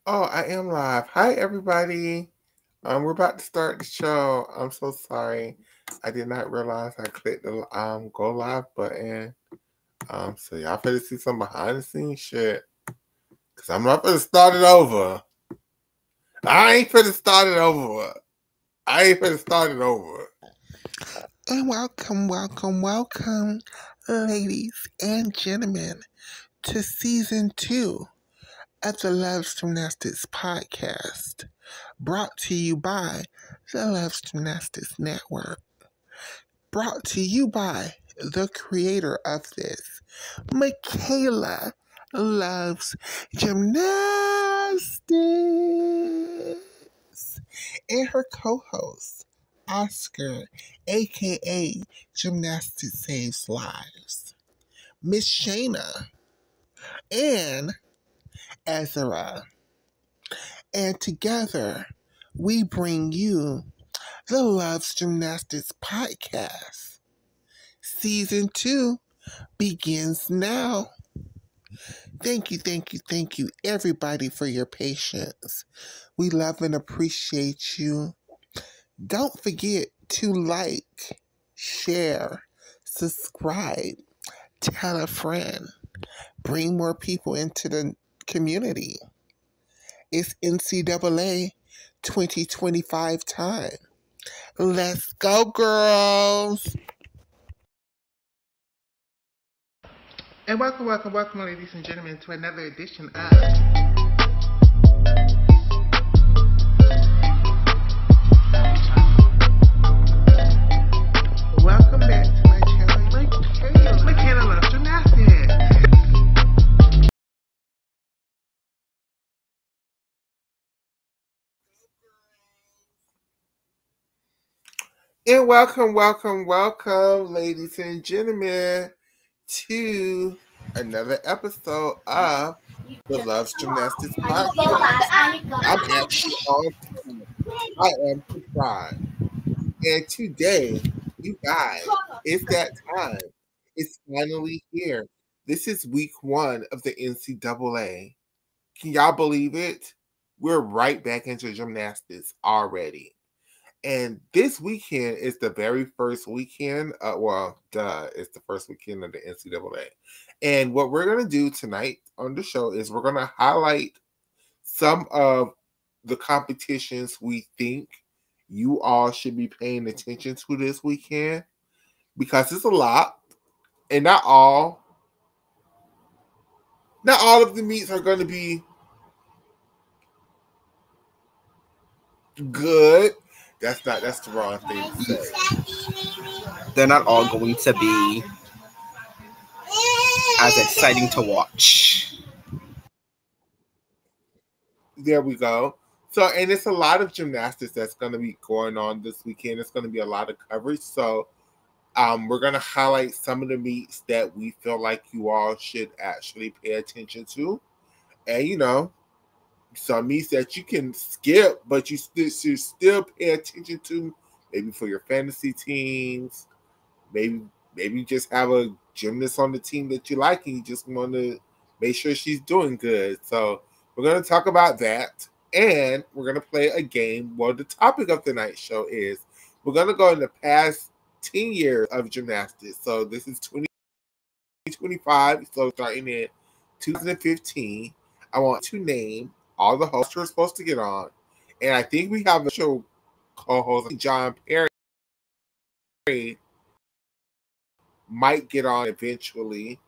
Oh, I am live. Hi, everybody. We're about to start the show. I'm so sorry. I did not realize I clicked the go live button. So y'all better see some behind the scenes shit. Cause I'm not gonna start it over. I ain't finna start it over. I ain't finna start it over. And welcome, ladies and gentlemen, to season 2 of the Loves Gymnastics podcast, brought to you by the Loves Gymnastics Network, brought to you by the creator of this, Michaela Loves Gymnastics, and her co-host, Oscar, aka Gymnastics Saves Lives, Miss Shayna, and Ezra. And together, we bring you the Loves Gymnastics podcast. Season 2 begins now. Thank you, everybody, for your patience. We love and appreciate you. Don't forget to like, share, subscribe, tell a friend, bring more people into the community. It's NCAA 2025 time. Let's go, girls! And welcome, ladies and gentlemen, to another edition of Welcome back to my channel, Michaela Loves Gymnastics. And welcome, ladies and gentlemen, to another episode of the Loves Gymnastics podcast. I'm actually on time. I am surprised. And today, you guys, it's that time. It's finally here. This is week 1 of the NCAA. Can y'all believe it? We're right back into gymnastics already. And this weekend is the very first weekend. It's the first weekend of the NCAA. And what we're going to do tonight on the show is we're going to highlight some of the competitions we think you all should be paying attention to this weekend, because it's a lot, and not all of the meets are going to be good. That's the wrong thing to say. They're not all going to be as exciting to watch. There we go. So, and it's a lot of gymnastics that's going to be going on this weekend. It's going to be a lot of coverage. So, we're going to highlight some of the meets that we feel like you all should actually pay attention to. And, some meets that you can skip, but you should still pay attention to, maybe for your fantasy teams. Maybe you just have a gymnast on the team that you like and you just want to make sure she's doing good. So we're going to talk about that, and we're going to play a game. Well, the topic of tonight's show is we're going to go in the past 10 years of gymnastics. So this is 2025, so starting in 2015. I want to name all the hosts who are supposed to get on. And I think we have a show co-host, John Perry, might get on eventually.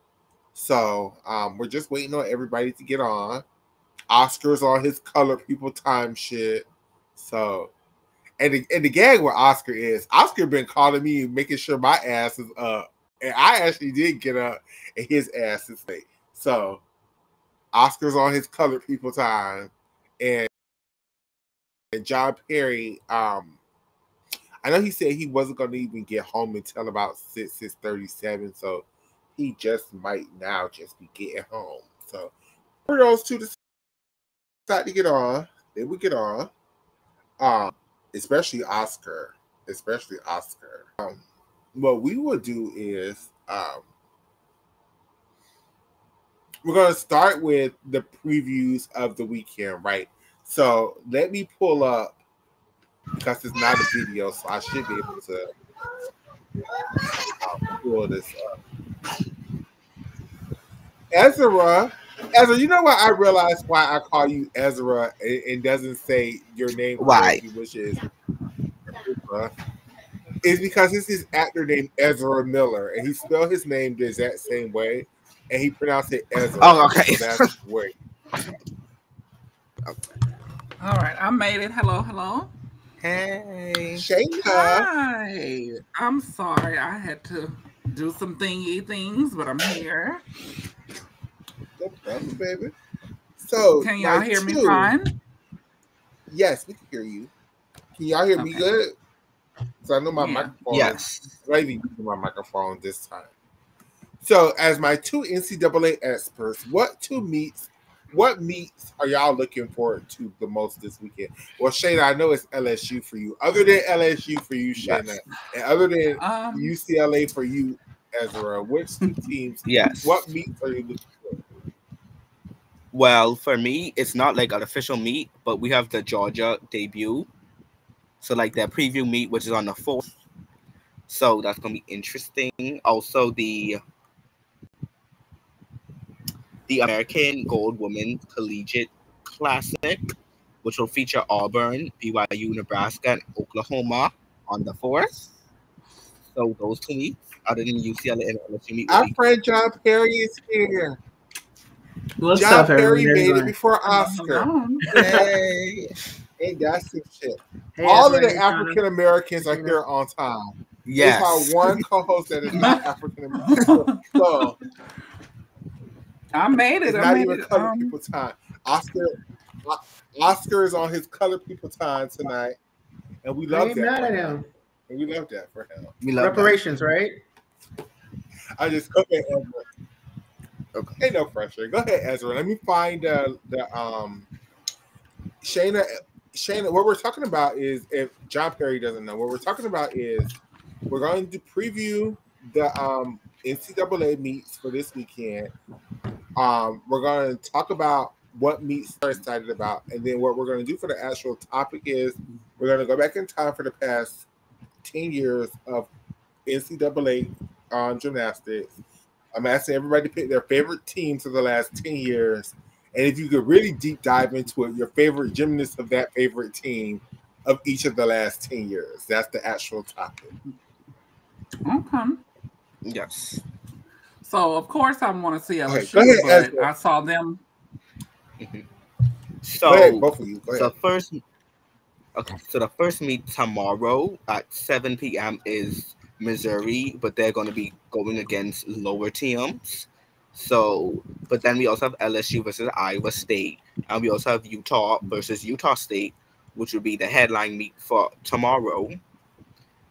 So we're just waiting on everybody to get on. Oscar's on his colored people time shit. So, and the gag with Oscar is, Oscar been calling me, making sure my ass is up. And I actually did get up, and his ass is late. So, Oscar's on his colored people time. And John Perry, I know he said he wasn't going to even get home until about 6:37. So, he just might now just be getting home. So, for those two decide to get on, they would get on. Especially Oscar. What we will do is we're going to start with the previews of the weekend, right? So let me pull up, because it's not a video, so I should be able to pull this up. Ezra, you know what? I realized why I call you Ezra and doesn't say your name Why? correctly, which is Ezra, is because it's his actor named Ezra Miller, and he spelled his name the exact same way, and he pronounced it Ezra. Oh, okay. So that's great. All right, I made it. Hello, hello. Hey. Shayna. Hi. I'm sorry. I had to do some thingy things, but I'm here. No problem, baby. So, Can y'all hear me 2. fine? Yes, we can hear you. Can y'all hear me good? Because I know my microphone Yes. is slightly using my microphone this time. So, as my 2 NCAA experts, what meets are y'all looking forward to the most this weekend? Well, Shayna, I know it's LSU for you. Other than LSU for you, Shayna, Yes. and other than UCLA for you, Ezra, which 2 teams? Yes. What meets are you looking for? Well, for me, it's not like an official meet, but we have the Georgia debut. So like their preview meet, which is on the 4th. So that's gonna be interesting. Also the American Gold Women's Collegiate Classic, which will feature Auburn, BYU, Nebraska, and Oklahoma on the 4th. So those 2 meets, other than UCLA and LSU meet, Our friend John Perry is here. What's John up, Perry everyone? made it before Oscar. Yay! Ain't that some shit? Hey, All of Ezra, the African Americans are here on time. Yes. It's our one co-host that is not African American. So I made it. it's not even colored people time. Oscar is on his colored people time tonight, and we love that for him. And we love that for him. We love reparations, right? I just go ahead, Ezra. Okay. Ain't no pressure. Go ahead, Ezra. Let me find the Shayna. What we're talking about is, if John Perry doesn't know, what we're talking about is we're going to preview the NCAA meets for this weekend. We're going to talk about what meets we're excited about, and then what we're going to do for the actual topic is we're going to go back in time for the past 10 years of NCAA gymnastics. I'm asking everybody to pick their favorite teams of the last 10 years. And if you could really deep dive into it, your favorite gymnast of that favorite team of each of the last 10 years. That's the actual topic. Okay. Yes. So, of course, I want to see LSU, go ahead, but Ezra. I saw them. So, go ahead, both of you. Go ahead. So the first meet tomorrow at 7 p.m. is Missouri, but they're going to be going against lower teams. So, but then we also have LSU versus Iowa State, and we also have Utah versus Utah State, which will be the headline meet for tomorrow.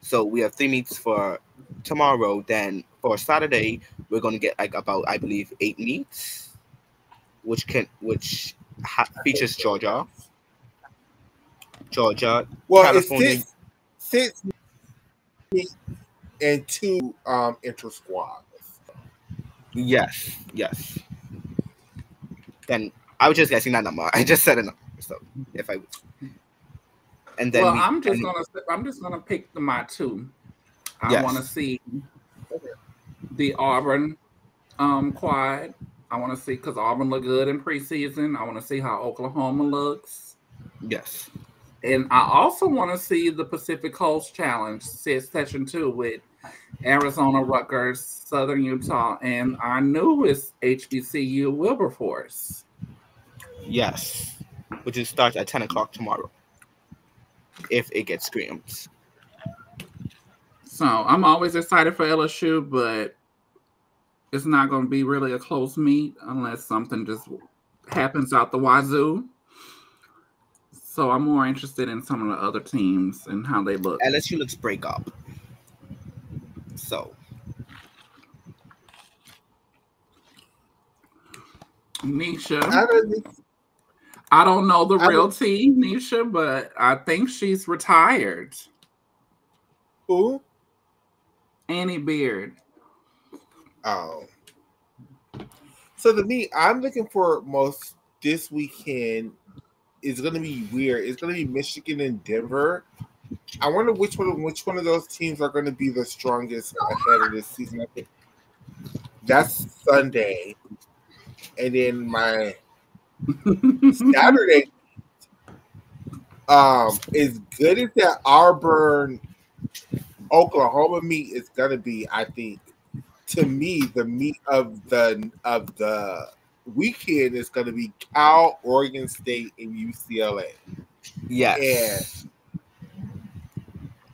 So we have 3 meets for tomorrow. Then for Saturday, we're going to get like about, I believe, 8 meets, which features Georgia, California. It's six and 2 inter squads. Yes. Then I was just guessing that number. I just said a number. So if I was, and then I'm just gonna pick my 2. I want to see the Auburn quad. I want to see, because Auburn looked good in preseason. I want to see how Oklahoma looks. Yes. And I also want to see the Pacific Coast Challenge, session 2, with Arizona, Rutgers, Southern Utah, and our newest HBCU, Wilberforce. Yes. Which will start at 10 o'clock tomorrow, if it gets screamed. So I'm always excited for LSU, but it's not going to be really a close meet unless something just happens out the wazoo. So I'm more interested in some of the other teams and how they look. LSU looks break up. So Nisha, I don't know the real team, Nisha, but I think she's retired. Who? Annie Beard. Oh. So to me, I'm looking for most this weekend is going to be weird. It's going to be Michigan and Denver. I wonder which one of those teams are going to be the strongest ahead of this season. I think that's Sunday, and then my Saturday. As good as that Auburn Oklahoma meet is going to be, I think to me the meat of the weekend is going to be Cal, Oregon State, and UCLA. Yes. And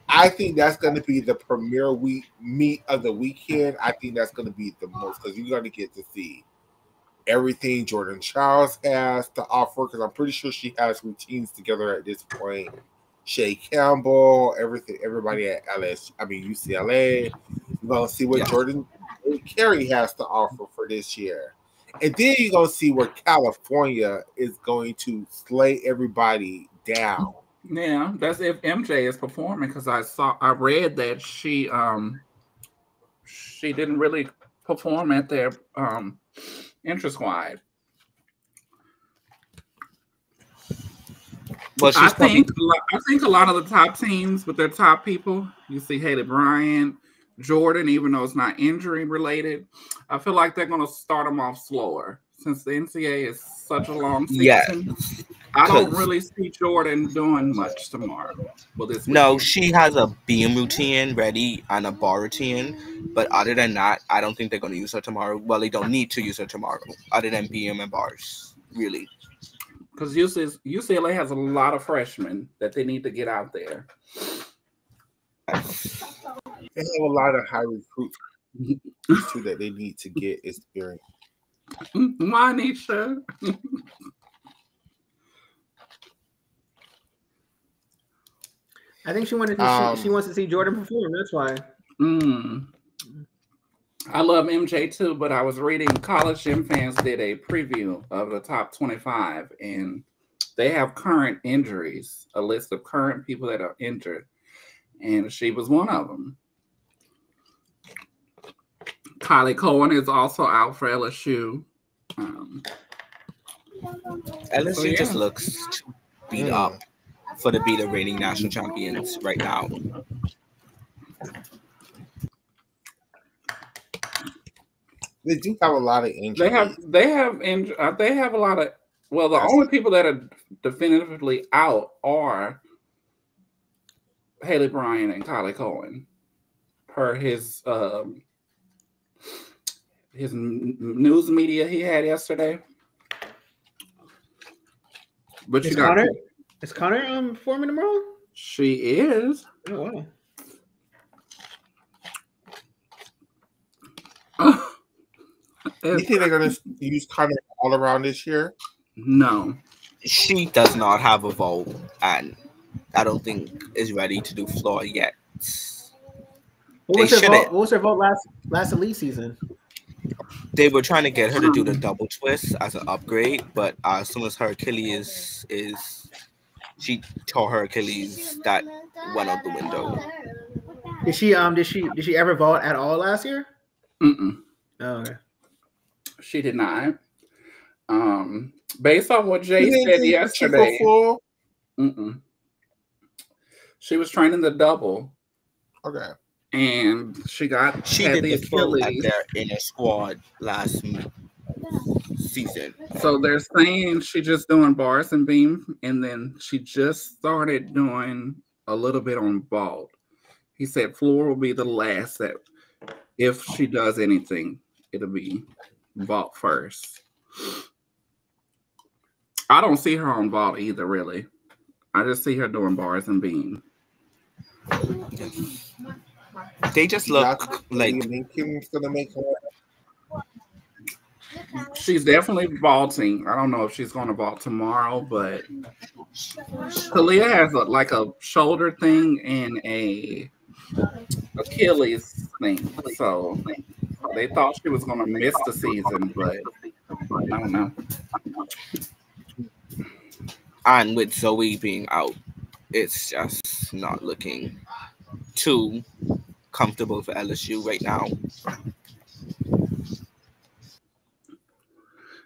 I think that's going to be the premier meet of the weekend. I think that's going to be the most because you're going to get to see everything Jordan Charles has to offer because I'm pretty sure she has routines together at this point. Shay Campbell, everybody at UCLA. You're going to see what Jordan Carey has to offer for this year. And then you're going to see where California is going to slay everybody down. Yeah, that's if MJ is performing because I read that she didn't really perform at their intra-squad. Well, I think a lot of the top teams with their top people, you see Haley Bryant, Jordan, even though it's not injury related, I feel like they're going to start them off slower since the NCAA is such a long season. Yes. I don't really see Jordan doing much tomorrow. Well, this weekend. No, she has a beam routine ready and a bar routine, but other than that, I don't think they're going to use her tomorrow. Well, they don't need to use her tomorrow, other than beam and bars, really. Because UCLA has a lot of freshmen that they need to get out there. They have a lot of high recruits too that they need to get experience. Why, Nisha? I think she wanted to. She wants to see Jordan perform. That's why. I love MJ too, but I was reading College Gym Fans did a preview of the top 25, and they have current injuries, a list of current people that are injured, and she was one of them. Kylie Cohen is also out for LSU. LSU just looks beat up for to be the reigning national champions right now. They do have a lot of injuries. They have a lot of. Well, the only people that are definitively out are Haley Bryant and Kylie Cohen, per his news media he had yesterday. But is Connor performing tomorrow? She is. Oh wow. You think they're going to use Connor all around this year? No. She does not have a vote, and I don't think is ready to do floor yet. What was her vote last elite season? They were trying to get her to do the double twist as an upgrade, but as soon as her Achilles she tore her Achilles, that went out the window. Did she ever vote at all last year? Mm-mm. Oh, okay. She did not. Based on what Jay said yesterday, she was training the double. Okay. And she had the Achilles in her squad last season. So they're saying she's just doing bars and beam, and then she just started doing a little bit on vault. He said floor will be the last that if she does anything, it'll be vault first. I don't see her on vault either, really. I just see her doing bars and beam. They just look like she's definitely vaulting. I don't know if she's going to vault tomorrow, but Kalia has a shoulder thing and a Achilles thing. So they thought she was going to miss the season, but I don't know. And with Zoe being out, it's just not looking too comfortable for LSU right now.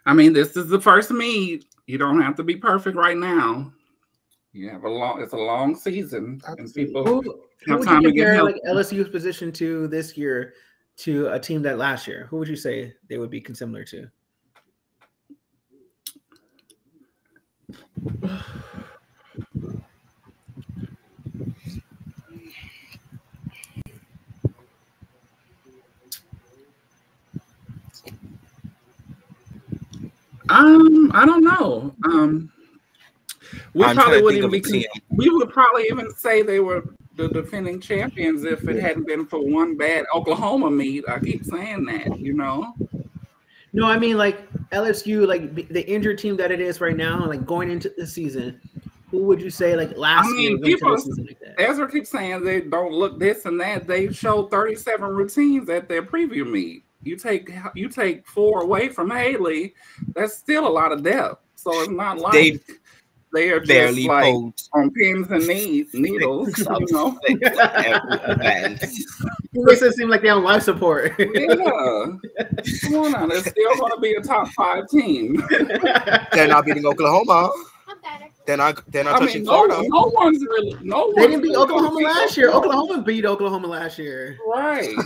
I mean, this is the first meet. You don't have to be perfect right now. You have it's a long season, and people who have would time you to get compare healthy. like LSU's position to this year to a team that last year? Who would you say they would be similar to? I don't know. We probably wouldn't even be. We would probably even say they were the defending champions if it hadn't been for one bad Oklahoma meet. I keep saying that, you know. No, I mean like LSU, like the injured team that it is right now, like going into the season. Who would you say like last year went to the season like that? Ezra keeps saying they don't look this and that. They showed 37 routines at their preview meet. You take 4 away from Haley, that's still a lot of depth. So it's not like they are just like on pins and needles, you know. It makes it seem like they're on life support. Yeah, come on now, they're still going to be a top 5 team. They're not beating Oklahoma. They're not touching Florida. No one's really. They didn't beat Oklahoma last year. Oklahoma beat Oklahoma last year. Right.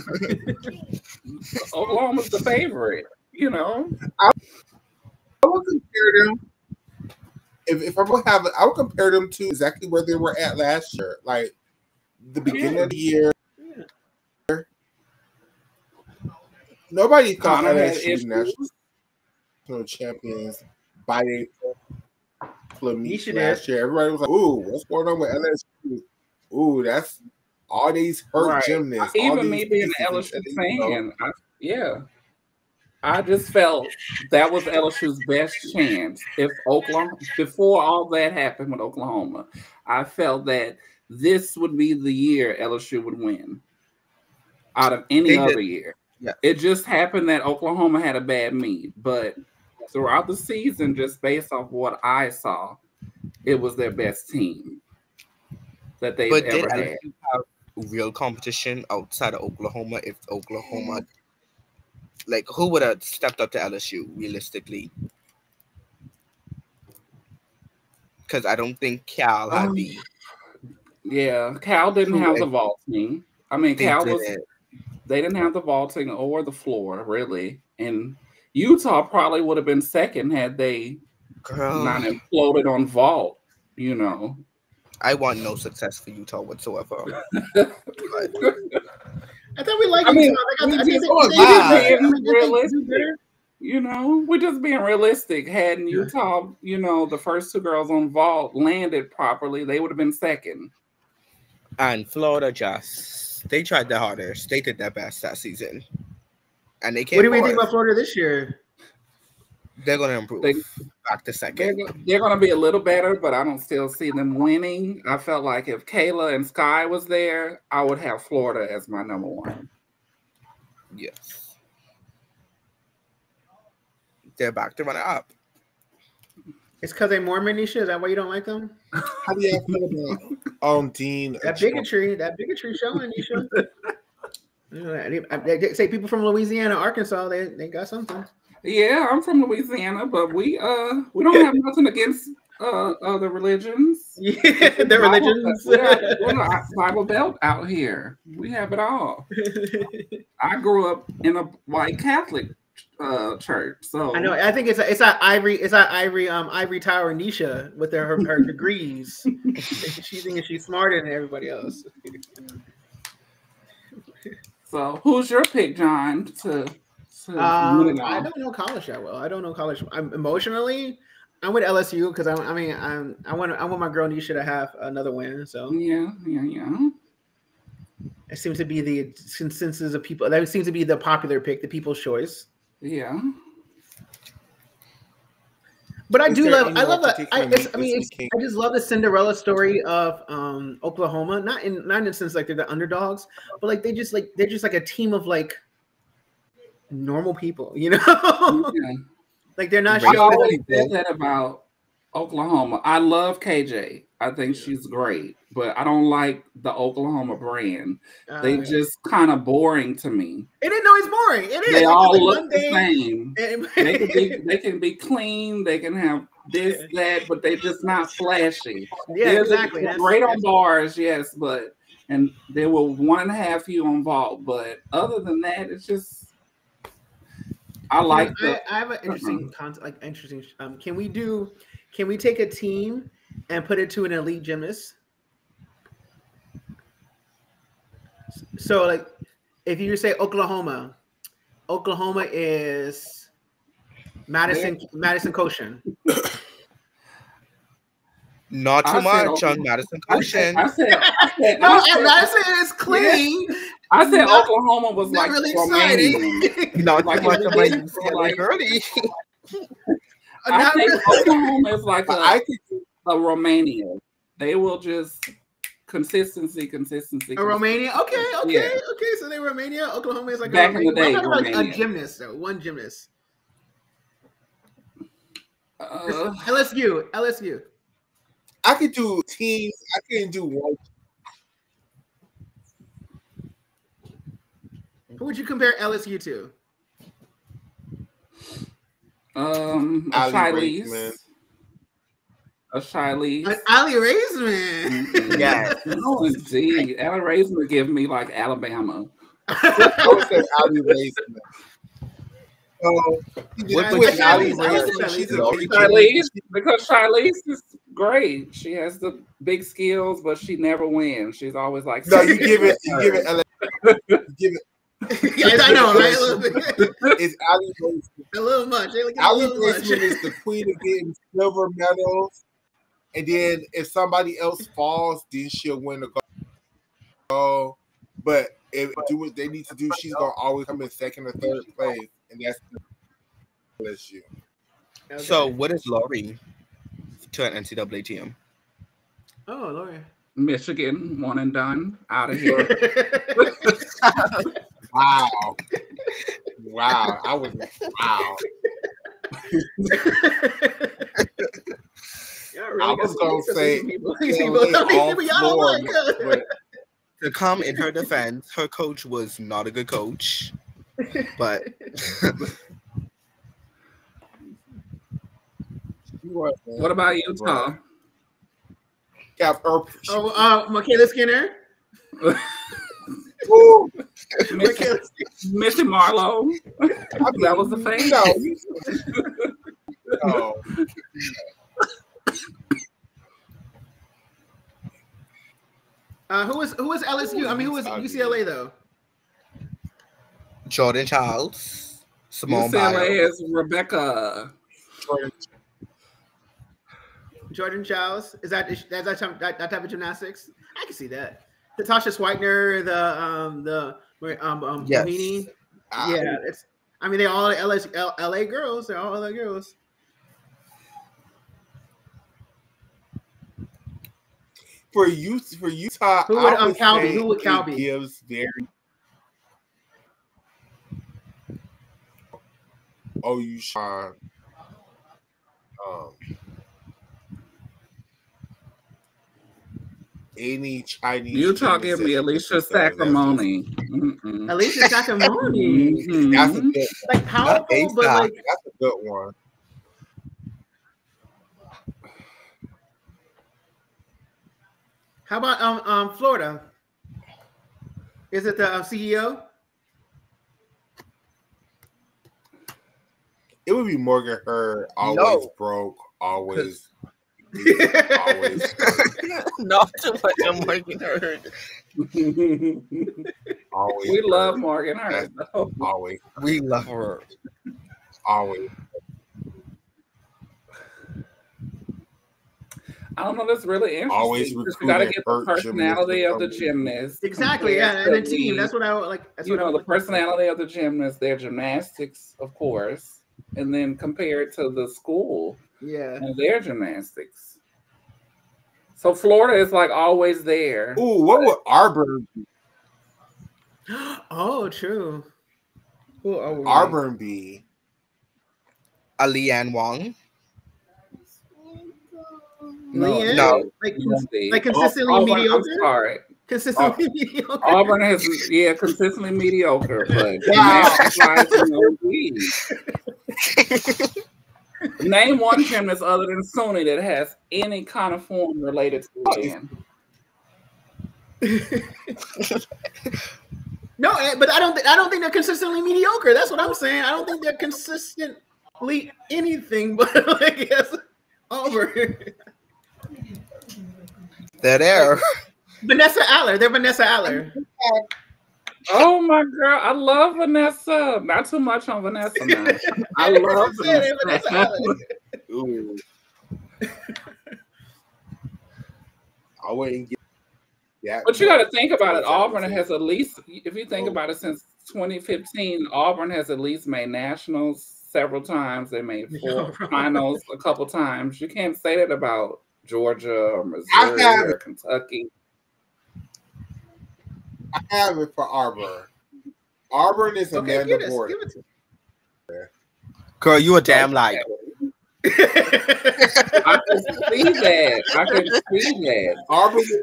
Oklahoma's the favorite. You know. I would compare them. If I'm gonna have it, I would compare them to exactly where they were at last year, like the beginning of the year. Yeah. Nobody thought LSU national champions by last year. Everybody was like, "Ooh, what's going on with LSU? Ooh, that's all these hurt gymnasts." Even me being an LSU fan, I just felt that was LSU's best chance. If Oklahoma, before all that happened with Oklahoma, I felt that this would be the year LSU would win out of any other year. Yeah. It just happened that Oklahoma had a bad meet, but throughout the season, just based off what I saw, it was their best team that they've ever had. LSU have real competition outside of Oklahoma? If Oklahoma, like, who would have stepped up to LSU realistically? Because I don't think Cal had the. Yeah, Cal didn't have the vaulting. I mean, they didn't have the vaulting or the floor really, and Utah probably would have been second had they not imploded on vault, you know. I want no success for Utah whatsoever. I thought we liked Utah. You know, we're just being realistic. Hadn't Utah, you know, the first 2 girls on vault landed properly, they would have been second. And Florida they tried their hardest. They did their best that season. And they came. What do we think about Florida this year? They're going to improve. Back to second. They're going to be a little better, but I don't still see them winning. I felt like if Kayla and Sky was there, I would have Florida as my number 1. Yes. They're back to run it up. It's because they're Mormon, Nisha? Is that why you don't like them? How do you feel about Dean? That bigotry showing, Nisha. They say people from Louisiana, Arkansas, they got something. Yeah, I'm from Louisiana, but we don't have nothing against other religions. Yeah, the religions. We're a Bible Belt out here. We have it all. I grew up in a white Catholic church, so I know. I think it's that Ivory Tower Nisha with her degrees. She thinks she's smarter than everybody else. So, who's your pick, John? I don't know college that well. I don't know college. I'm emotionally, I'm with LSU because I want my girl Nisha to have another win. So yeah. It seems to be the consensus of people. That seems to be the popular pick, the people's choice. Yeah. But I do love. I love that. I just love the Cinderella story of Oklahoma. Not in the sense like they're the underdogs, but like they're just like a team of like normal people, you know. Okay. Like they're not. I always said that about Oklahoma. I love KJ. I think she's great, but I don't like the Oklahoma brand. They just kind of boring to me. It is, no, it's boring. It is. They it's all like look the same. They can be clean. They can have this, that, but they just not flashy. Yeah, exactly. They're great on bars, yes, but and they will 1.5 you on vault, but other than that, it's just. I like. I have an interesting Can we take a team and put it to an elite gymnast? So, like, if you say Oklahoma is Madison Koshin. Not too much on Madison Koshin. I said Madison is clean. Yeah. I said Oklahoma was like really exciting. Not too much on my UCLA girlie. I think Oklahoma is like a Romania. They will just consistency. A Romania? Okay. So they Romania. Oklahoma is like back in the day. Like a gymnast though. One gymnast. LSU. I could do teams. I couldn't do one. Who would you compare LSU to? A Shiley's. An Ali Raisman. Yes. No, indeed. Ali Raisman give me like Alabama. I would say Ali Raisman. Because Shiley's is great. She has the big skills, but she never wins. She's always like, no, you give it. Yes, I know, right? A little bit. It's Ali Raisman. A little much. Ali Raisman is the queen of getting silver medals, and then if somebody else falls, then she'll win the gold. But if do what they need to do, she's gonna always come in second or third place, and that's the issue. Okay. So, what is Lori to an NCAA team? Oh, Lori. Michigan, one and done, out of here. Wow. I was wow. I was gonna say to come in her defense, her coach was not a good coach, but what about Utah? Michaela Skinner. Missy Marlowe. That was the thing. No. Who was LSU? I mean, who was UCLA though? Jordan Childs. Simone UCLA Biles. is Rebecca. Jordan Childs. Is that type of gymnastics? I can see that. Natasha Sweitner, yes. Mohini. Yeah, I mean, they're all LA girls. They're all LA girls. For Utah, who would Calby? Who would Calby? Gives very. Oh, you Sean. Any Chinese. Utah give me Alicia Sacramone. Alicia Sacramone. That's a good. Like powerful, but like that's a good one. How about Florida? Is it the CEO? It would be Morgan Hurd. Always broke. Always. Always. Not too much on Morgan Hurd. Always. We love Morgan Hurd. Always. We love her. Always. I don't know. That's really interesting. Always you got to get the personality of the gymnast. Exactly. Yeah, and the team. That's what I like. The personality of the gymnast, their gymnastics, of course, and then compared to the school. Yeah. And their gymnastics. So Florida is like always there. Ooh, what would Auburn be? Oh, true. Auburn be? Leanne Wong. No. Like consistently mediocre. I'm sorry. Consistently mediocre. Auburn has consistently mediocre, but no Name one gymnast other than Suni that has any kind of form related to it. No, but I don't think they're consistently mediocre. That's what I'm saying. I don't think they're consistently anything but like yes, Auburn. They're there. Vanessa Aller. They're Vanessa Aller. Oh my girl, I love Vanessa. Not too much on Vanessa now. I love Vanessa Aller. Ooh. I wouldn't get that. But you got to think about it. Auburn has at least, if you think about it, since 2015, Auburn has at least made nationals several times. They made 4 finals a couple times. You can't say that about Georgia or Missouri or Kentucky. I have it for Auburn. Auburn is Amanda Board. Girl, you a damn liar. I can see that. Auburn is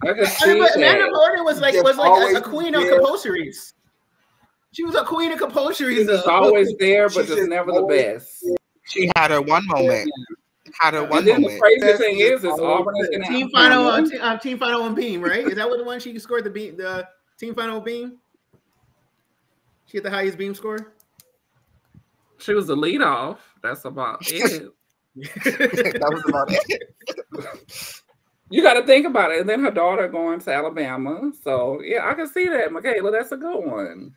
Amanda. Amanda Borden was like a queen of compulsories. She was a queen of compulsories. She's always there, but just never the best. She had her one moment. The crazy thing is Auburn is going team final on beam, right? Is that what the one she scored the team final beam? She had the highest beam score. She was the leadoff. That's about it. That was about it. You got to think about it. And then her daughter going to Alabama. So, yeah, I can see that, Michaela. That's a good one.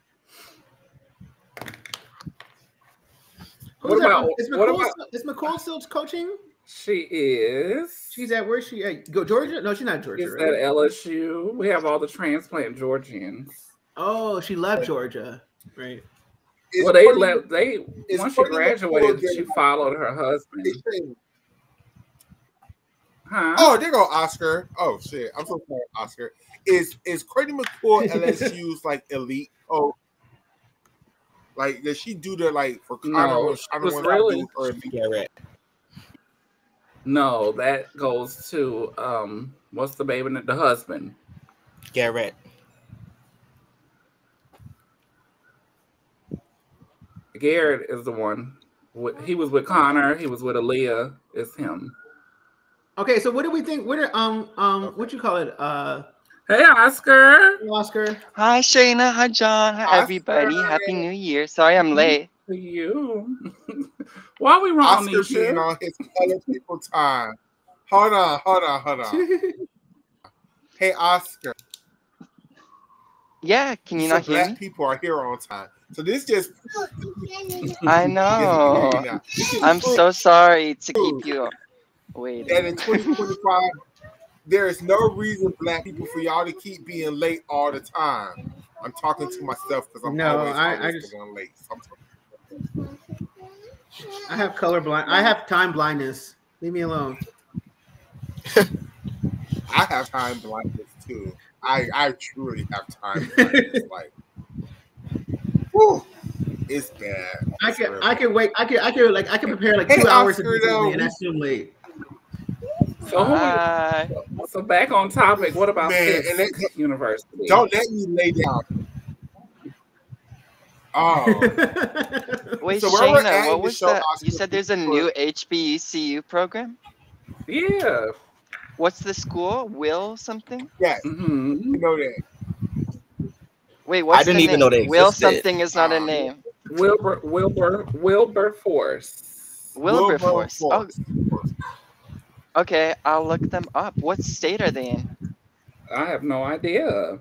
Is McCall still coaching? She is. She's at where she at? Go Georgia? No, she's not Georgia. She's at LSU. We have all the transplant Georgians. Oh, she left Georgia, right? Well, they left. Once she graduated, she followed her husband. Huh? Oh, there go Oscar. Oh shit, I'm so sorry, Oscar. Is Courtney McCoy LSU's like elite? Oh, like does she do the like for no? I don't really Garrett. No, that goes to what's the baby? The husband, Garrett. Garrett is the one. He was with Connor. He was with Aaliyah. It's him. Okay, so what do we think? What you call it? Hey, Oscar. Hey, Oscar. Hi, Shayna. Hi, John. Hi, Oscar. everybody. Happy New Year. Sorry I'm late. To you. Why are we wrong? Oscar being on his color people time. Hold on. Hey, Oscar. Yeah, can you not hear Black me? people are here on time. So this just. I know. I'm so sorry to keep you waiting. And in 2025, there is no reason, Black people, for y'all to keep being late all the time. I'm talking to myself because I'm always the one late. So I have color blind. I have time blindness. Leave me alone. I have time blindness too. I truly have time blindness. Like, whew, it's bad. I can wait. I can prepare like 2 hours Oscar, to do something, and that's too late. So back on topic. What about University? Don't let me lay down. Oh. Wait, So Shayna, what was that? You said there's a new HBCU program? Yeah. What's the school? Will something? Yes. Mm-hmm. You know that. Wait, what's I didn't the even name? know they existed. Will something is not a name. Wilberforce. Wilberforce. Oh, okay, I'll look them up. What state are they in? I have no idea.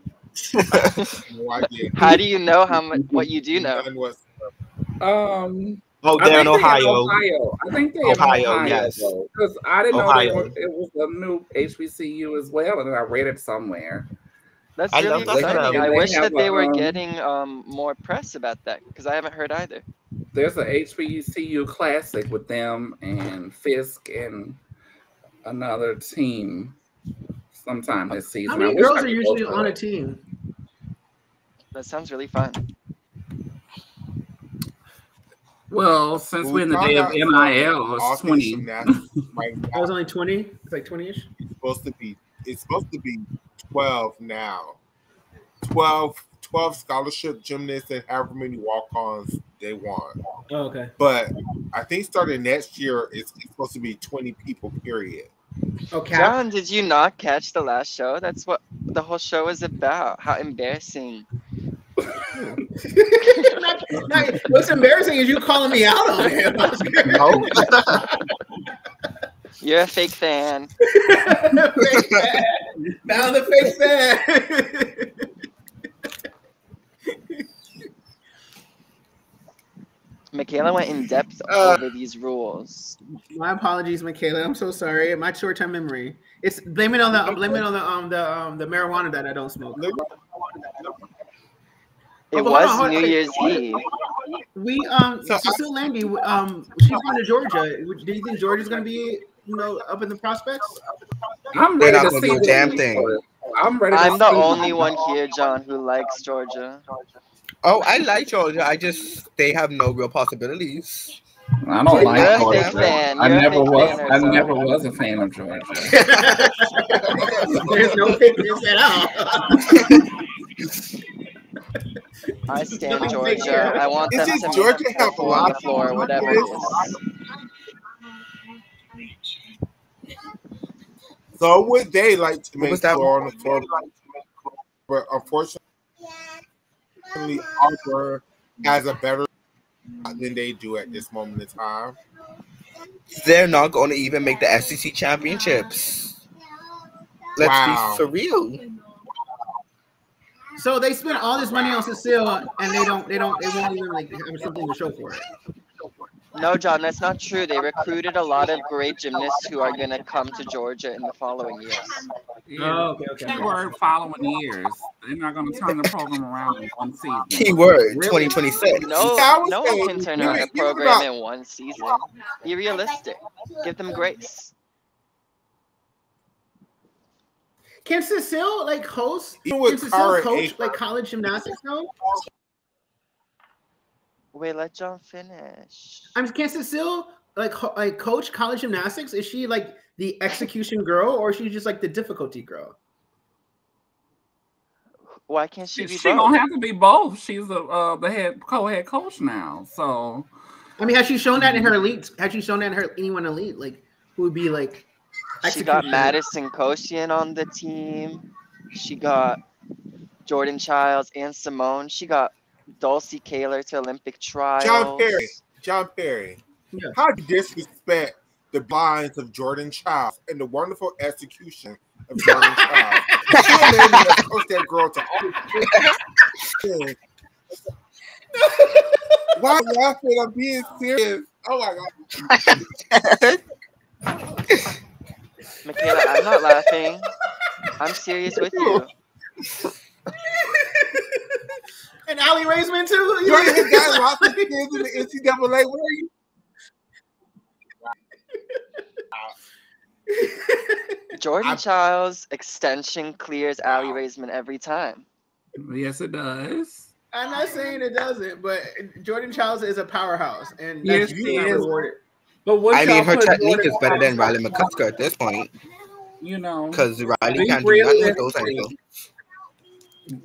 No idea. How do you know what you do know? They're in Ohio. I think they're in Ohio. Yes. Because I didn't know it was a new HBCU as well, and I read it somewhere. That's I really love that. exciting. I wish that they were a, getting more press about that because I haven't heard either. There's an HBCU classic with them and Fisk and another team sometime this season. How many girls are usually on a team? That sounds really fun. Well, since we're in the day of NIL, it's 20. Right now. I was only 20. It's like 20-ish. It's supposed to be 12 now. 12 scholarship gymnasts and however many walk-ons they want. Oh, okay. But I think starting next year, it's supposed to be 20 people, period. Okay. John, did you not catch the last show? That's what the whole show is about. How embarrassing. What's embarrassing is you calling me out on it. No. You're a fake fan. Fake fan. Found the fake fan. Michaela went in depth over these rules. My apologies, Michaela. I'm so sorry. My short-term memory. It's blame it on the marijuana that I don't smoke. It was New Year's Eve. Cecile Landy, she's going to Georgia. Do you think Georgia's going to be, up in the prospects? I'm ready to see the damn thing. I'm the only one here, John, who likes Georgia. Oh, I like Georgia. They have no real possibilities. I don't like Georgia. I never was a fan of Georgia. There's no fakeness at all. I stand Georgia. I want them to Georgia have a lot of floor, whatever it is. So would they like to make floor on the floor? But unfortunately, Auburn has a better than they do at this moment in time. They're not going to even make the SEC championships. Let's be for real. So they spent all this money on Cecile, and they won't even have something to show for it. No, John, that's not true. They recruited a lot of great gymnasts who are going to come to Georgia in the following years. Yeah. Okay. Keyword following years. They're not going to turn the program around in one season. Keyword 2026. No one can turn around a program in one season. Be realistic. Give them grace. Can Cecile host? Even with can Cecile coach college gymnastics though? Wait, let John finish. Can Cecile coach college gymnastics? Is she the execution girl, or is she just the difficulty girl? Why can't she be both? She gonna have to be both. She's the co-head coach now. So, has she shown that in her elite? Has she shown that in her anyone elite? Who would be She got Madison Koshian on the team. She got Jordan Childs and Simone. She got Dulcie Kaler to Olympic trials. John Perry. Yeah. How do you disrespect the binds of Jordan Childs and the wonderful execution of Jordan Childs? Coach that girl to all. Why are you laughing? I'm being serious. Oh my God. Michaela, I'm not laughing. I'm serious with you. And Allie Raisman too. You already got lots of kids in the NCAA. Where are you? Jordan Childs extension clears Allie Raisman every time. Yes, it does. I'm not saying it doesn't, but Jordan Childs is a powerhouse, and that's rewarded. But her technique is better than Riley McCusker at this point. Because Riley can't do nothing with those ankles.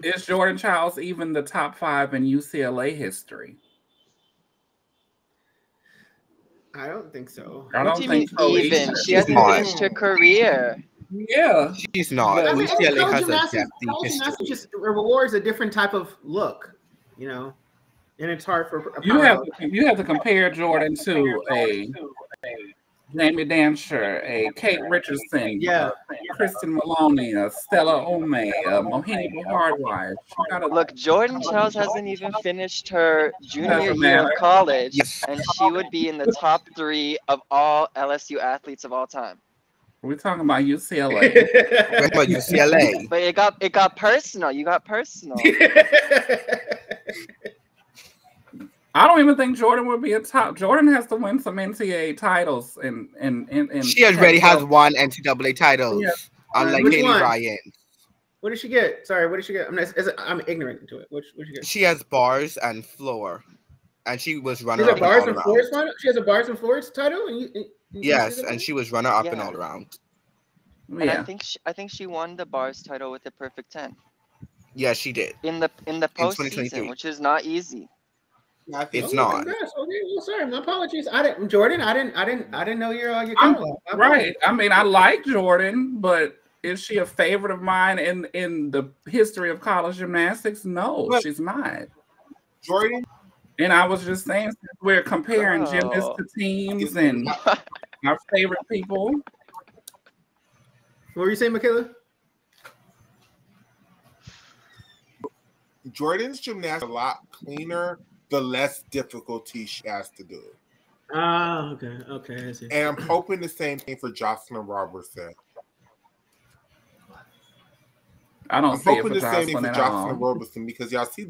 Is Jordan Childs even the top 5 in UCLA history? I don't think so. I don't think so even. She hasn't finished her career. Yeah, she's not. UCLA has a depth. Gymnastics just rewards a different type of look, and it's hard for you have to compare Jordan to a Jamie Dancer, a Kate Richardson, Kristen Maloney, a Stella Ome, a Mohini Hardwired. Look, Jordan Childs hasn't even finished her junior year of college, and she would be in the top 3 of all LSU athletes of all time. We're talking about UCLA. We're about UCLA. But it got personal. You got personal. I don't even think Jordan would be a top. Jordan has to win some NCAA titles, and she already has won NCAA titles, unlike Haley Ryan. What did she get? Sorry, what did she get? I'm ignorant to it. What did she get? She has bars and floor. And she was She's runner a up in bars all and around. floors title. She has a bars and floors title. Yes, and she was runner up in Yeah. all around. And I Yeah. think she won the bars title with a perfect 10 Yeah, she did in the in postseason, 2023. which is not easy. It's Oh, not. congrats. Okay, well, sorry, my apologies. I didn't, Jordan. I didn't know your I'm catalog. My right. I mean, I like Jordan, but is she a favorite of mine in the history of college gymnastics? No, But- she's not. Jordan, And I was just saying, since we're comparing gymnasts Oh. to teams and our favorite people. What were you saying, Michaela? Jordan's gymnastics a lot cleaner, the less difficulty she has to do. Ah, okay, I see. And I'm hoping the same thing for Jocelyn Robertson. I don't I'm see it hoping for the same thing Jocelyn for at Jocelyn all. Robertson because y'all see.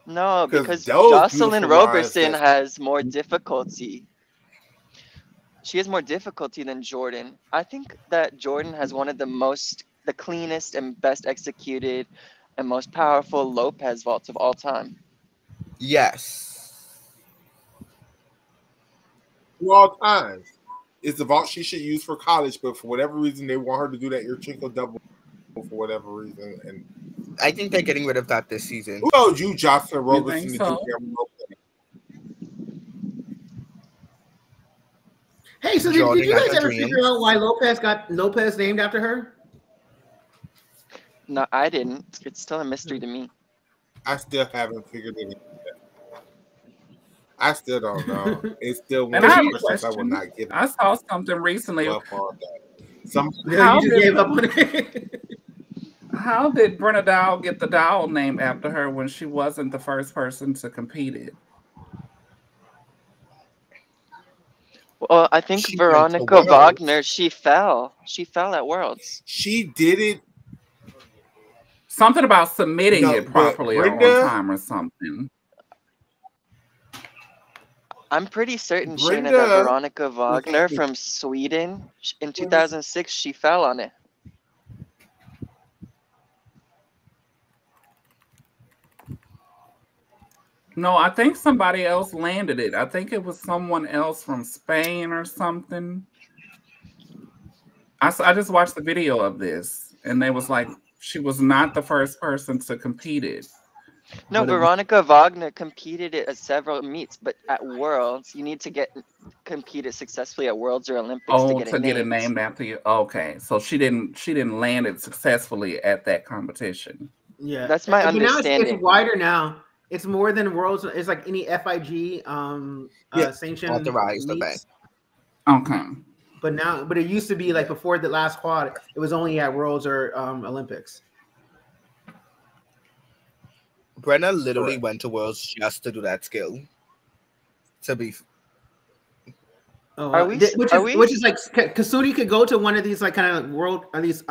No, because those Jocelyn beautiful lines Roberson that- has more difficulty. She has more difficulty than Jordan. I think that Jordan has one of the cleanest and best executed and most powerful Lopez vaults of all time. Yes. For all times. It's the vault she should use for college, but for whatever reason, they want her to do that Yurchenko double for whatever reason. And I think they're getting rid of that this season. who told you Jocelyn You Roberson think to so? do Cameron Lopez? Hey, so Jordan did you has guys a ever dream. figure out why Lopez got Lopez named after her? No, I didn't. It's still a mystery to me. I still haven't figured it out. I still don't know. It's still one And of I have the a questions I will question. not give I saw something recently. up on that. Some Yeah, How you just did- gave up on it. How did Brenna Dow get the doll named after her when she wasn't the first person to compete it? Well, I think She went to Veronica Worlds. Wagner, she fell. She fell at Worlds. she did it. Something about submitting No, it but properly or on Brenda- time or something. I'm pretty certain, Shayna, Brenda that Veronica Wagner actually- from Sweden in 2006, she fell on it. No, I think somebody else landed it. I think it was someone else from Spain or something. I just watched the video of this, and they was like, she was not the first person to compete it. No, But it was- Veronica Wagner competed it at several meets, but at Worlds, you need to compete it successfully at Worlds or Olympics to Oh, get to it get it named. named after you. Okay, so she didn't land it successfully at that competition. Yeah, That's my But now understanding. it's wider now. It's more than Worlds. It's like any FIG Yeah, sanctioned authorized meets. event. Okay. But it used to be like before the last quad, it was only at Worlds or Olympics. Brenna literally Correct. went to Worlds just to do that skill. To be Oh, Are we- which is like Kasuri could go to one of these like kind of world or these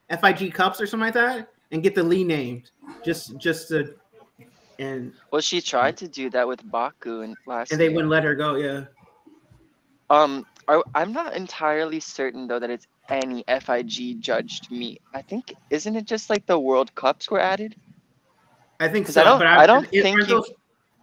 FIG cups or something like that and get the Lee named just to and Well, she tried to do that with Baku and last they year. wouldn't let her go. Yeah. I'm not entirely certain though that it's any FIG judged meet. I think isn't it just like the World Cups were added? I think 'Cause so. I don't think aren't you- those,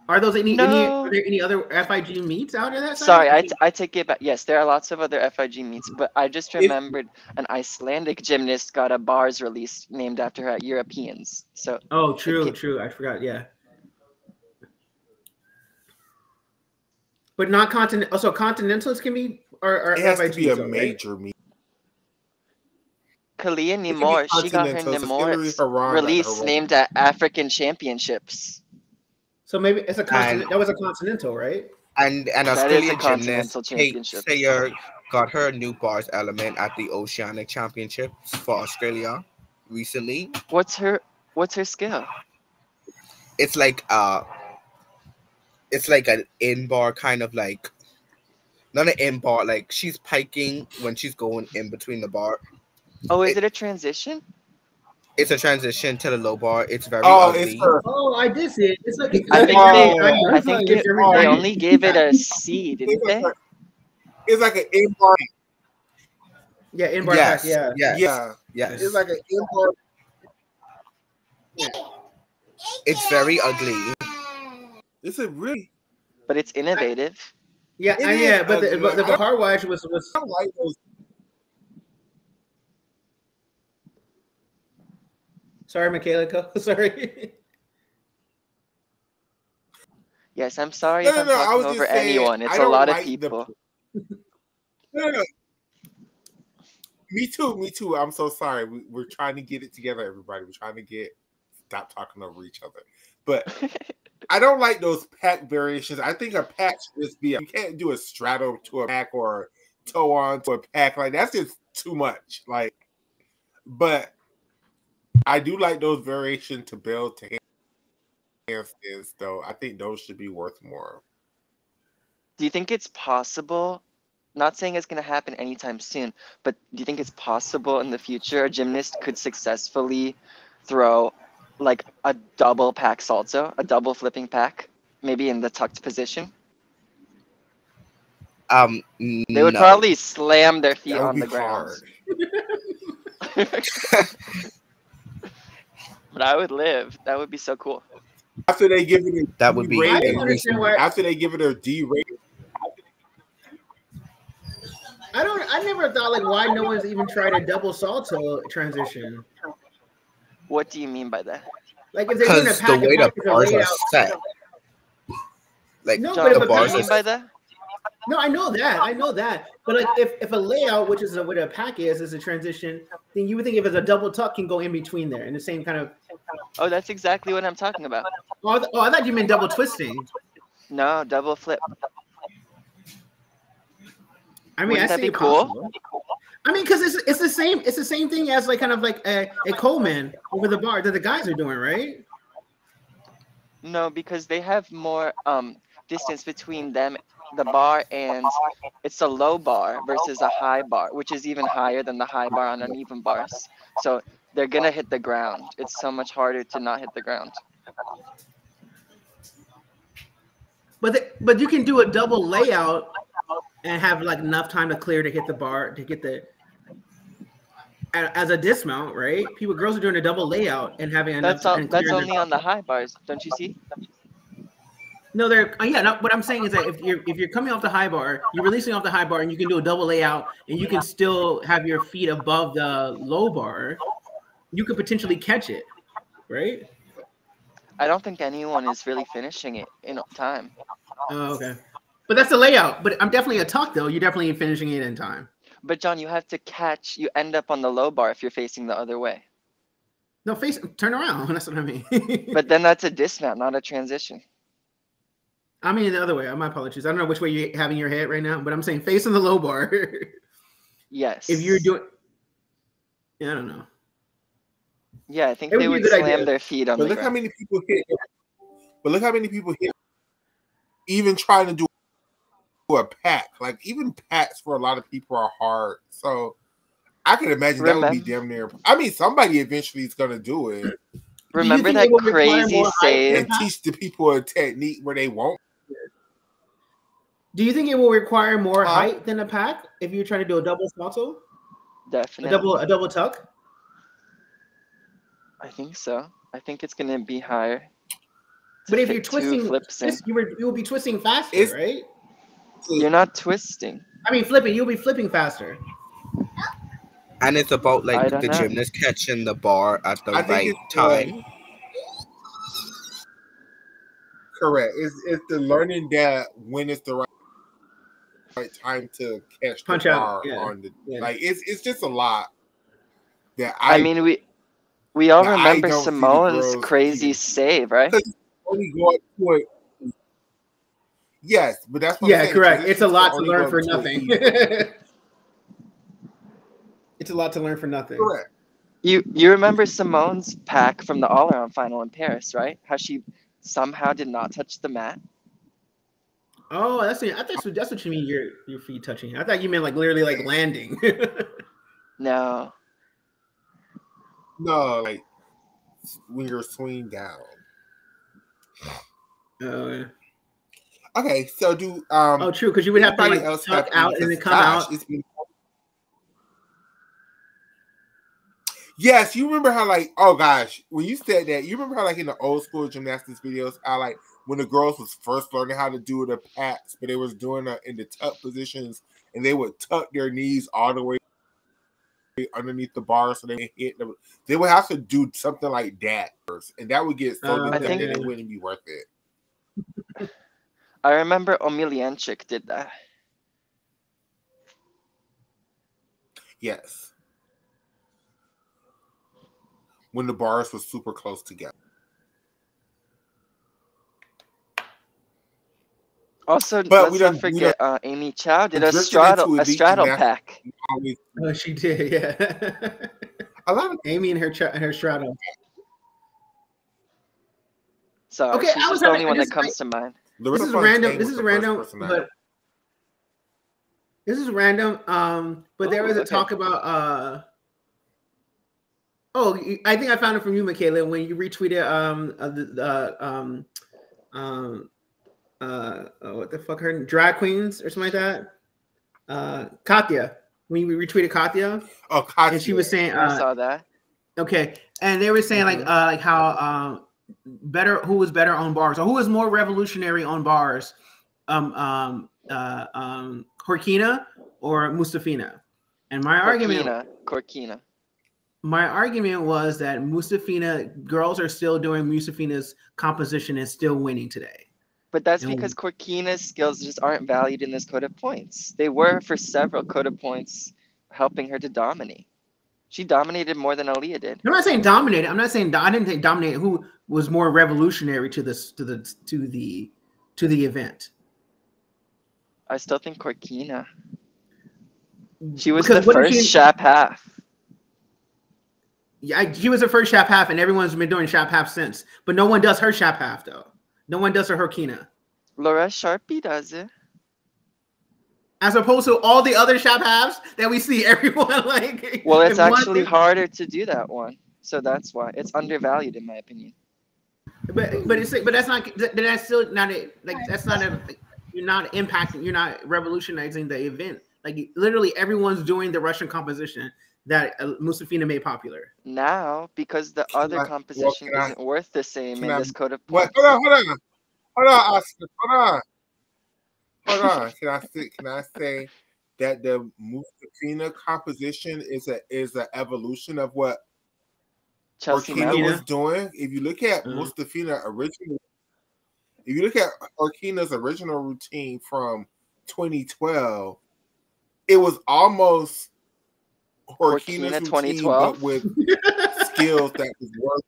are those any No. are there any other FIG meets out of that? Sorry, side? I take it back. Yes, there are lots of other FIG meets, but I just remembered an Icelandic gymnast got a bars release named after her at Europeans. So Oh, true, Okay. true. I forgot. Yeah. But not continent. Also, continentals can be or It has to FIGs, be a though, right? major meet. Kalia It can be Nimor, she got her continentals. It's Hillary Nimor Haran, release not Haran. named at African Championships. So maybe it's a continent. And- That was a continental, right? and That is a Australian continental gymnast Kate championship. Sayer got her new bars element at the Oceanic Championships for Australia recently. What's her skill? It's like an in bar kind of like not an in bar, like she's piking when she's going in between the bar. Oh, is it a transition? It's a transition to the low bar. It's very Oh, ugly. it's her. Oh, I did see it. It's like I think I think it's they only gave it a C, didn't they? It's like an in-bar. yeah, in bar Yes, yeah. yes, Yeah. yes. It's like an in-bar. It's very ugly. It's a really, but it's innovative. Yeah, but the Bahar watch was. I don't like those. Sorry, Michaela. Sorry. Yes, I'm sorry No, if no, I'm no. I talking was over just saying, anyone. It's I a don't lot of like people. No. Me too. I'm so sorry. We're trying to get it together, everybody. We're trying to stop talking over each other. But I don't like those pack variations. I think a pack should just be. You can't do a straddle to a pack or a toe on to a pack. Like that's just too much. Like, but I do like those variations to build to handstands, though. I think those should be worth more. Do you think it's possible? Not saying it's going to happen anytime soon, but do you think it's possible in the future a gymnast could successfully throw like a double pack salto, a double flipping pack, maybe in the tucked position? They would No. probably slam their feet That would on be the ground. hard. But I would live. That would be so cool. After they give it a That would be. I don't understand why. After they give it a D rating. I never thought like why no one's even tried a double salto transition. What do you mean by that? Like if they're doing a Because pack, the way the bars are layout. set. Like No, John, but if the a what do bars you are mean by that? No, I know that. But like if a layout, which is what a pack is a transition, then you would think if it's a double tuck can go in between there in the same kind of. Oh, that's exactly what I'm talking about. Oh, I thought you meant double twisting. No, double flip. I mean, Wouldn't I that see be cool? possible. I mean, because it's the same thing as like kind of like a Coleman over the bar that the guys are doing, right? No, because they have more distance between them, the bar, and it's a low bar versus a high bar, which is even higher than the high bar on uneven bars. So they're gonna hit the ground. It's so much harder to not hit the ground. But you can do a double layout and have like enough time to clear to hit the bar to get the as a dismount, right? Girls are doing a double layout and having enough. That's only on the high bars, don't you see? No, what I'm saying is that if you're coming off the high bar, you're releasing off the high bar, and you can do a double layout, and you can still have your feet above the low bar, you could potentially catch it, right? I don't think anyone is really finishing it in time. Oh, okay. But that's the layout. But I'm definitely a tuck though. You're definitely finishing it in time. But John, you have to catch. You end up on the low bar if you're facing the other way. No, turn around. That's what I mean. But then that's a dismount, not a transition. I mean the other way. My apologies. I don't know which way you're having your head right now, but I'm saying facing the low bar. Yes. If you're doing, yeah, I don't know. Yeah, I think they would slam their feet on the ground. But look how many people hit. But look how many people hit. Even trying to do a pack, like even packs for a lot of people are hard. So I can imagine that would be damn near. I mean, somebody eventually is going to do it. Remember that crazy save and teach the people a technique where they won't. Do you think it will require more height than a pack if you're trying to do a double salto? Definitely. A double tuck. I think so. I think it's going to be higher. But if you're twisting, you will be twisting faster, right? You're not twisting. I mean, flipping. You'll be flipping faster. And it's about like the gymnast catching the bar at the right time. Correct. It's the learning that when it's the right time to catch the bar on the like. It's just a lot. That I mean, we all remember Simone's crazy save, right? Only go up to it. Yes, but that's what I'm saying. Correct. It's a lot to learn for nothing. It's a lot to learn for nothing. Correct. You remember Simone's pack from the all-around final in Paris, right? How she somehow did not touch the mat. Oh, that's what you mean. Your feet touching. I thought you meant like literally like landing. No, like when you're swinging down. Okay, so do oh, true, because you would have to like tuck out and then come out. Yes, you remember how like, oh gosh, when you said that, you remember how like in the old school gymnastics videos, how like when the girls was first learning how to do the packs, but they was doing it in the tuck positions, and they would tuck their knees all the way underneath the bar so they hit them. They would have to do something like that first, and that would get so I think that it wouldn't be worth it. I remember Omelianchik did that. Yes. When the bars were super close together. Also, But let's not forget Amy Chow did a drifted into straddle elite pack. gymnastics. Oh, she did, yeah. A lot of Amy and her straddle. Sorry, Okay, she's just the only one that comes to mind. This is random. This is random, but this is random. But there was a talk about. Oh, I think I found it from you, Michaela, when you retweeted what the fuck, her drag queens or something like that. Katya, when you retweeted Katya. Oh, Katya. And she was saying, I saw that. Okay, and they were saying like how who was better on bars, or who was more revolutionary on bars, Horkina or Mustafina. And my Corkina. My argument was that Mustafina, girls are still doing Mustafina's composition and still winning today. But that's because Corkina's skills just aren't valued in this code of points. They were for several code of points, helping her to dominate. She dominated more than Aaliyah did. I'm not saying dominated. I'm not saying I didn't think dominated. Who was more revolutionary to the event? I still think Corkina. She was the first Shap half. Yeah, she was the first Shap half, and everyone's been doing Shap half since. But no one does her Shap half though. No one does her Horkina. Laura Sharpie does it. As opposed to all the other Shap halves that we see everyone like. Well, it's actually harder to do that one, so that's why it's undervalued in my opinion. But that's not that's still not that's not you're not impacting, you're not revolutionizing the event. Like literally everyone's doing the Russian composition that Mustafina made popular. Now, because the other composition isn't worth the same in this code of points. Hold on, Oscar. Hold on. Can I say that the Mustafina composition is an evolution of what Horkina was doing? If you look at Mustafina originally, if you look at Horkina's original routine from 2012, it was almost Horkina's routine, but with skills that was worth it.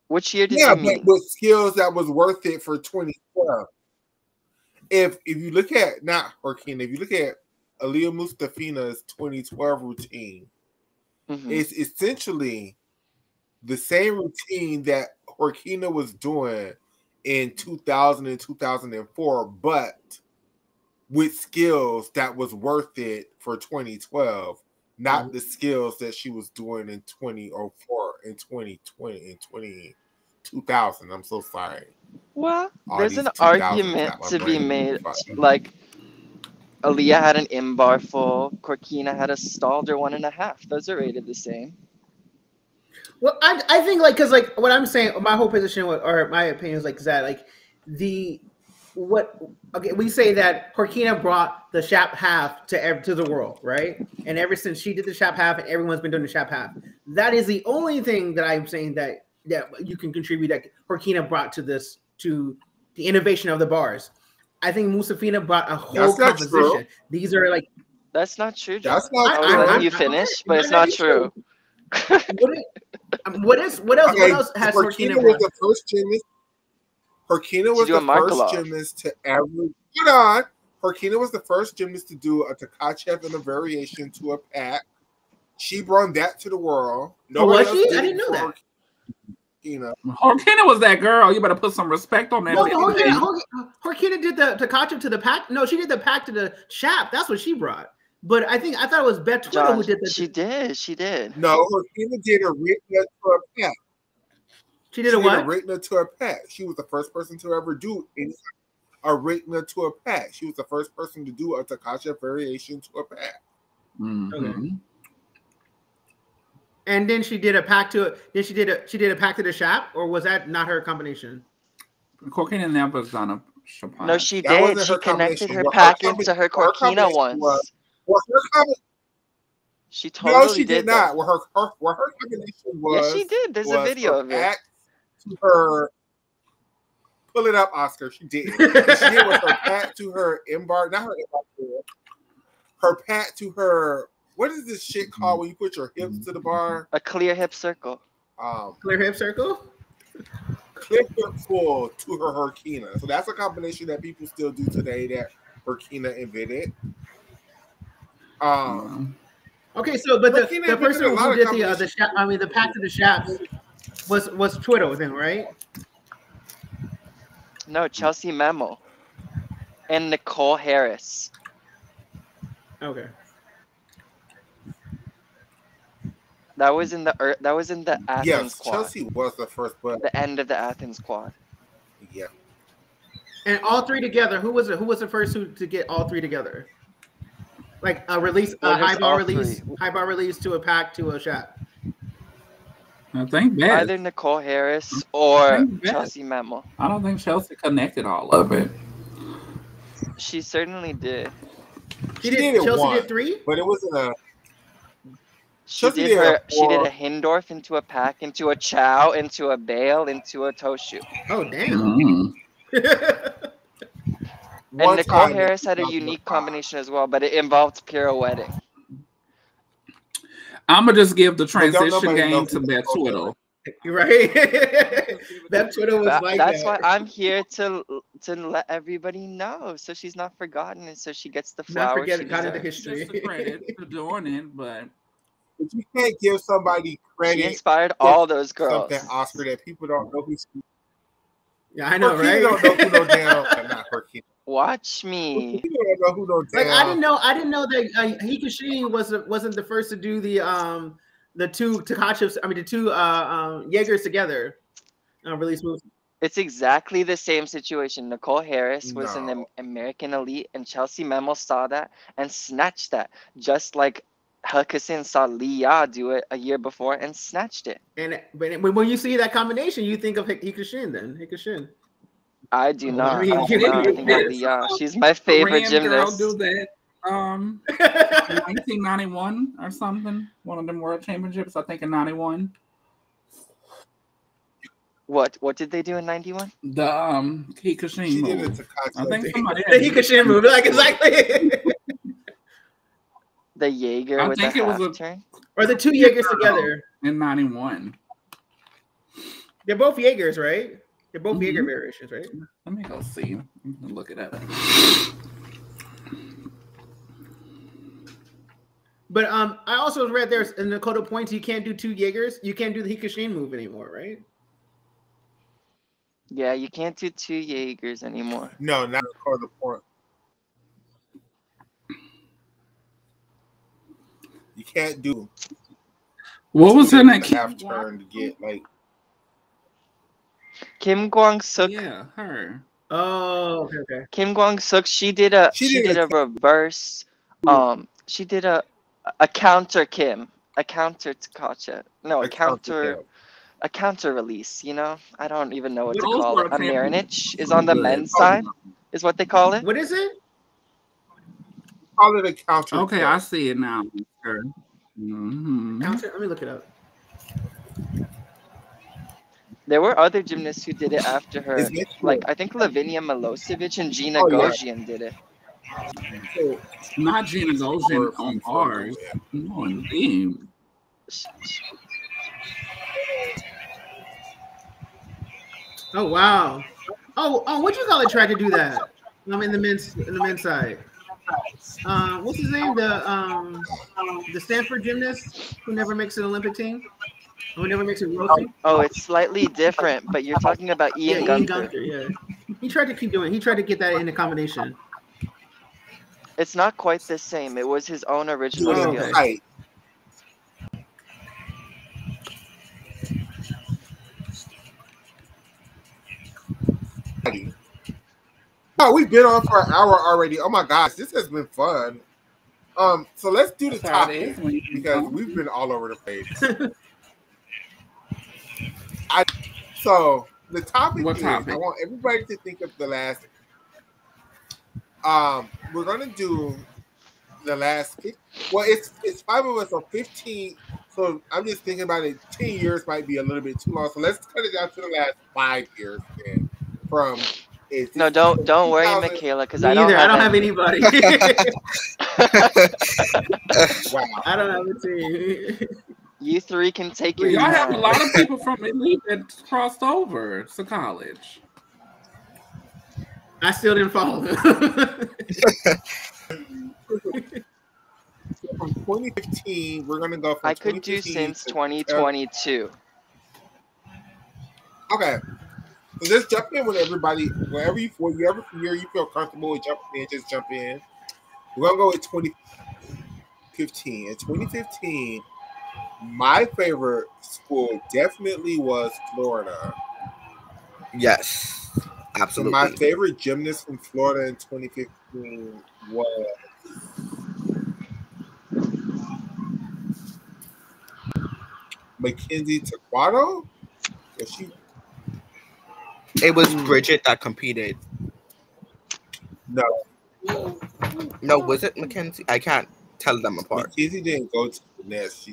Which year did you mean? But with skills that was worth it for 2012. If you look at not Horkina, if you look at Aaliyah Mustafina's 2012 routine, it's essentially the same routine that Horkina was doing in 2000 and 2004, but with skills that was worth it for 2012, not the skills that she was doing in 2004 and 2020 and 2000. I'm so sorry. Well, there's an argument to be made, like Aaliyah had an in-bar full, Corkina had a stalled or 1.5. Those are rated the same. Well, I think like because like what I'm saying, my whole position or my opinion is like is that like we say that Horkina brought the Shap half to the world, right? And ever since she did the Shap half, and everyone's been doing the Shap half, that is the only thing that I'm saying that you can contribute that Horkina brought to the innovation of the bars. I think Mustafina brought a whole composition. These are like that's not true. That's not true. I'll let you finish, but it's not true. What else has Horkina was the first gymnast? Horkina was the first gymnast to ever. Hold on. Horkina was the first gymnast to do a Tkachev and a variation to a pack. She brought that to the world. Was she? I didn't know that. Horkina was that girl. You better put some respect on that. No, Horkina did the Tkachev to the pack. No, she did the pack to the Shap. That's what she brought. But I thought it was Beth Twitter who did that. She did. No, Horkina did a Ritna to a pack. She did a what? A Ritna to a pack. She was the first person to ever do a Ritna to a pack. She was the first person to do a Tkachev variation to a pack. Mm-hmm. Okay. And then she did a pack to. Then she did a pack to the shop, or was that not her combination? Corkina never's done a Chapage. No, she That did. wasn't She her connected combination. her What pack her into her what her Corkina combination was- once. what her combi- She No, totally she did did not. though. What her combination was. Yes, she did. There's a was video her of it. pack to her. Pull it up, Oscar. She did. What she did was her pack to her embark. Not her embark. Her pack to her. What is this shit called when you put your hips to the bar? A clear hip circle. Clear hip circle. Clear hip full to her Herkina. So that's a combination that people still do today that Herkina invented. Okay, so but Herkina the invented person a lot who of did combinations. the pack to the shaps was Twiddle then, right? No, Chelsea Memo. And Nicole Harris. Okay. That was in the Athens Yes, squad. Chelsea was the first, but The end of the Athens squad. yeah. And all three together. Who was the first to get all three together? Like a release, What is high bar all release, three? high bar release to a pack to a shot. I think Beth. Either Nicole Harris or think Beth. Chelsea Memo. I don't think Chelsea connected all of it. She certainly did. She did it Chelsea once, did three. but it wasn't a. She Chelsea did did her. a She did four. a Hindorf into a pack, into a Chow, into a Bale, into a Toshu. Oh damn. Mm. And One Nicole time Harris had a in 2005. unique combination as well, but it involved pirouetting. I'm gonna just give the But don't transition nobody know game to who Beth Nicole Twiddle. You're right. That Twitter was like That's that. why I'm here to let everybody know, so she's not forgotten, and so she gets the Not flowers forget she kind of the deserves. history. Just the credit for doing it, but But you can't give somebody She credit inspired all those girls. something Oscar that people don't know who. Yeah, I know, Herkina right? don't know who no damn. Not Herkina. Watch me. Herkina don't know who no damn. Like I didn't know that Hikishin wasn't the first to do the two Takachis. I mean the two Jaegers together release moves. It's exactly the same situation. Nicole Harris was in the No. American Elite, and Chelsea Memo saw that and snatched that, just like Helkasin saw Lia do it a year before and snatched it. But when you see that combination, you think of Hikishin then. Hikishin. I do not. mean, I do not think of Lia. She's my favorite Korean girl gymnast. do that. 1991 or something. One of them world championships, I think, in '91. What did they do in '91? The Hikishin She did it move. to I think Kachi. somebody The had Hikishin move, like exactly. The Jaeger I with the think it was half a- turn. Or the two Jaegers together. in '91. They're both Jaegers, right? They're both Mhm. Jaeger variations, right? Let me go see. Look it up. But I also read there's in the code of points you can't do two Jaegers. You can't do the Hikishin move anymore, right? Yeah, you can't do two Jaegers anymore. No, not for the point. You can't do What was her name? half turn to get like. Kim Kwang-suk. Yeah, her. Oh, okay. Kim Kwang-suk. She did a reverse. She did a counter Kim, a counter Takacha. No, a counter release. You know, I don't even know what to Those call were it. A champions. Marinich is on the men's side, is what they call it. What is it? Call it a counter. Okay, I see it now. Her. Mhm. Let me look it up. There were other gymnasts who did it after her. Is it- Like I think Lavinia Milosevic and Gina Oh, yeah. Gosian did it. So, Not Gina Goshen on ours. No, indeed. Oh wow. Oh, what you call it? Tried to do that. I'm in the men's side. What's his name? The Stanford gymnast who never makes an Olympic team. Who never makes a world team. Oh, it's slightly different, but you're talking about Ian Gunther. Yeah. He tried to keep doing. He tried to get that in the combination. It's not quite the same. It was his own original doing skill. it tight. Oh, we've been on for an hour already. Oh my gosh, this has been fun. So let's do the That's how it topic is when you because we've been all over the place. So the topic What is, topic? I want everybody to think of the last. We're gonna do the last. Well, it's 5 of us, so 15. So I'm just thinking about it. 10 years might be a little bit too long. So let's cut it down to the last 5 years then. From No, don't worry, Michaela, because I Me don't either. I have don't have any. anybody. Wow. I don't have a team. You three can take your Y'all have a time. lot of people from Elite that crossed over to college. I still didn't follow them. From 2015, we're gonna go from I could do 2015 since to 2022. Okay. So just jump in with everybody. Wherever you feel comfortable with jumping in, just jump in. We're gonna go with 2015. In 2015, my favorite school definitely was Florida. Yes, And absolutely. my favorite gymnast from Florida in 2015 was Mackenzie Taquato. It was Bridget that competed. No, No, was it Mackenzie? I can't tell them apart. Mackenzie didn't go to the nest.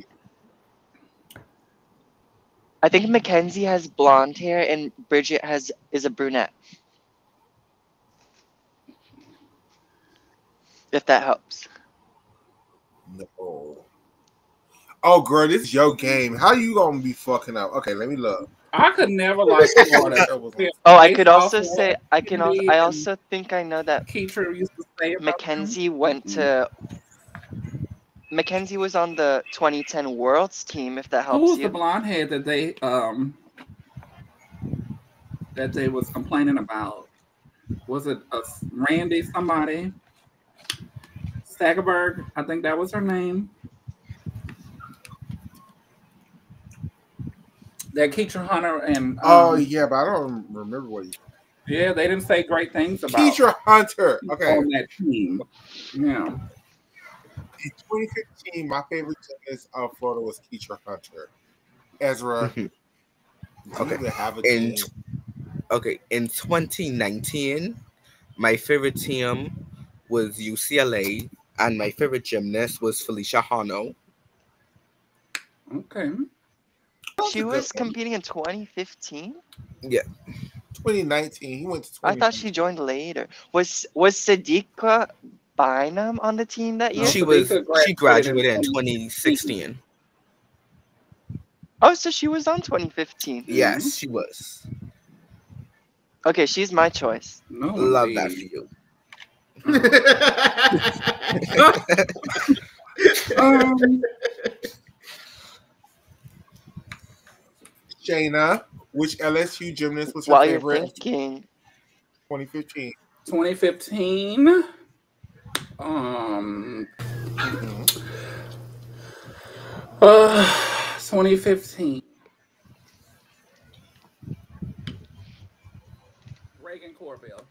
I think Mackenzie has blonde hair and Bridget is a brunette. If that helps. No. Oh, girl, this is your game. How you gonna be fucking up? Okay, let me look. I could never like Florida. Oh, I could also say I also think I know that Keitra used to say about Mackenzie went to. Mackenzie was on the 2010 Worlds team. If that Who helps was the you. blonde head that they was complaining about? Was it Randy somebody? Sagerberg, I think that was her name. That Keitra Hunter and oh yeah, but I don't remember what you. Yeah, they didn't say great things about Keitra Hunter. Okay. On that team. Yeah. In 2015, my favorite gymnast of Florida was Keitra Hunter. Ezra. Okay. Have a team. In 2019, my favorite team was UCLA, and my favorite gymnast was Felicia Hano. Okay. She was competing in 2015? Yeah. 2019. He went to 2019. I thought she joined later. Was Sadiqa Bynum on the team that year? She graduated in 2016. Oh, so she was on 2015. Yes, she was. Okay, she's my choice. No, love that for you. Shayna, which LSU gymnast was her While favorite? You're thinking. 2015. 2015. 2015. Reagan Corbell.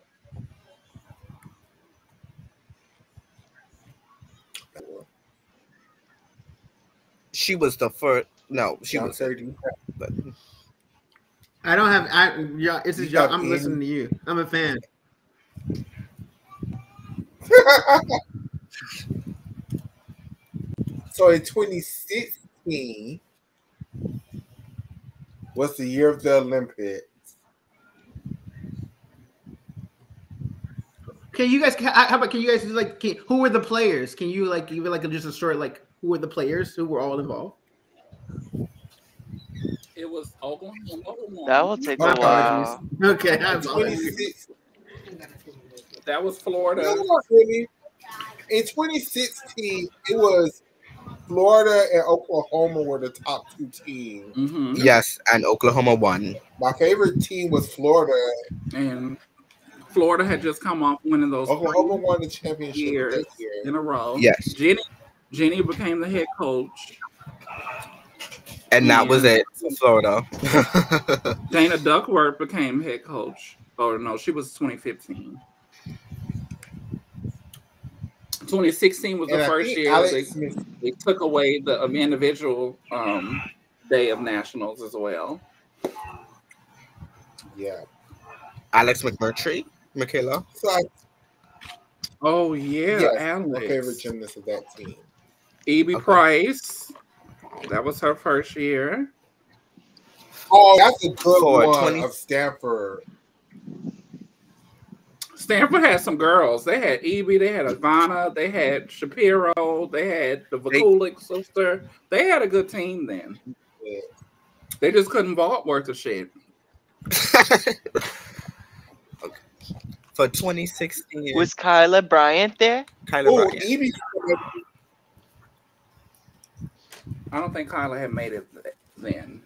She was the first. No, she was. I don't have. This is y'all. I'm listening to you. I'm a fan. So in 2016 was the year of the Olympics. Can you guys? How about? Can you guys like? Who were the players? Can you like give like just a short like who were the players who were all involved? It was Oklahoma. That will take a while. Okay, that was Florida. No, not really. In 2016, it was Florida and Oklahoma were the top 2 teams. Mm-hmm. Yes, and Oklahoma won. My favorite team was Florida. And Florida had just come off winning those Oklahoma won the championship years in a row. Yes. Jenny became the head coach. And that was it for Florida. Dana Duckworth became head coach. Oh, no, she was 2015. 2016 was the And I first think year Alex Smith. they took away the individual day of nationals as well. Yeah. Alex McMurtry, Michaela. So Oh yeah, yes, my favorite Alex. gymnast of that team. E.B. Okay. Price. That was her first year. Oh, that's a good For one 20 of Stanford. Stanford had some girls. They had Evie, they had Ivana, they had Shapiro, they had the They- Vakulik sister. They had a good team then. Yeah. They just couldn't vault worth of shit. Okay. For 2016, Was Kyla Bryant there? Kyla Oh, Bryant. Evie. I don't think Kyla had made it then.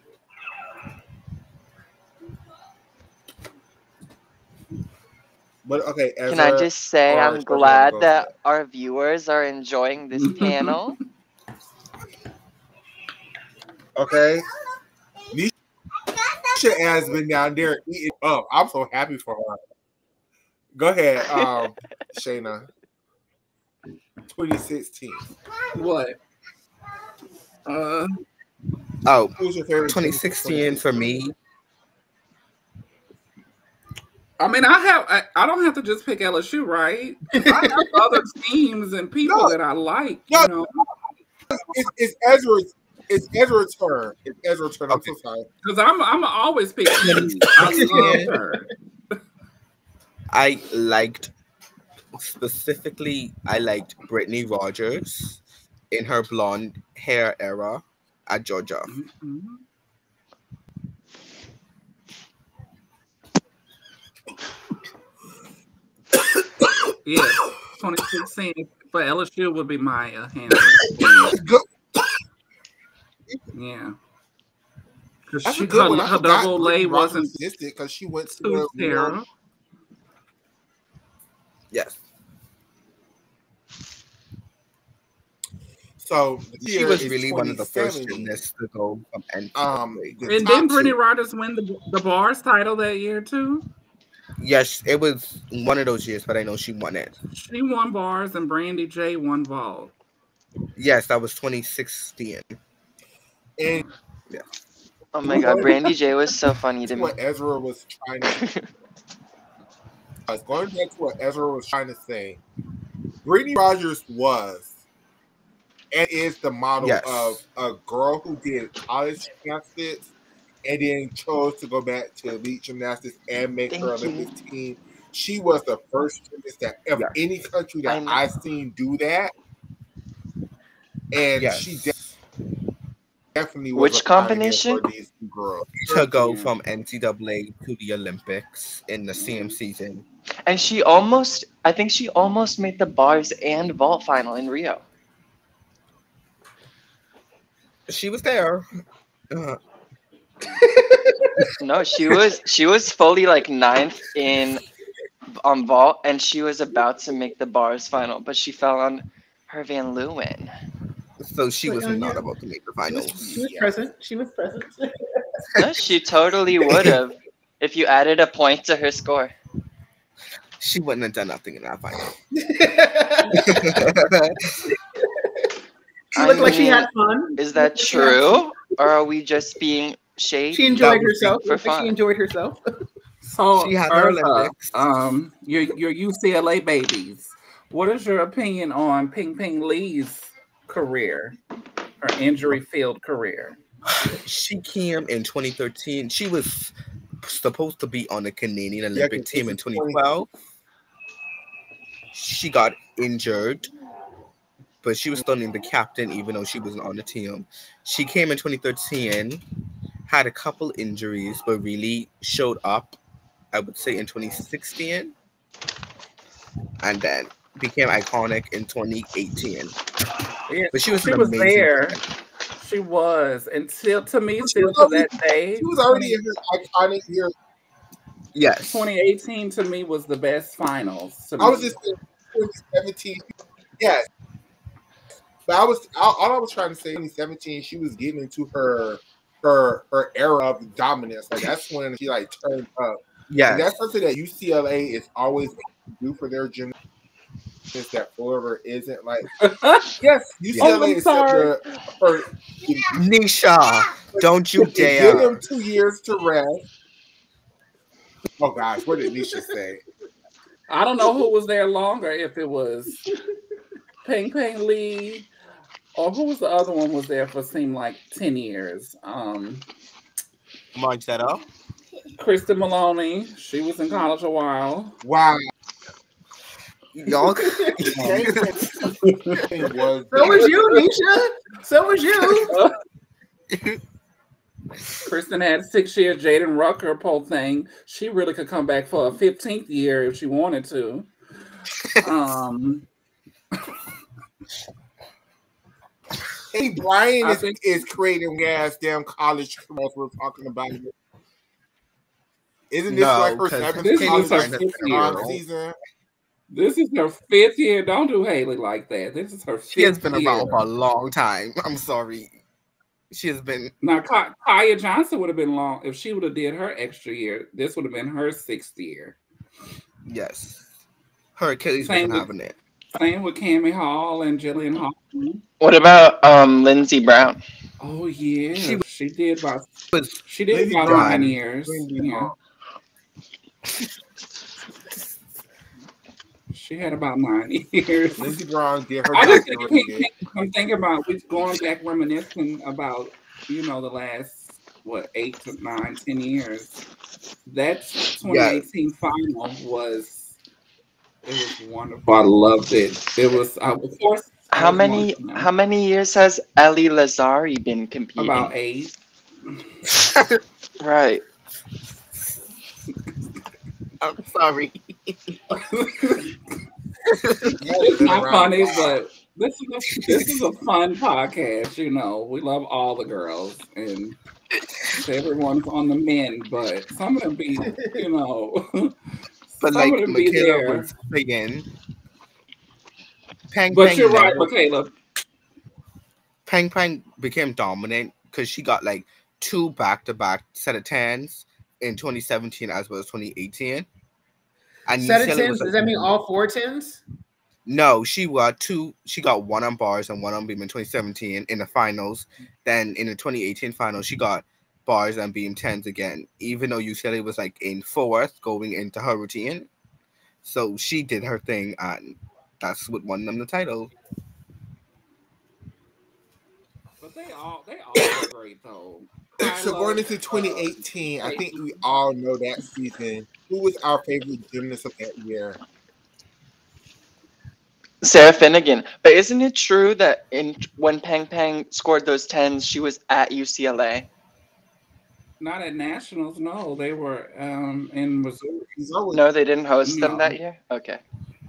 But okay, Ezra, Can I just say or I'm Steph, you wanna glad go that first? our viewers are enjoying this panel. Okay. Nisha has been down there eating up. I'm so happy for her. Go ahead, Shayna. 2016. What? Oh, Who was your favorite? 2016 for me. I mean, I don't have to just pick LSU, right? I have other teams and people No. that I like, No. you know. It's Ezra's. It's Ezra's turn. It's Ezra's turn. I'm Okay. so sorry. Because I'm always pick Evie. I love her. I liked Brittany Rogers in her blonde hair era at Georgia. Mhm. Yeah, 2016 for LSU would be my hands. Good. Yeah. Because That's a good one. I her forgot double Brittany lay Rogers wasn't existed because she went to too the Sarah. Yes. So She was really one of the first gymnasts to go from NCAA. The And top didn't Brittany two. Rogers win the bars title that year too? Yes, it was one of those years, but I know she won it. She won bars and Brandy J won vault. Yes, that was 2016. And Yeah. Oh my god, Brandy J was so funny to me. what Ezra was trying to going back to what Ezra was trying to say, Brittany Rogers was and is the model Yes. of a girl who did college gymnastics and then chose to go back to elite gymnastics and make her Thank you. Olympic team. She was the first gymnast that of Yes. any country I that know. I've seen do that. And Yes. she definitely was Which a pioneer combination? for these two girls. To go Yeah. from NCAA to the Olympics in the same season. And I think she almost made the bars and vault final in Rio. She was there. No, she was fully like ninth in on vault, and she was about to make the bars final, but she fell on her Van Leeuwen. So she was yeah. not about to make the finals. She was present. She was present. No, she totally would have if you added a point to her score. She wouldn't have done nothing in that final. She looked like she had fun. Is that true, or are we just being shady? She enjoyed was herself. for Like fun. she enjoyed herself. So She had her Ursa, Olympics. your UCLA babies. What is your opinion on Ping Ping Lee's career, her injury-filled career? She came in 2013. She was supposed to be on the Canadian Olympic team in 2012. She got injured, but she was still named the captain even though she wasn't on the team. She came in 2013, had a couple injuries, but really showed up, I would say, in 2016, and then became iconic in 2018. Yeah, But she was she an was amazing there. gymnast. She was until to me She still was to already- that day. She was already in her iconic year. Yes. 2018 to me was the best finals. To I was me. just saying 2017. Yes. But all I was trying to say 2017, she was getting into her era of dominance. Like that's when she like turned up. Yes. And that's something that UCLA is always do for their gym. is that Florida isn't like yes, Oh, UCLA I'm is sorry. her. Nisha, don't you Give dare. them 2 years to rest. Oh gosh, what did Nisha say? I don't know who was there longer. If it was Ping Ping Lee, or who was the other one was there for seemed like 10 years. Margetta. Kristen Maloney, she was in college a while. Wow, Y'all. Pang was So was you, Nisha. So was you. Kristen had 6 years. Jaden Rucker, poor thing, she really could come back for a 15th year if she wanted to. Hey, Brian I think is creating gas damn college commercials talking about it. Isn't this No, like her 'cause seventh this is college her Brian has 5th been year. around. season? This is her 5th year. Don't do Haley like that. This is her 5th She has been year. around for a long time. I'm sorry. She has been. Now, Kaya Johnson would have been long if she would have did her extra year. This would have been her 6th year. Yes. Her Achilles Same wasn't with having it. same with Cammie Hall and Jillian Hall. What about Lindsey Brown? Oh yeah, She she did about was 9 done. years. Yeah. She had about 9 years. Lindsey Brown did her I just doctorate. think I'm thinking about we going back reminiscing about the last 8 to 9, 10 years. That 2018 final was wonderful. I loved it. It was of course How many years has Ellie Lazari been competing? about 8. Right. I'm sorry. It's not funny, but this is a fun podcast. We love all the girls, and everyone's on the men, but some of them be, But some like of them be Michaela there. was saying, Pang But Pang you're right, never- Michaela. Pang Pang became dominant because she got like 2 back-to-back set of 10s in 2017 as well as 2018. And Set of UCLA 10s, was like, does that mean all 4 10s? no, she got 2. She got 1 on bars and 1 on beam in 2017 in the finals. Then in the 2018 finals, she got bars and beam 10s again, even though UCLA was like in 4th going into her routine. So she did her thing, and that's what won them the title. But they all are great though. So going into 2018, I think we all know that season. Who was our favorite gymnast of that year? Sarah Finnegan. But isn't it true that when Pang Pang scored those 10s, she was at UCLA? Not at nationals, no. They were in Missouri. No, they didn't host them No. that year? Okay.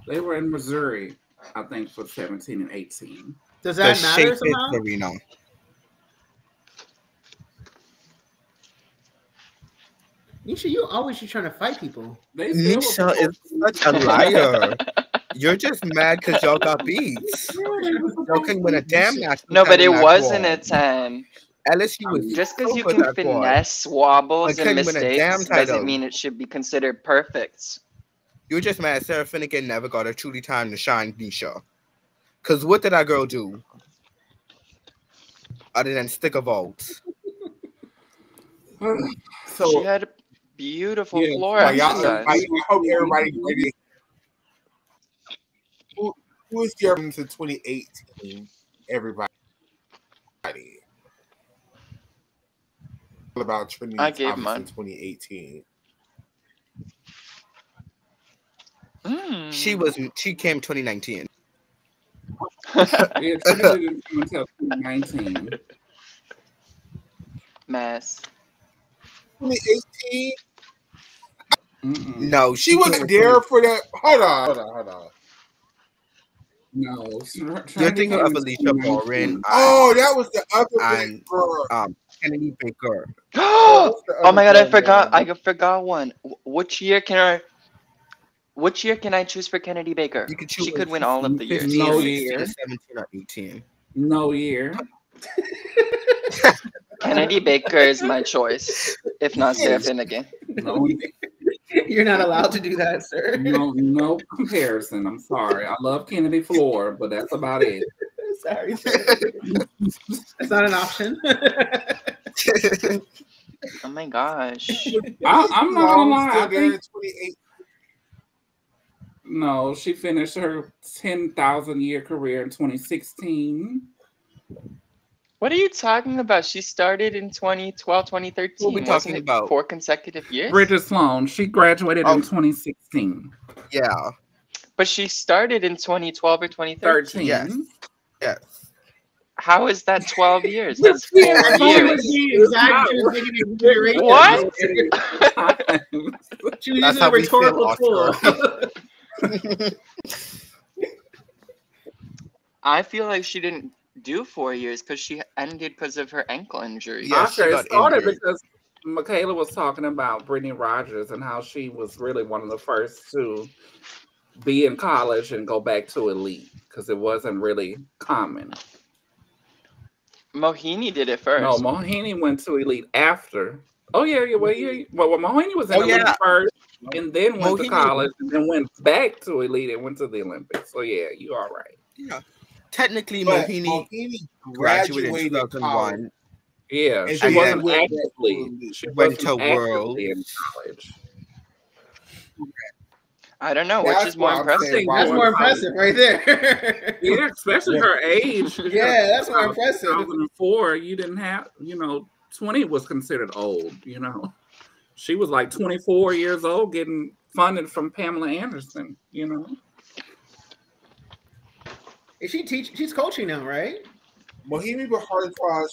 They were in Missouri, I think, for 17 and 18. Does that The matter Shapeless somehow? Arena. Nisha, you always trying to fight people. They still Nisha were is such a liar. You're just mad because y'all got beats. Y'all couldn't win a damn national. No, but it title in that wasn't quad. a 10. LSU was Just because so you good can at quad. finesse wobbles But and couldn't win a damn mistakes title. doesn't mean it should be considered perfect. You're just mad Sarah Finnegan never got a truly time to shine, Nisha. Because what did that girl do? Other than stick a vault. So She had a beautiful Yeah, floor I exercise. hope everybody ready. Who is your into 2018? Everybody. What about Trinity I gave Thomas mine. in 2018? She came 2019. Yeah, Trinity didn't come until 2019. Mess. 2018? No, She wasn't there for that. Hold on. No. You're thinking of Alicia Boren Oh, that was the other and girl. Kennedy Baker. Oh my god, I forgot. I I forgot one. Which year can I choose for Kennedy Baker? You could choose She could win all of the years. 15, No 16, year. 17, or 18. No year. Kennedy Baker is my choice, if not Sarah Finnegan. No year. You're not allowed to do that, sir. No comparison. I'm sorry. I love Kennedy Floor, but that's about it. Sorry, sir. That's not an option. Oh my gosh. I'm not gonna lie. Still I there think in 28. no, she finished her 10,000 year career in 2016. What are you talking about? She started in 2012, 2013. What we Wasn't talking it about? 4 consecutive years? Bridget Sloan. She graduated in Oh. 2016. Yeah. But she started in 2012 or 2013. 13. Yes. Yes. How is that 12 years? That's 4 Yeah, that's all years. Exactly. She was making a consideration. What? She was That's using how a we feel, rhetorical Oscar. tool. I feel like she didn't do 4 years because she ended because of her ankle injury. Yeah, she Oscar, got it started injured. because Michaela was talking about Brittany Rogers and how she was really one of the first to be in college and go back to elite because it wasn't really common. Mohini did it first. No, Mohini went to elite after. Oh yeah, well, Mohini was in Oh, elite yeah. first, and then went to Mohini- college, and then went back to elite and went to the Olympics. So yeah, you all right. Yeah. Technically, But Mohini Mohini graduated in graduated 2001. Yeah, And she then wasn't went back actively. to She went wasn't to actively Worlds. in college. I don't know. Which That's is more why I'm impressive? saying why That's more would- impressive right there. Yeah, especially her age. Yeah, that's more impressive. 2004, you didn't have, 20 was considered old, She was like 24 years old getting funded from Pamela Anderson, Is she she's coaching now, right? Mohini Bahari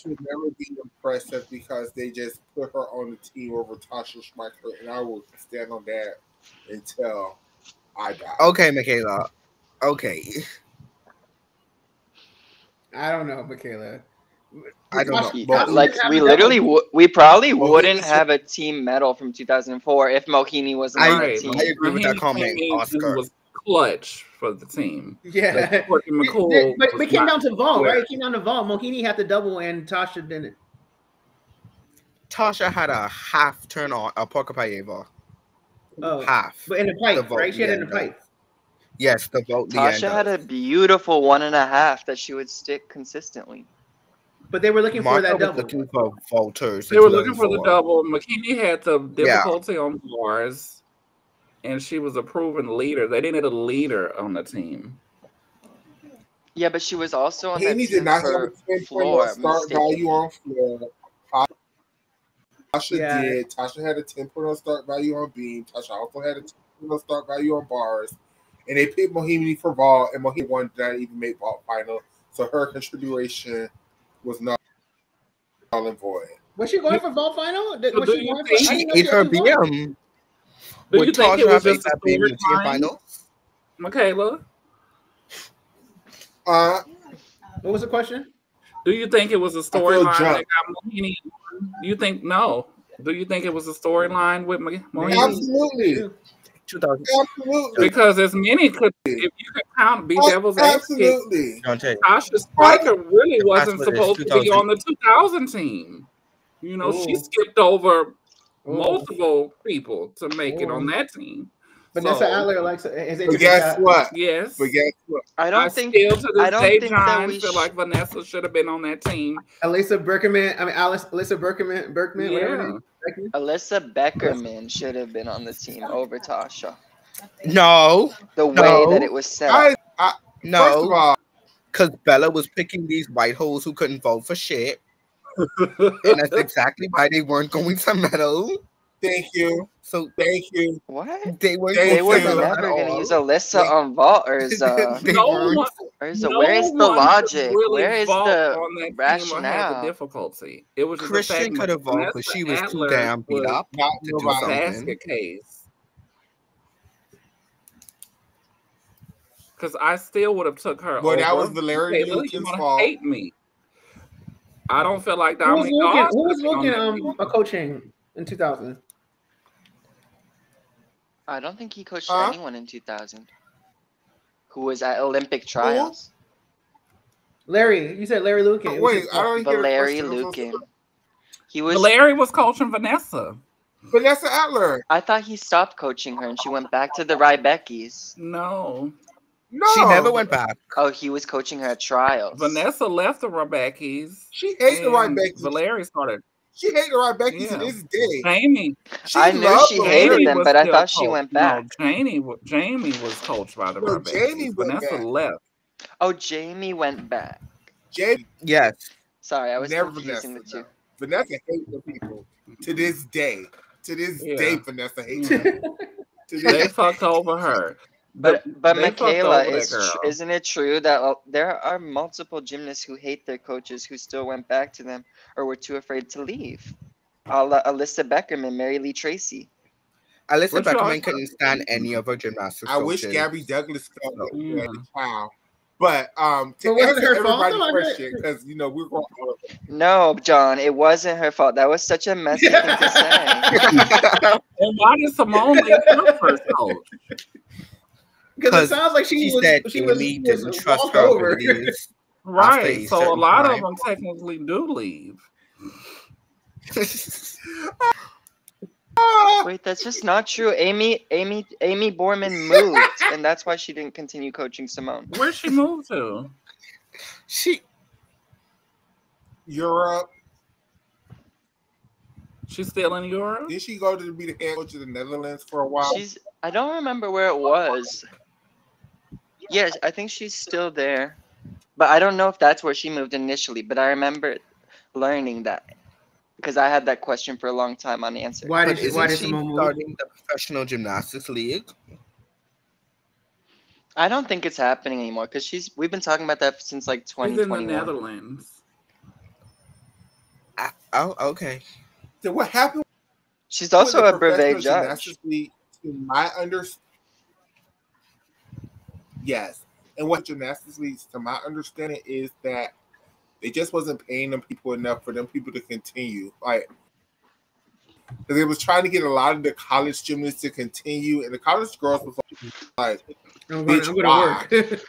would never be impressive because they just put her on the team over Tasha Schmeichler, and I will stand on that until I die. Okay, Michaela. Okay. I don't know, Michaela. I don't know. Yeah, like we probably wouldn't have a team medal from 2004 if Mohini wasn't on the Right. team. I agree with that Mohini comment, came in and Oscar. was clutch for the team. Yeah. Courtney McCool But was it came not down to vault, clear. right? It came down to vault. Mohini had the double and Tasha didn't. Tasha had a half turn on a Porcupine Oh, half. but in the pipe, vote, right? She had it in yeah, the pipe. Yes, the vote. Tasha had a beautiful 1.5 that she would stick consistently. But they were looking for that was double. looking for voters. They were looking for the double. McKinney had the difficulty on bars, and she was a proven leader. They didn't have a leader on the team. Yeah, but she was also on that Mohini team did not have for a 10 floor. start value on floor. Tasha Yeah. did. Tasha had a 10 start value on beam. Tasha also had a 10 start value on bars. And they picked Mohini for vault, and Mohini won that even make vault final. So her contribution was null and void. Was she going for vault final? Was do she you going for? think I didn't know Ate she her had two vaults. BM. Do Would you think it Tasha was have just ate a that BM in the team storyline, final? Michaela? What was the question? Do you think it was a feel storyline that drunk. got Mohini? You think no? Do you think it was a storyline with Mohini? Absolutely. 2000. Absolutely. Because as many could, if you could count, be devil's advocate, Absolutely. Tasha Striker really wasn't That's what it is, supposed to be 2000. on the 2000 team. She Ooh. skipped over Ooh. multiple people to make it on Ooh. that team. Vanessa So, Adler likes is But guess what? yes. But guess what? I I don't think. still to I this don't day, think that John, we feel like Vanessa should have been on that team. Alyssa Berkman. Alyssa Berkman, whatever her name. Berkman? Alyssa Beckerman should have been on the team over Tasha. No, The way No. that it was set up. First of no, all, because Bella was picking these white holes who couldn't vote for shit, and that's exactly why they weren't going to medal. thank you. So Thank you. What? they weren't. They They going were to medal never at going to all. use Alyssa Like- on vault, or is They No weren't. one, where's no the one logic? could really Where is vault the on that team or had the rationale? difficulty. It was just Christian the fact could have voted, but Vanessa she was too Adler damn beat was up Not to do nobody. a something. basket case. Because I still would have took her Well, over. that was Valerie Taylor, you Newton's want to fault. hate me. I don't feel like Who was Dominique looking? Dawes Who was should be on that looking? team. Coaching in 2000. I don't think he coached Huh? anyone in 2000 who was at Olympic trials. Larry, you said Larry Lukin. Wait, I don't hear the Valeri question. I'm so Lukin. sorry. He was. Larry was coaching Vanessa. Vanessa Adler. I thought he stopped coaching her and she went back to the Rybeckis. No. No. She never went back. Oh, he was coaching her at trials. Vanessa left the Rebecca's. She hates the Rybeckis. Valerie started. She hates the Rybeckis to Yeah. this day. Jamie. I knew loved she Valerie. hated them, was but I still thought she coached. went back. No, Jamie was coached by the No, Rebecca's. Jamie went Vanessa back. left. Oh, Jamie went back. Jamie Yes. Sorry, I was never confusing Vanessa. the two. No. Vanessa hates the people to this day. To this Yeah. day, Vanessa hates Yeah. them. To They this fucked over her. But They fucked Michaela, over that girl. isn't it true that there are multiple gymnasts who hate their coaches who still went back to them or were too afraid to leave? Alyssa Beckerman, Mary Lee Tracy. Alyssa What y'all- Beckerman couldn't stand any of her gymnastics I wish coaches. Gabby Douglas felt like Yeah. as a child. But to But was it answer her fault, everybody's though? question, because we're going No, John, it wasn't her fault. That was such a messy thing to say. And why did Simone leave her first coach? Because it sounds like she said was Amy didn't trust walked her over. abilities. Right. a So a certain lot time. of them technically do leave. Wait, that's just not true. Amy Borman moved, and that's why she didn't continue coaching Simone. Where'd she move to? Europe. She's still in Europe? Did she go to be the head coach of the Netherlands for a while? I don't remember where it was. Yes, I think she's still there. But I don't know if that's where she moved initially, but I remember learning that. Because I had that question for a long time unanswered. Why But did isn't she Simone move? starting the professional gymnastics league? I don't think it's happening anymore because we've been talking about that since like She's in the 2021. Netherlands. Oh, okay. So what happened? She's also with a the brevet Professional judge. Gymnastics League, to my understanding, yes. And what gymnastics leagues, to my understanding, is that they just wasn't paying them people enough for them people to continue. Like, because they was trying to get a lot of the college gymnasts to continue, and the college girls was like, I'm bitch, gonna why? work.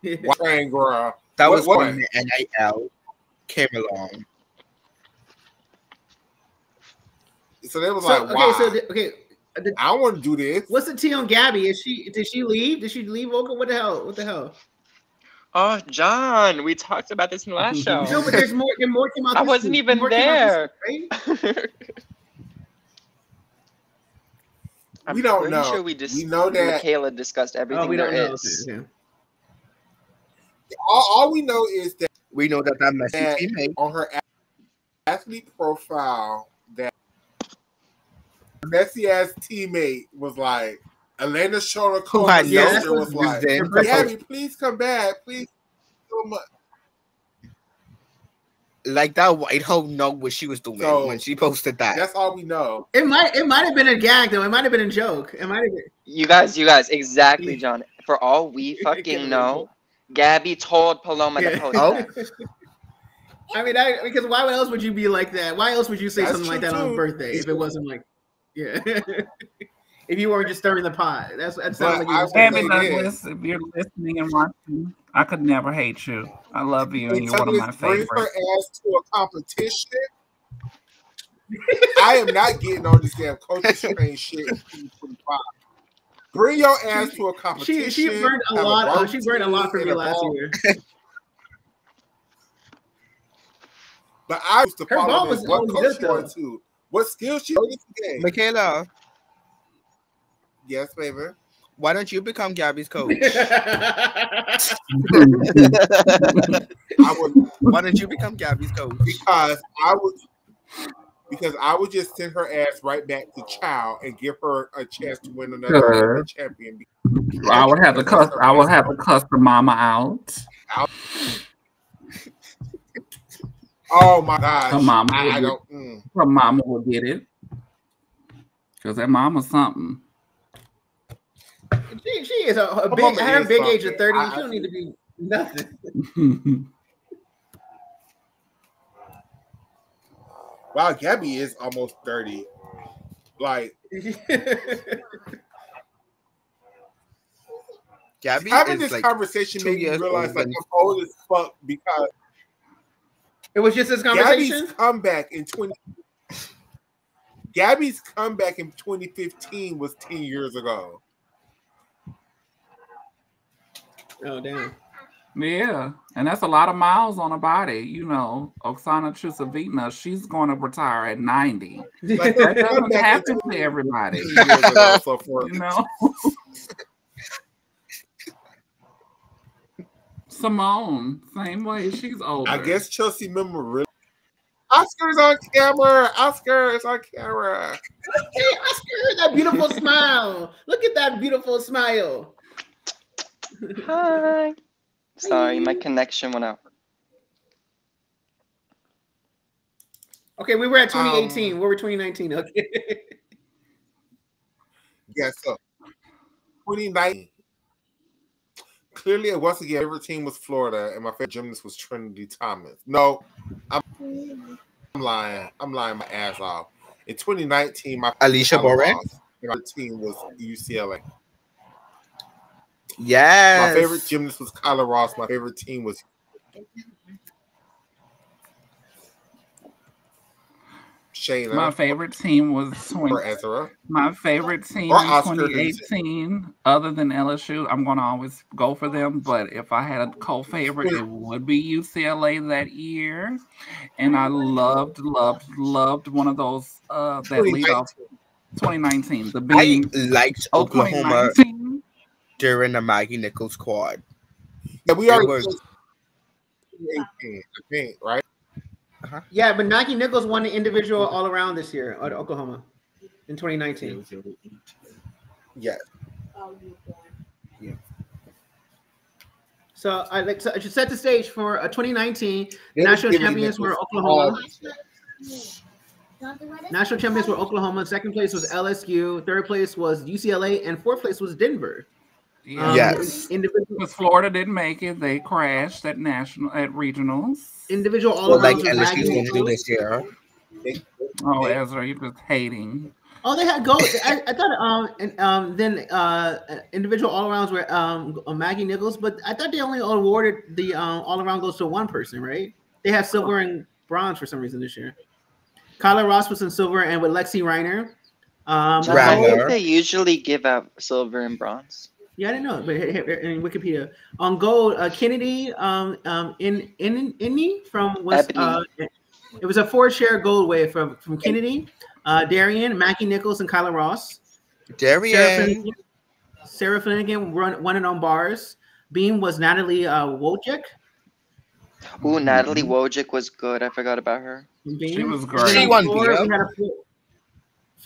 Yeah. Why train, girl? That What- was what- when the NIL came along. So they was So, like, okay, why? so I don't want to do this. what's the tea on Gabby? Did she leave? Did she leave Vocal? What the hell? What the hell? Oh, John, we talked about this in the last show. No, but there's more. There more came out. I this wasn't week. even More came out there. this week, right? I'm We don't pretty know. Sure We know that- Michaela discussed everything Oh, we there don't know. is. Okay, okay. All we know is that We know that messy teammate. on her athlete profile, that messy ass teammate was like, Elena Shona Who had Cole's no sister was like, reason. Gabby, please come back. Please. So much. Like that white hoe know what she was doing So, when she posted that. That's all we know. It might have been a gag though. It might have been a joke. It might have been. You guys, exactly, John. For all we fucking know, Gabby told Paloma to Yeah. post Oh. that. I mean, because why else would you be like that? Why else would you say That's something like true, that on too. birthday if it wasn't like, yeah. If you weren't just stirring the pot, that sounds But like I you will Gabby say Douglas, if you're listening and watching, I could never hate you. I love you, and If you're one of my Douglas brings her favorites. ass to a competition, I am not getting on this damn coaches train shit. in 2025. Bring your ass to a competition. She burned a have lot. She varsity burned a lot for and me a last ball. year. But I used to Her ball follow was this. What always coach good, she though. went to? What skills she learned today? Michaela, Yes, baby. why don't you become Gabby's coach? I would Why don't you become Gabby's coach? because I would just send her ass right back to Chow and give her a chance to win another champion. I would have to cuss the mama out. Oh my gosh! Her mama I would don't. Her mama will get it. Because that mama's something. She is a big. mama At her is big age of something. 30, she don't need to be nothing. Wow, Gabby is almost 30. Like Gabby having is this like conversation 2 made me years realize old like and- I'm old as fuck because It was just this conversation. Gabby's comeback in Gabby's comeback in 2015 was 10 years ago. Oh damn. Yeah, and that's a lot of miles on her body. You know, Oksana Chusovitina, she's going to retire at 90. Like That doesn't comeback happen to everybody. 10 years ago. So for You know, Simone, same way. She's older. I guess Chelsea Member really. Oscar's on camera. Oscar is on camera. Hey, Oscar, that beautiful smile. Look at that beautiful smile. Hi. Sorry, my connection went out. Okay, we were at 2018. Where were 2019? Okay. Yeah, so 2019. Clearly, once again, my favorite team was Florida, and my favorite gymnast was Trinity Thomas. No, I'm lying. I'm lying my ass off. In 2019, my Alicia Boren. My team was UCLA. Yes. My favorite gymnast was Kyla Ross. My favorite team was Shayna. My favorite team was Ezra. My favorite team Or in Oscar 2018, other than LSU, I'm going to always go for them. But if I had a co-favorite, it would be UCLA that year. And I loved one of those that lead off 2019. The beam. I liked Oklahoma during the Maggie Nichols squad. Yeah, we already was 2018, I think, right? Uh-huh. Yeah, but Maggie Nichols won the individual all around this year at Oklahoma in 2019. Yes. Yeah. So I should set the stage for 2019. National champions were Oklahoma. National champions were Oklahoma. Second place was LSU. Third place was UCLA, and fourth place was Denver. Yes. Because Florida didn't make it, they crashed at regionals. Individual all around. Like LSU's going to do this year. Oh, Ezra, you're just hating. Oh, they had gold. I thought then individual all arounds were Maggie Nichols, but I thought they only awarded the all around goes to one person, right? They have silver and bronze for some reason this year. Kyla Ross was in silver and with Lexi Reiner. I think they usually give out silver and bronze. Yeah, I didn't know, but in Wikipedia on gold, Kennedy in from was it was a 4-share gold wave from Kennedy, Darian, Maggie Nichols, and Kyla Ross. Darian, Sarah Flanagan won it on bars. Beam was Natalie Wojcik. Ooh, Natalie Wojcik was good. I forgot about her. Beam. She was great. She won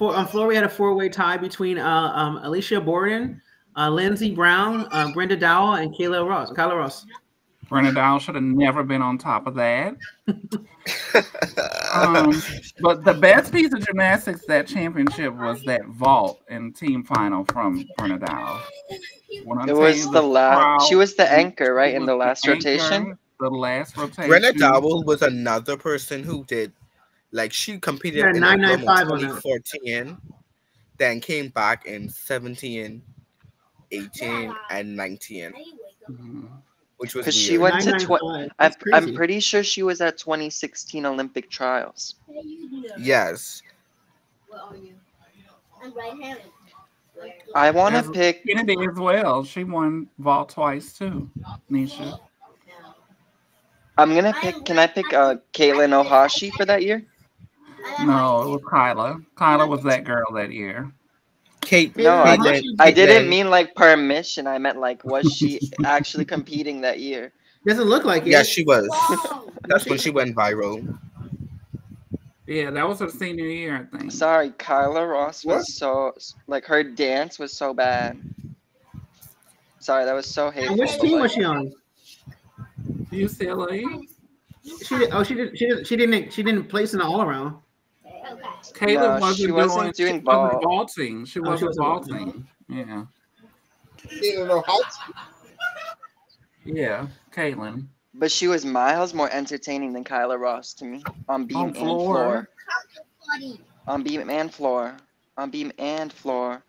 on floor, we had a 4-way tie between Alicia Borden, Lindsey Brown, Brenda Dowell, and Kyla Ross. Brenda Dowell should have never been on top of that. But the best piece of gymnastics that championship was that vault and team final from Brenda Dowell. It was the last. She was the anchor, right, in the last rotation. The last rotation. Brenda Dowell was another person who did, like, she competed in 995 2014, then came back in 17, 18, and 19. Mm-hmm. Which was because weird. she went to I'm pretty sure she was at 2016 Olympic trials. Yes. I want to pick Kennedy as well. She won vault twice too. Nisha. I'm gonna pick. Can I pick Caitlin Ohashi for that year? No, it was Kyla. Kyla was that girl that year. Kate. No, I didn't mean like permission. I meant like, was she actually competing that year? Doesn't look like it. Yeah, she was. That's when she went viral. Yeah, that was her senior year, I think. Sorry, Kyla Ross was so like her dance was so bad. Sorry, that was so hateful. And which team was she on? UCLA. She didn't place in the all around. Caitlin wasn't doing vaulting. She wasn't vaulting. Yeah. Yeah, Caitlin. But she was miles more entertaining than Kyla Ross to me on beam and floor. On beam and floor. On beam and floor.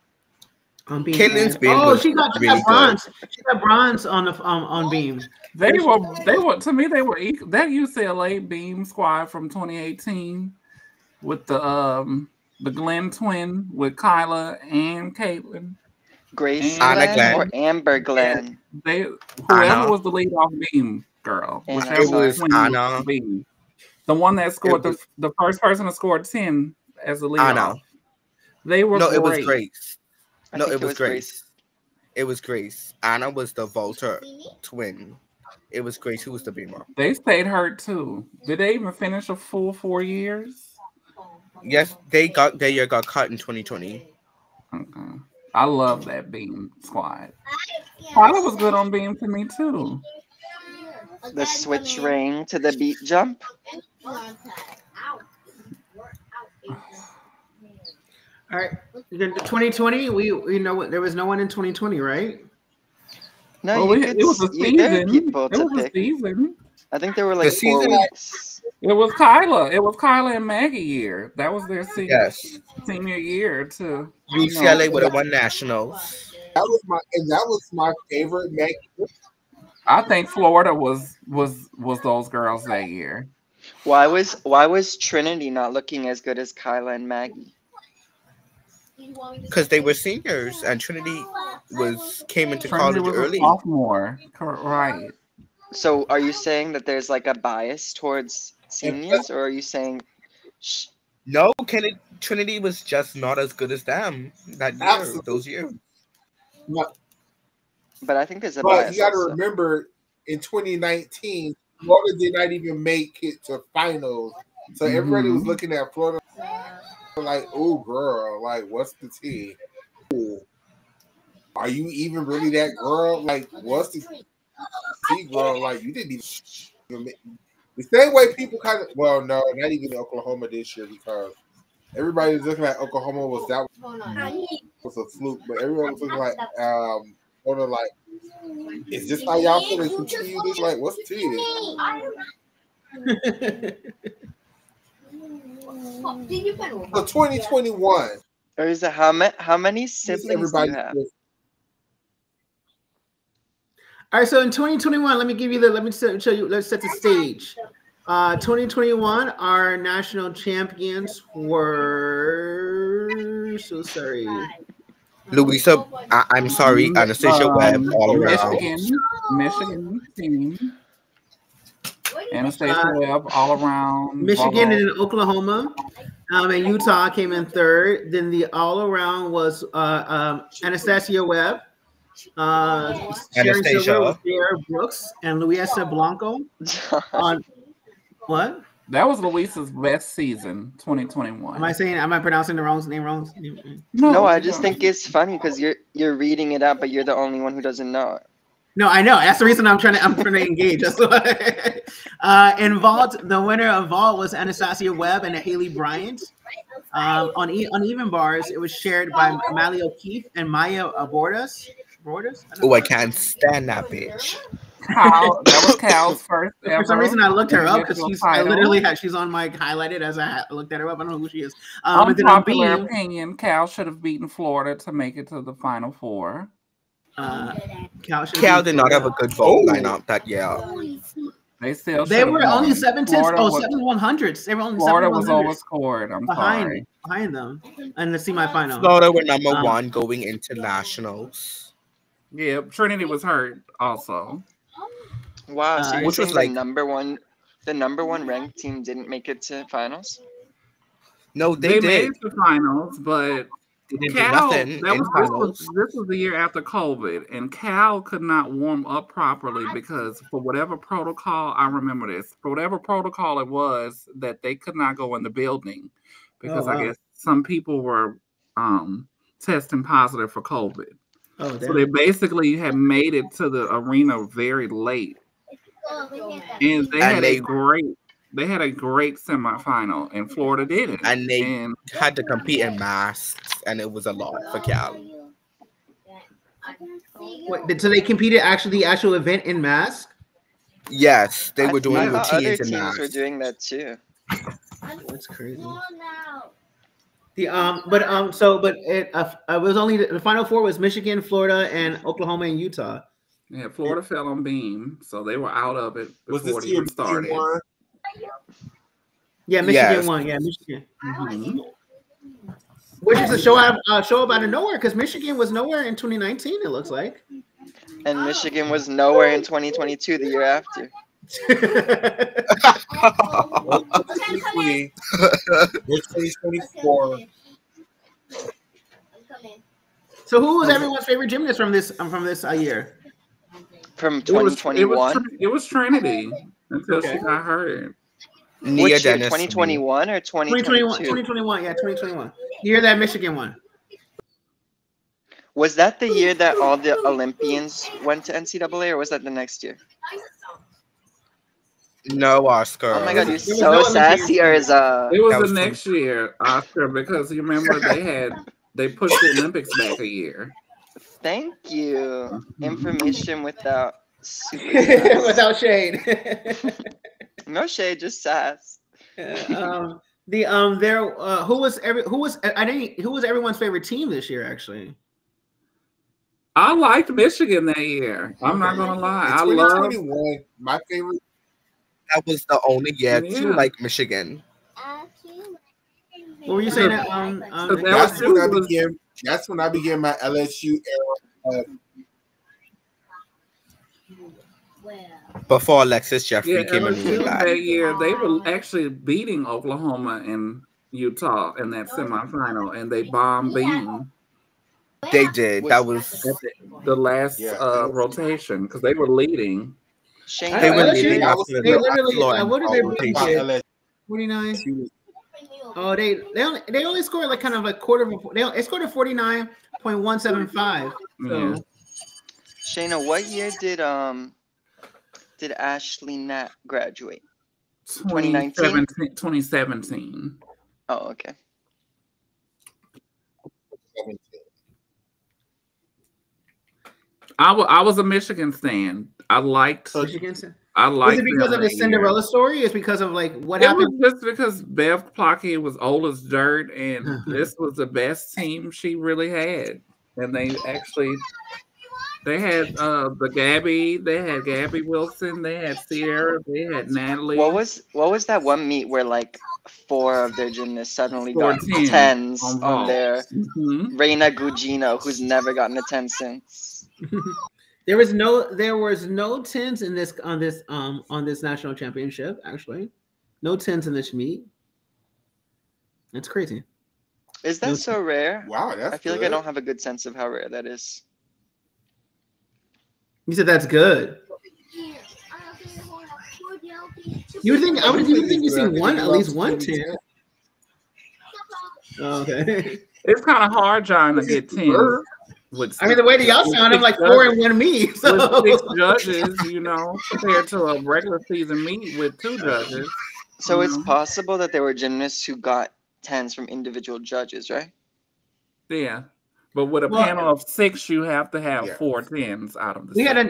Caitlin's beam. Oh, she got bronze. She got bronze on beam. They were to me they were equal. That UCLA beam squad from 2018 with the The Glenn twin with Kyla and Caitlin. Grace And Anna Glenn Glenn. or Amber Glenn? they whoever Anna. was the lead off beam girl, Anna, whichever It was twin was Anna. beam. The one that scored It was the first person to score 10 as the lead Anna. off. They were No, it was great. Grace. I No, think it was Grace. Grace. It was Grace. Anna was the Volta twin. It was Grace who was the beamer. They stayed hurt too. Did they even finish a full 4 years? Yes, their year got cut in 2020. Okay. I love that beam squad. Kyla was good on beam to me too. The switch ring to the beat jump. All right, 2020. We know there was no one in 2020, right? No, Well, you could. it was a There are season. people It to was a pick. season. I think there were The like 4 season weeks. It was Kyla. It was Kyla and Maggie year. That was their Yes. senior year to UCLA would have won nationals. That was my favorite Maggie. I think Florida was those girls that year. Why was Trinity not looking as good as Kyla and Maggie? Because they were seniors and Trinity came into Trinity college was a early. sophomore. Right. So are you saying that there's like a bias towards seniors, or are you saying? No, Trinity was just not as good as them that year, Absolutely. those years. But I think there's a But bias. you got to Also. remember, in 2019, Florida did not even make it to finals. So everybody was looking at Florida like, oh, girl, like, what's the tea? Ooh. Are you even really that girl? Like, what's the tea, girl? Like, you didn't even make the same way people kind of, well, no, not even Oklahoma this year, because everybody was looking at Oklahoma was a fluke, but everyone was looking like, Florida, like, is this how y'all going to continue this? Like, what's the tea? So 2021. Or is it how many siblings do you have? All right, so in 2021, let me show you. Let's set the stage. 2021, our national champions were Louisa, I'm sorry, Anastasia Webb, all around. Michigan team. Anastasia Webb, all around. Michigan and Oklahoma. And Utah came in third. Then the all around was Anastasia Webb. Sharon Silver was Sarah Brooks and Luisa Blanco. What? That was Luisa's best season, 2021. Am I pronouncing the name wrong? No, I just think it's funny because you're reading it out, but you're the only one who doesn't know it. No, I know. That's the reason I'm trying to engage. That's why. In vault, the winner of vault was Anastasia Webb and Haley Bryant. On even bars, it was shared by Mally O'Keefe and Maya Bordas. Oh, I can't stand that bitch. That was Cal's first ever. For some reason, I looked her up because she's on my highlighted as I looked at her up. I don't know who she is. Unpopular opinion: Cal should have beaten Florida to make it to the Final Four. Cal did not have a good vote lineup that year. They were only 7 100s. They were only Florida was overscored. I'm sorry. Behind them. And the semifinal. Florida were number one going into nationals. Yeah, Trinity was hurt also. Wow, so you're which saying was like the number one ranked team didn't make it to finals? No, they did. Made it to finals, but they didn't Cal, do nothing in finals. This was the year after COVID, and Cal could not warm up properly because for whatever protocol, I remember this, for whatever protocol it was, that they could not go in the building because I guess some people were testing positive for COVID. Oh, so they basically had made it to the arena very late. And they had a great semifinal, and Florida didn't. And they had to compete in masks, and it was a lot for Cal. So they competed the actual event in mask? Yes, they were doing routines other in masks. teams were doing that too. That's crazy. It was only the Final Four was Michigan, Florida, and Oklahoma and Utah. Yeah, Florida fell on beam, so they were out of it before it even started. Yeah, Michigan won. Yeah, Michigan. which is a show up out of nowhere because Michigan was nowhere in 2019. It looks like. And Michigan was nowhere in 2022, the year after. It's 2024. So who was everyone's favorite gymnast from this year? From 2021? It was Trinity until she got hurt. Nia Which year, Dennis. 2021 or 2022? 2021, yeah, 2021. The year that Michigan won. Was that the year that all the Olympians went to NCAA, or was that the next year? No, Oscar. Oh my God, you're There was so no sassy, Urza. It was That was the next year, Oscar, because you remember they pushed the Olympics back a year. Thank you. Information without super sass. Without shade. No shade, just sass. Who was everyone's favorite team this year? Actually, I liked Michigan that year. I'm not gonna lie. I love 2021. My favorite. That was the only year Yeah. to like Michigan. what were you saying? That's when I began my LSU era. Before Alexis Jeffrey Yeah, came in LSU really bad. that year they were actually beating Oklahoma and Utah in that semifinal, and they bombed Bean They did. That was at the last rotation because they were leading. Shane, they were LSU, leading That off was- the they literally. floor and What did they rotation. My beat? LSU 49. Oh, they only scored like kind of like quarter of a. They scored a 49.175. So. Yeah. Shayna, what year did Ashley Nat graduate? 2019? 2017. Oh, okay. I was a Michigan fan. I liked. Michigan. I Was liked it because them of the that Cinderella year. story? It's because of like what It happened? was just because Bev Plocky was old as dirt, and this was the best team she really had. And they had the Gabby, they had Gabby Wilson, they had Sierra, they had Natalie. What was that one meet where like 4 of their gymnasts suddenly got 14 10s on on vault. their Mhm. Reina Gugino, who's never gotten a 10 since. There was no tens in this on this national championship. Actually, no tens in this meet. That's crazy. Is that so rare? Wow, that's I feel like good. I don't have a good sense of how rare that is. You said that's good. You would think you've seen at least one 10. Oh, okay. It's kind of hard trying to get 10. I mean, the way that y'all sound, I'm like 4 and 1 meet. So. With 6 judges, compared to a regular season meet with 2 judges. So it's possible that there were gymnasts who got 10s from individual judges, right? Yeah. But with a panel of 6, you have to have 4 10s out of the we 6. had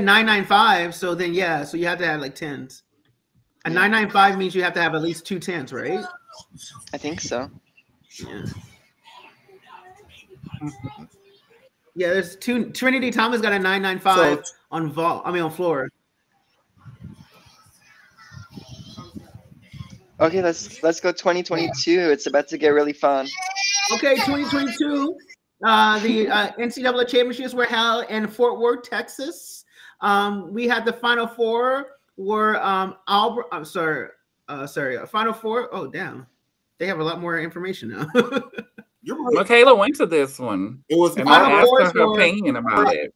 995, so then so you have to have like 10s. A 995 means you have to have at least 2 10s, right? I think so. Yeah. Yeah, there's 2. Trinity Thomas got a 995 on floor. Okay, let's go 2022. It's about to get really fun. Okay, 2022. The NCAA championships were held in Fort Worth, Texas. We had the Final Four were Final Four. Oh, damn. They have a lot more information now. You're right. Michaela went to this one. It was And Final I asked Fours her were- opinion about it.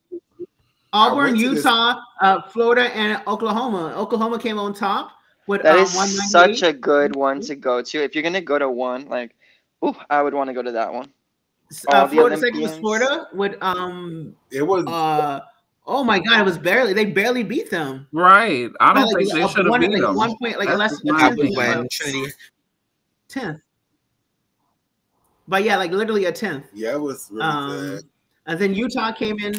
Auburn, went to this- Utah, Florida, and Oklahoma. Oklahoma came on top with That is 198. such a good one to go to. If you're gonna go to one, like, I would want to go to that one. All the Florida second was Olympians. Florida with It was oh my god, they barely beat them. Right. I don't By, think they should have beat them. 1 point, like That's less just my That than was opinion. when Trinity. 10th. But yeah, like literally a 10th. it was really good. And then Utah came in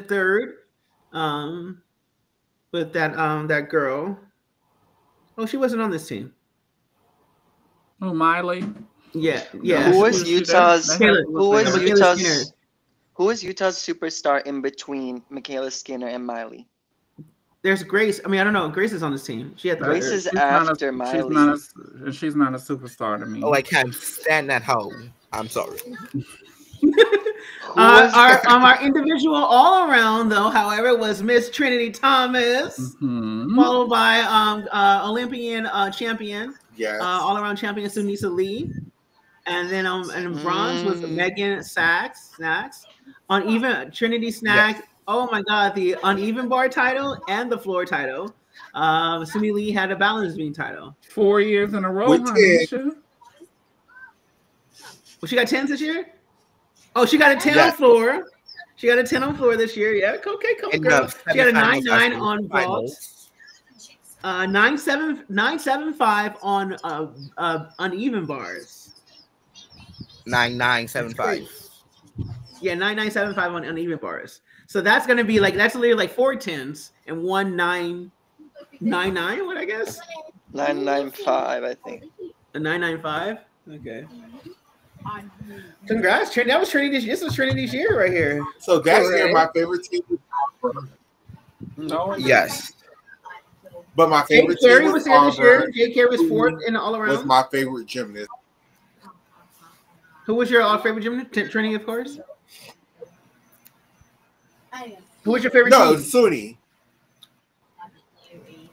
third. With that girl. Oh, she wasn't on this team. Oh, Miley. Yeah. Who was Utah's? Taylor. Who was Michaela Utah's? Skinner. Who was Utah's superstar in between Michaela Skinner and Miley? There's Grace. I mean, I don't know. Grace is on this team. She had the Grace record. is after Miley. She's not a superstar to me. Oh, I can't stand that hoe. I'm sorry. Who was Our individual all around though, however, was Miss Trinity Thomas, followed by Olympian champion, Yes. all around champion Sunisa Lee, and then in bronze was Megan Snacks. Uneven Trinity Snacks. Yes. Oh my God, the uneven bar title and the floor title. Sumi Lee had a balance beam title. 4 years in a row, With Nisha. Well, she got 10s this year. Oh, she got a 10 on floor. She got a 10 on floor this year. Yeah, okay, come on, girl. She got a 9-9 on vault. 9.75 on uneven bars. 9.975. Yeah, 9.975 on uneven bars. So that's gonna be like that's literally like 4 10s and 1 9.99. What I guess 9.95, I think. a 9.95. Okay. Congrats, that was Trinity. This was Trinity's year right here. So that's my favorite team. No. Yes. But my Jay favorite Carey team was was here this year. Auburn. Jay Carey was 4th in the all around. Was my favorite gymnast. Who was your favorite gymnast? Trinity, of course. Who was your favorite No, team? it was Suni.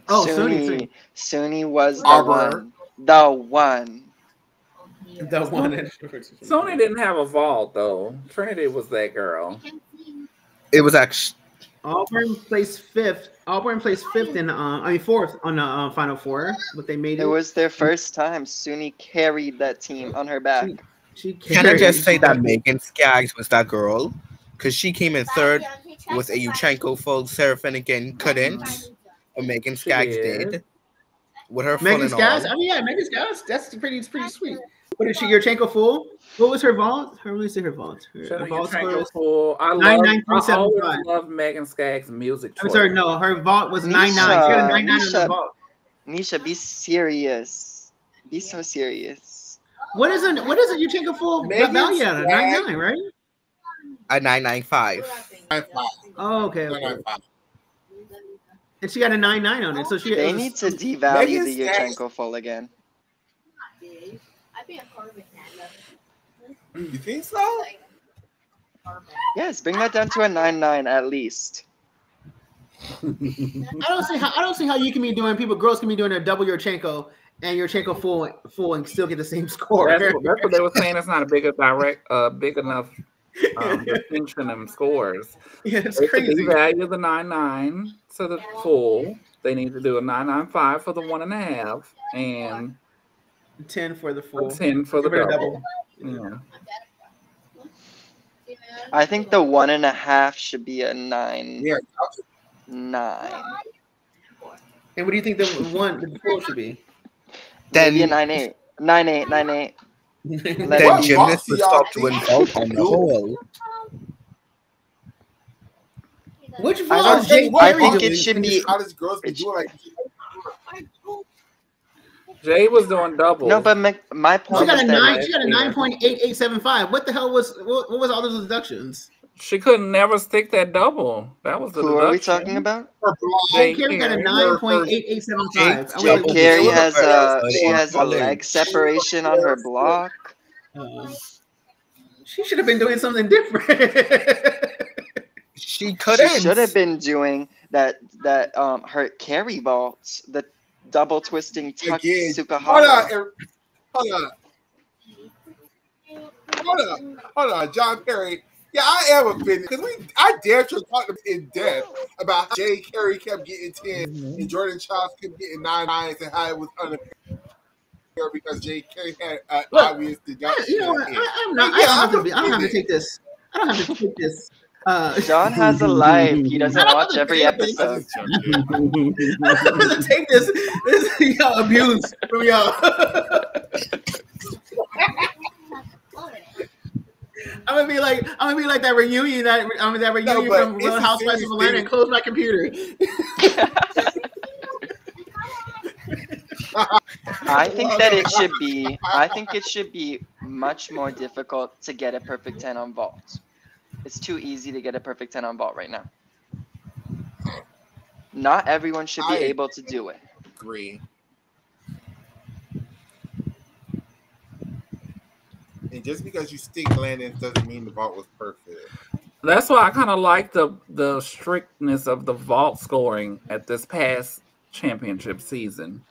Oh, Suni. Suni was the Auburn. one. The one. The one. Sony didn't have a vault though. Trinity was that girl. It was actually Auburn placed 5th. Auburn placed 5th in 4th on the Final Four, but they made it. It was their first time. Suni carried that team on her back. She Can I just say that Megan Skaggs was that girl? Because she came in 3rd with a Yuchenko full, Sarah Finnegan couldn't, but Megan Skaggs did. With her full Megan and Skaggs? all. I mean, yeah, Megan Skaggs. That's pretty sweet. What is she? Yurchenko full? What was her vault? Let me see her vault. Her vault score was Full. I always love Megan Skaggs' music choice. I'm sorry, no, her vault was 9.9. She had a 9.9 on the vault. Nisha, be serious. Be so serious. What is it? Yurchenko full value at? 9.9, right? A 9.95. Oh, okay. And she got a 9.9 on it. So They need to devalue the Yurchenko full again. You think so? Yes, bring that down to a 9.9 at least. I don't see how you can be doing girls can be doing a double Yurchenko and Yurchenko full and still get the same score. That's what they were saying. It's not a big enough distinction in scores. Yeah, it's they crazy. Value the 9.9 to the full. They need to do a 9.95 for the 1.5 and 10 for the full. 10 for the double. Yeah. I think the 1.5 should be a 9. Yeah. 9. And what do you think the full should be? Then maybe a 9.8. 9.8. 9.8. Then gymnasts would stop doing vault on the whole. Which I vault? think it should be. College girls be doing like. Jay was doing double. No, but my point. She got a is 9. She got a 9.8875. What the hell was all those deductions? She couldn't never stick that double. That was the Who deduction. are we talking about? Jay Carey got a 9.8875. Jay Carey has a leg separation on her block. She should have been doing something different. She couldn't. She should have been doing that her carry vaults, the double twisting tuck Sukahara. Hold on, John Perry. Yeah, I am offended because I damn sure talked in depth about how Jay Carey kept getting 10 and Jordan Childs kept getting 9.9s and how it was unfair because Jay Carey had an obvious deduction. You know what? I don't have to take this. I don't have to take this. John has a life. He doesn't watch every episode. I don't have to take this abuse from y'all. I'm gonna be like that reunion from Real Housewives of Atlanta and close my computer. I think it should be much more difficult to get a perfect 10 on vault. It's too easy to get a perfect 10 on vault right now. Not everyone should be I able to do it. agree. And just because you stick landings doesn't mean the vault was perfect. That's why I kind of like the strictness of the vault scoring at this past championship season.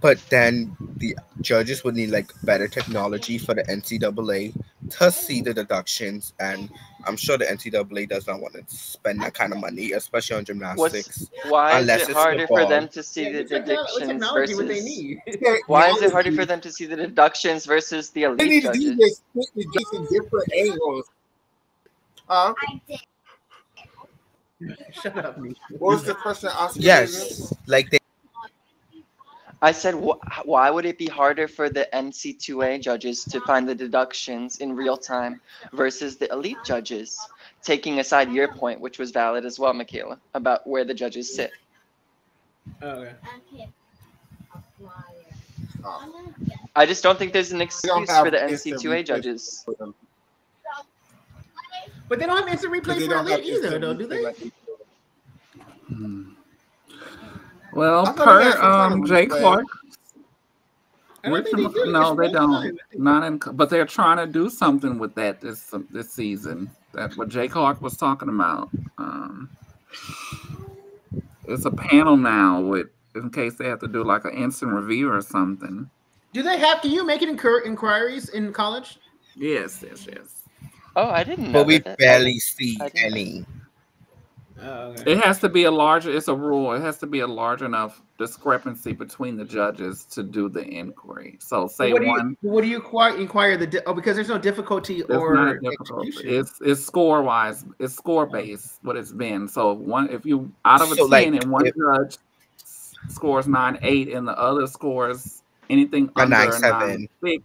But then the judges would need like better technology for the NCAA to see the deductions, and I'm sure the NCAA does not want to spend that kind of money, especially on gymnastics. Why is Unless it it's harder for football. them to see the What deductions technology would they versus? need? Why is it harder for them to see the deductions versus the They elite need to do judges? this split the judges in different angles. Huh? Shut up, Nisha. What was the question, Oscar? Yes, like they I said, why would it be harder for the NC2A judges to find the deductions in real time versus the elite judges? Taking aside your point, which was valid as well, Michaela, about where the judges sit. Okay. Oh. I just don't think there's an They don't excuse have for the instant NC2A replay judges. for them. But they don't have instant But replay they for don't have elite either, instant though, do replay they? like they do. Well, I thought they had per some kind of Jay replay. Clark, I don't think they do. no, It's they one don't. time. Not in, but they're trying to do something with that this season. That's what Jay Clark was talking about. It's a panel now with, in case they have to do like an instant review or something. Do they have? Can you make it inquiries in college? Yes. Oh, I didn't know but we that. barely see I didn't know. any. Oh, okay. It has to be a large. It's a rule. It has to be a large enough discrepancy between the judges to do the inquiry. So, say What do one. you inquire because there's no difficulty It's not or difficult. execution. It's score wise. It's score based. What it's been. So if you out of a So, 10 like, and one if- judge scores 9.8 and the other scores anything A under 9.7. 9.6,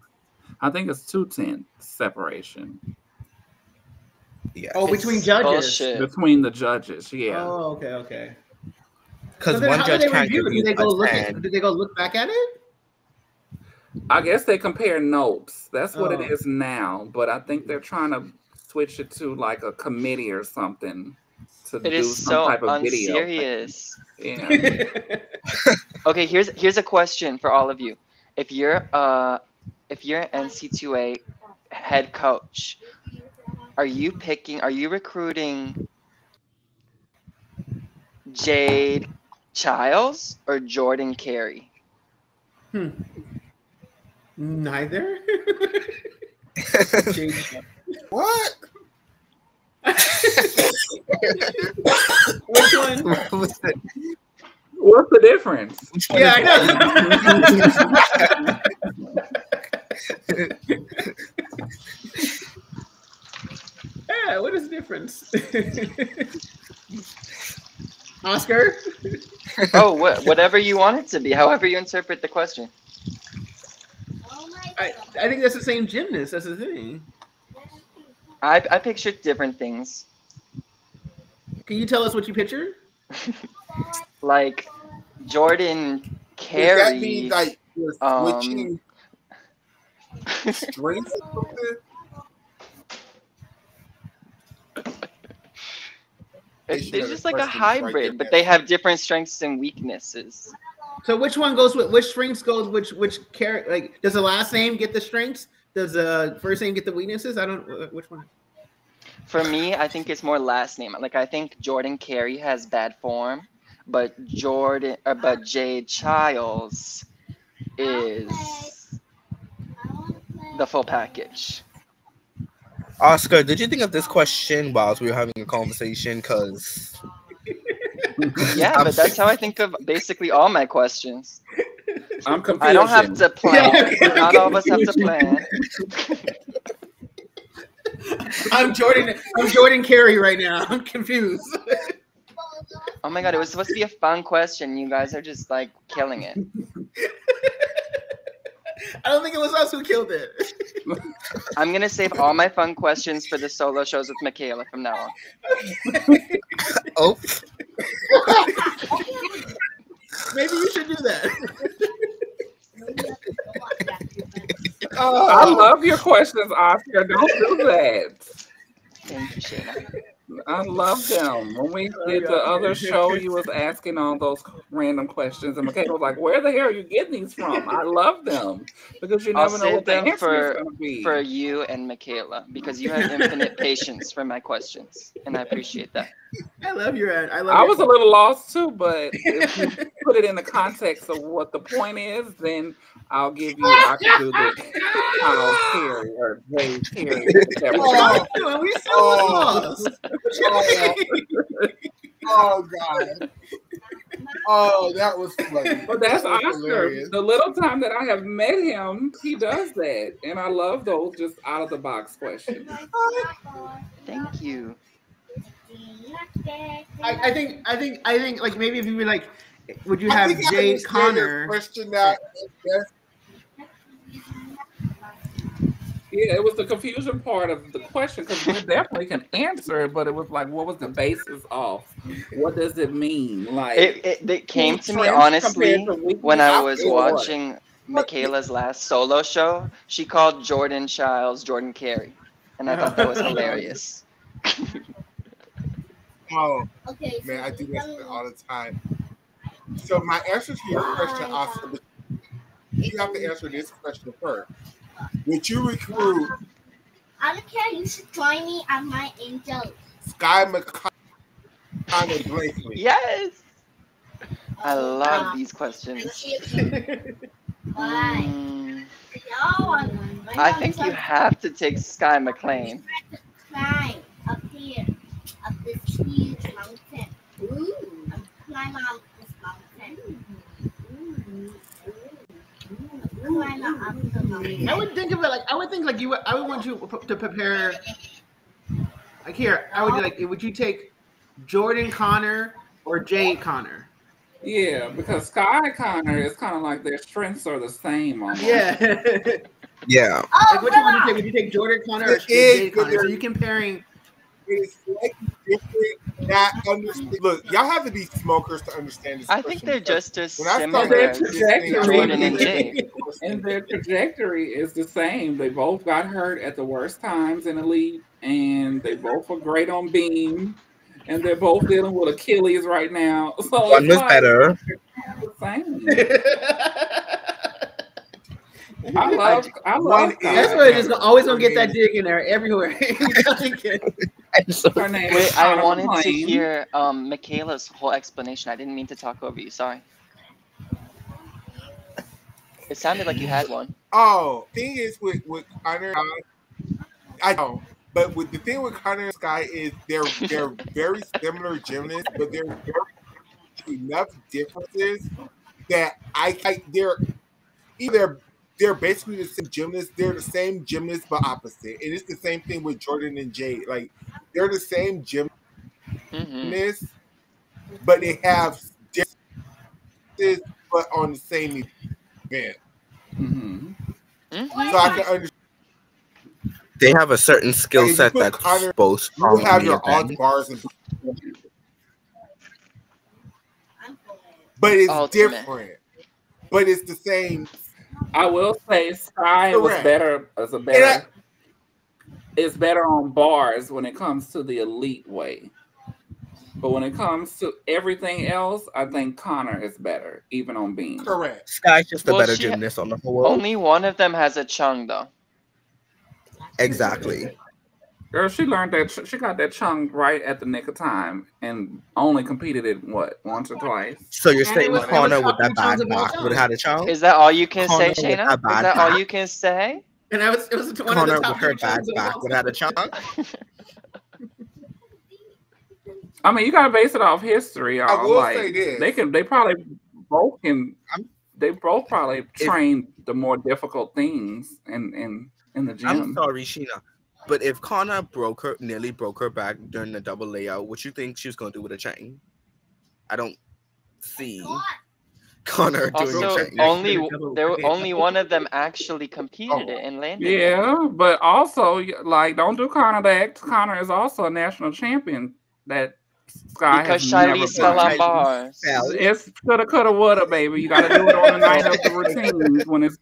I think it's 2/10 separation Yes. Oh, between judges. Bullshit. between the judges. Yeah. Oh, okay. Because So then one how do judge they can't review give it? Do you they go a look 10. at? Do they go look back at it? I guess they compare notes. That's what Oh. it is now. But I think they're trying to switch it to like a committee or something to It do is some so type of video. unserious. Yeah. Okay, here's a question for all of you. If you're an NC2A head coach, are you recruiting Jade Childs or Jordan Carey? Neither. What? Which one? What's the difference? Yeah, I know. Yeah, what is the difference? Oscar? Oh, whatever you want it to be, however you interpret the question. I think that's the same gymnast. That's the thing. I pictured different things. Can you tell us what you pictured? Like Jordan Does that mean Carey. like you're switching strengths or something? It's should have just the like a questions right hybrid, there. but they have different strengths and weaknesses. So which one goes with which strengths goes which character? Like, does the last name get the strengths? Does the first name get the weaknesses? I don't. Which one? For me, I think it's more last name. Like I think Jordan Carey has bad form, but Jade Childs is the full package. Oscar, did you think of this question whilst we were having a conversation? Because Yeah, but that's how I think of basically all my questions. I'm confused. I don't have to plan. Not all of us have to plan. I'm Jordan Carey right now. I'm confused. Oh my god, it was supposed to be a fun question. You guys are just like killing it. I don't think it was us who killed it. I'm gonna save all my fun questions for the solo shows with Michaela from now on. oh, Maybe you should do that. I love your questions, Oscar. Don't do that. Thank you, Shayna. I love them. When we did the other show, you was asking all those random questions, and Michaela was like, "Where the hell are you getting these from?" I love them because you I'll never know save what the them answer is going to be. for you and Michaela because you have infinite patience for my questions, and I appreciate that. I love your ad. I was a little lost too, but if you put it in the context of what the point is, then I can do the Charles Perry or Jay Perry. What you doing? We so lost. Oh God. Oh, that was funny. But that's That was Oscar. hilarious. The little time that I have met him, he does that. And I love those just out of the box questions. Thank you. I think like maybe if you were like, would you I have think I Jade understand your Connor? question now. Yes. Yeah, it was the confusion part of the question because we definitely can answer it, but it was like, what was the basis of? What does it mean? Like It came to me strength honestly compared to weakness when I was or what? watching Michaela's last solo show. She called Jordan Childs Jordan Carey, and I thought that was hilarious. Oh, man, I do this all the time. So my answer to your question, Oscar, but you have to answer this question first. Would you recruit I don't care. You should join me at my angel. Sky McConnell Blakely? Yes, I love these questions. Why? I think you have to take Sky McLean. Climb up here, up this huge mountain. Climb up this mountain. Climb up the mountain. I would think of it like I would want you to prepare. Like here, I would like. Would you take Jordan Connor or Jade Connor? Yeah, because Sky Connor is kind of like their strengths are the same almost. Yeah. Yeah. Like which one would you take? Would you take Jordan Connor or Jade Connor? So you're comparing. It's slightly different. Not understand. Look, y'all have to be smokers to understand this. I think they're just as When I similar started as trajectory, Jordan and Jade. and their trajectory is the same. They both got hurt at the worst times in elite, and they both are great on beam, and they're both dealing with Achilles right now. So One it's was like, better. the same. I love That's why it's always gonna get that dig in there everywhere. Her name Wait, is I Connor wanted to McLean. hear Michaela's whole explanation. I didn't mean to talk over you. Sorry. It sounded like you had one. Oh, thing is with Connor, I know, but with the thing with Connor and Sky is they're very similar gymnasts, but there's enough differences that they're basically the same gymnasts. They're the same gymnasts but opposite, and it's the same thing with Jordan and Jade. Like they're the same gymnasts, but they have differences, but on the same event. Mm-hmm. So I can understand. They have a certain skill set that's Connor, both you strong have in your the odds event. bars, but it's Ultimate. different. But it's the same. I will say Sky was Correct. better as a better. It's better on bars when it comes to the elite way. But when it comes to everything else, I think Connor is better, even on beam. Correct. Sky's just a Well, better she- gymnast on the whole. Only one of them has a chung, though. Exactly. Girl, she learned that she got that chung right at the nick of time and only competed it once or twice. So you're And saying it was Connor with top that two chunks bad of all back time. would have had a chunk? Is that all you can Connor say, with Shayna? that Is bad that all back. you can say? And it was one of the Connor top with her two bad chunks of back all would have had a time. chunk? I mean, you gotta base it off history. I will like, say this. They probably both can. They both probably If- train the more difficult things in the gym. I'm sorry, Sheena. But if Connor nearly broke her back during the double layout, what you think she was going to do with a chain? I don't see Connor doing a Also, chain. only one of them actually competed it and landed it. Yeah, but also like don't do Connor that. Connor is also a national champion that Sky Because has never Shiley fell done. on bars. It's coulda, woulda, baby. You got to do it on the night of the routines when it's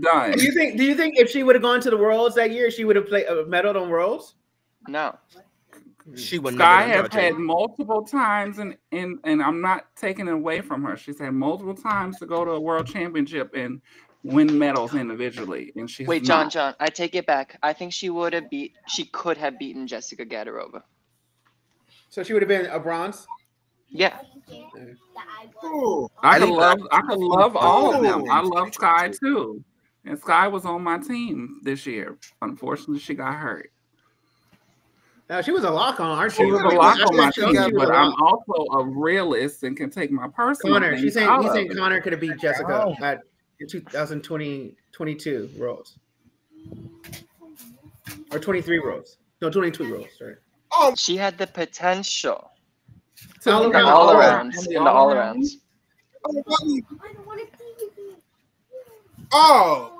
done. Do you think if she would have gone to the Worlds that year, she would have medaled on Worlds? No. She would Sky never has judge had it. multiple times, and I'm not taking it away from her. She's had multiple times to go to a world championship and win medals individually, and she's Wait, not. John, I take it back. I think she could have beaten Jessica Gadarova. So she would have been a bronze. Yeah. Ooh. I could think love all of them. Oh. I love Sky too, and Sky was on my team this year. Unfortunately, she got hurt. No, she was a lock on our She team. was a lock on my After that show, team, she was but a I'm lock. also a realist and can take my personal Connor, things he's saying out he's of saying it. Connor could have beat Jessica at 2022 Worlds. Or 23 Worlds. No, 22 Worlds, sorry. Oh, She had the potential All in the around. all-arounds. In In the all-arounds. oh.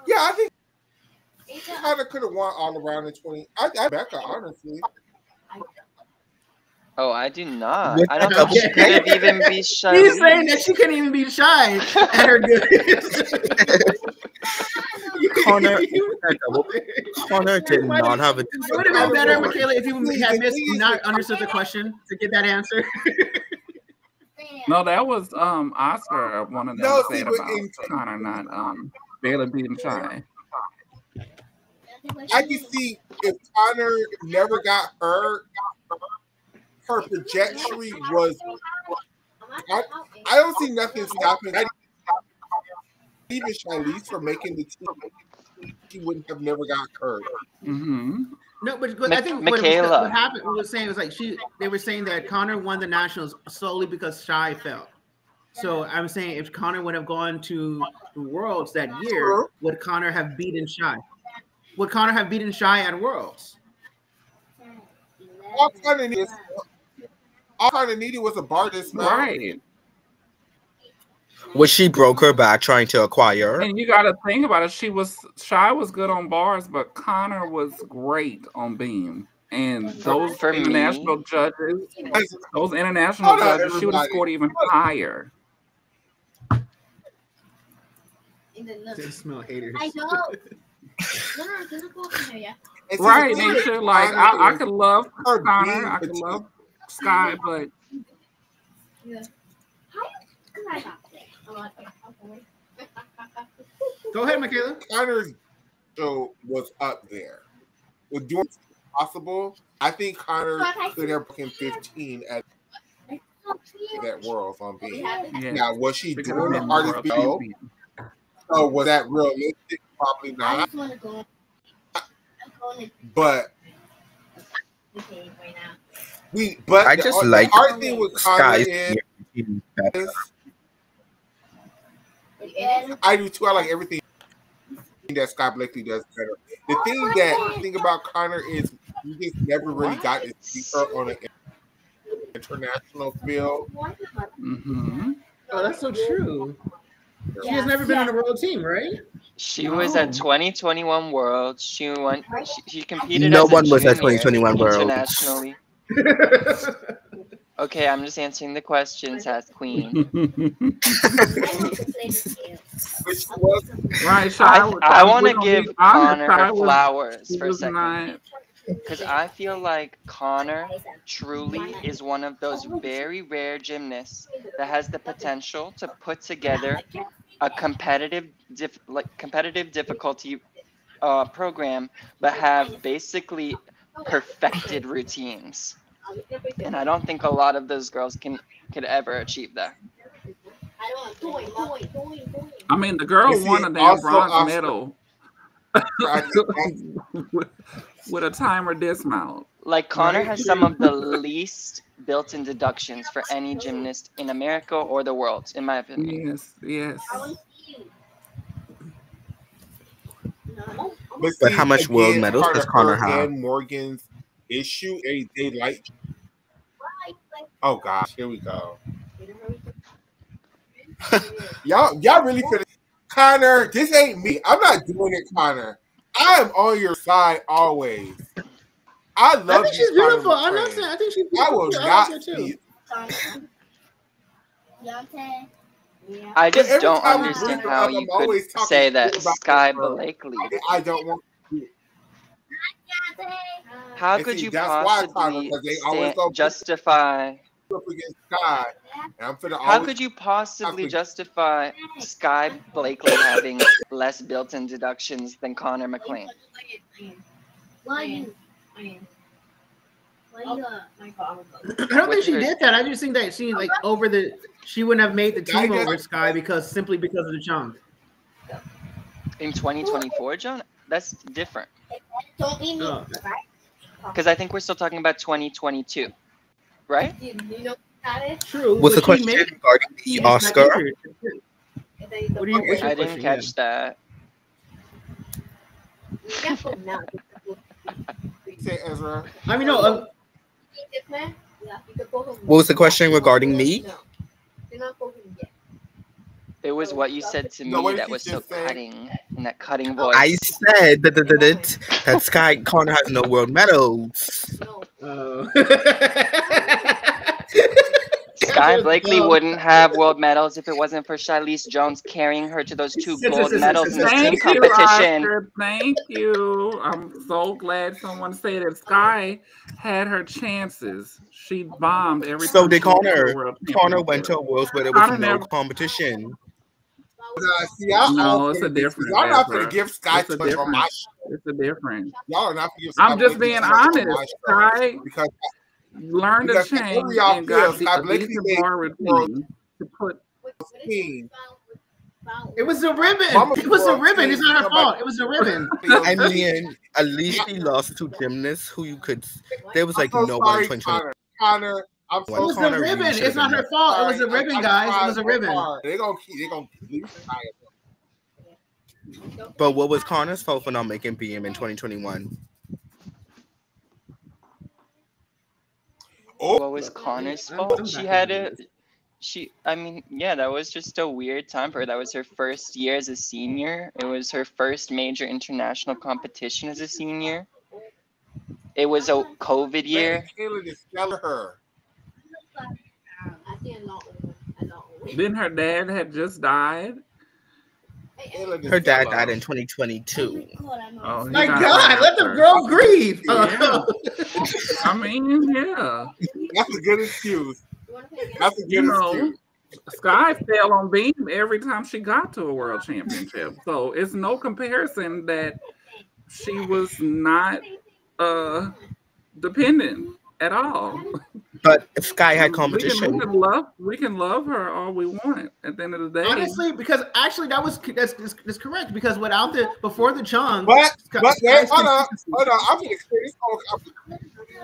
Yeah, I think Connor could have won all around in 20. I Becca, honestly. Oh, I do not. With I don't the think she double- could have even beat He's saying that Charlize. she couldn't even be shy at her good. Connor did not have a. It would have been better, Michaela, if you had not understood the question to get that answer. No, that was Oscar. One of them No, see, said but about in- Connor not barely beating Shy. I can see if Connor never got hurt, her trajectory was. I don't see nothing stopping. Even Charlize from making the team, she wouldn't have never got hurt. Mm-hmm. No, but I think Michaela. what happened was saying was like they were saying that Connor won the nationals solely because Shy fell. So I'm saying if Connor would have gone to the Worlds that year, would Connor have beaten Shy? Would Connor have beaten Shy at Worlds? All Connor needed was a bar dismount. Right. Which she broke her back trying to acquire. And you got to think about it. Shy was good on bars, but Connor was great on beam. And those For me- international judges, she Hold would on, have everybody. scored even higher. They smell haters. I know. And Right, see, the thing nature. with Like Connor I is could love her Connor, being I could petite. love Sky, but Go ahead, Michaela. Connor's show was up there. With doing possible, I think Connor could have broken 15 at that Worlds on beam. yeah. Now, was she because doing the men hardest were beam? being- So was that realistic? Probably I not. just want to go. I'm going But to right now. I just the like hard thing with Connor Sky's is better. I do too. I like everything that Scott Blakely does better. The thing about Connor is we just never really got to see her on an international field. Mhm. Oh, that's so true. She has never been on a world team, right? She was at 2021 Worlds. She went. She competed. No as a one was at junior 2021 Worlds. internationally. Okay, I'm just answering the questions. Ask Queen. Which was Right, Shy. I want we to gonna give be honest, Connor Shy her was- flowers she for a was second, not- because I feel like Connor truly is one of those very rare gymnasts that has the potential to put together a competitive difficulty program, but have basically perfected routines. And I don't think a lot of those girls could ever achieve that. I mean, the girl You see, won a damn also bronze Oscar- medal I think that's with a timer dismount. Like Connor has some of the least built-in deductions for any gymnast in America or the world, in my opinion. Yes, yes. But how much world medals part does of Connor her have? and Morgan's issue, they like. Oh gosh, here we go. y'all really feel Connor. This ain't me. I'm not doing it, Connor. I am on your side always. I love. I think she's you, Connor beautiful. I'm not McClain. saying I think she's I beautiful. will I not like her too. be. I just every don't time we understand bring her how up, you I'm always could talking say that shit about Sky her. Blakely. I don't want to do it. How And could see, you that's why, Connor, possibly because they always go justify? up against Sky. And I'm finna How always could you possibly to- justify Sky Blakely having less built-in deductions than Connor McLean? I don't think she With her- did that. I just think that she like she wouldn't have made the team Guy over does- Sky simply because of the chunk. In 2024, John, that's different. Don't eat me, Oh. right? Because I think we're still talking about 2022, right? You know that is? True. Was but the she question made regarding she the got Oscar? injured. What do you? What's your I didn't question? catch that. Careful now. say Ezra. I mean, no. What was the question regarding me? It was what you said to No, me what did that you was so just say? cutting, in that cutting I voice. said that Sky Connor has no world medals. Sky Blakely wouldn't have world medals if it wasn't for Charlize Jones carrying her to those two gold medals in the team Thank you, competition. Oscar. Thank you. I'm so glad someone said that Sky had her chances. She bombed every So time did she went to Connor. a world Connor went championship. to Worlds where there was Connor no never- competition. See, y'all No, all it's a finna be- difference. Y'all not Ezra. finna give Sky It's a too much on my difference. show. It's a difference. Y'all are not finna give Sky I'm just Blakely being too much on my honest. show. Sky Because learned to Because change whatever y'all and feel, got Sky a Blakely decent made bar routine to put. team. It was a ribbon. Mama It was a World ribbon. team, It's not her somebody- fault. It was a ribbon. I mean, at least she lost to gymnasts who you could. There was like I'm so no one in sorry, 2020. Connor. I'm It so was a Connor ribbon. really should've It's not been her fault. It was a sorry. ribbon, I guys. It tried was a so ribbon. hard. They're gonna leave Sky. But what was Connor's fault for not making BM in 2021? Oh, What was Connor's fault? I mean, yeah, that was just a weird time for her. That was her first year as a senior. It was her first major international competition as a senior. It was a COVID year. Taylor just tell her. Then her dad had just died. Taylor just Her dad tell her. died in 2022. Oh, he My died God, let the after. girl grieve. Yeah. I mean, yeah. That's a good excuse. That's a good You know, excuse. Sky fell on beam every time she got to a world championship. So it's no comparison that she was not dependent at all. But Sky had We competition. can love her all we want at the end of the day. Honestly, because actually that's correct. Because before the chunk, But wait, Sky's hold on. consistency-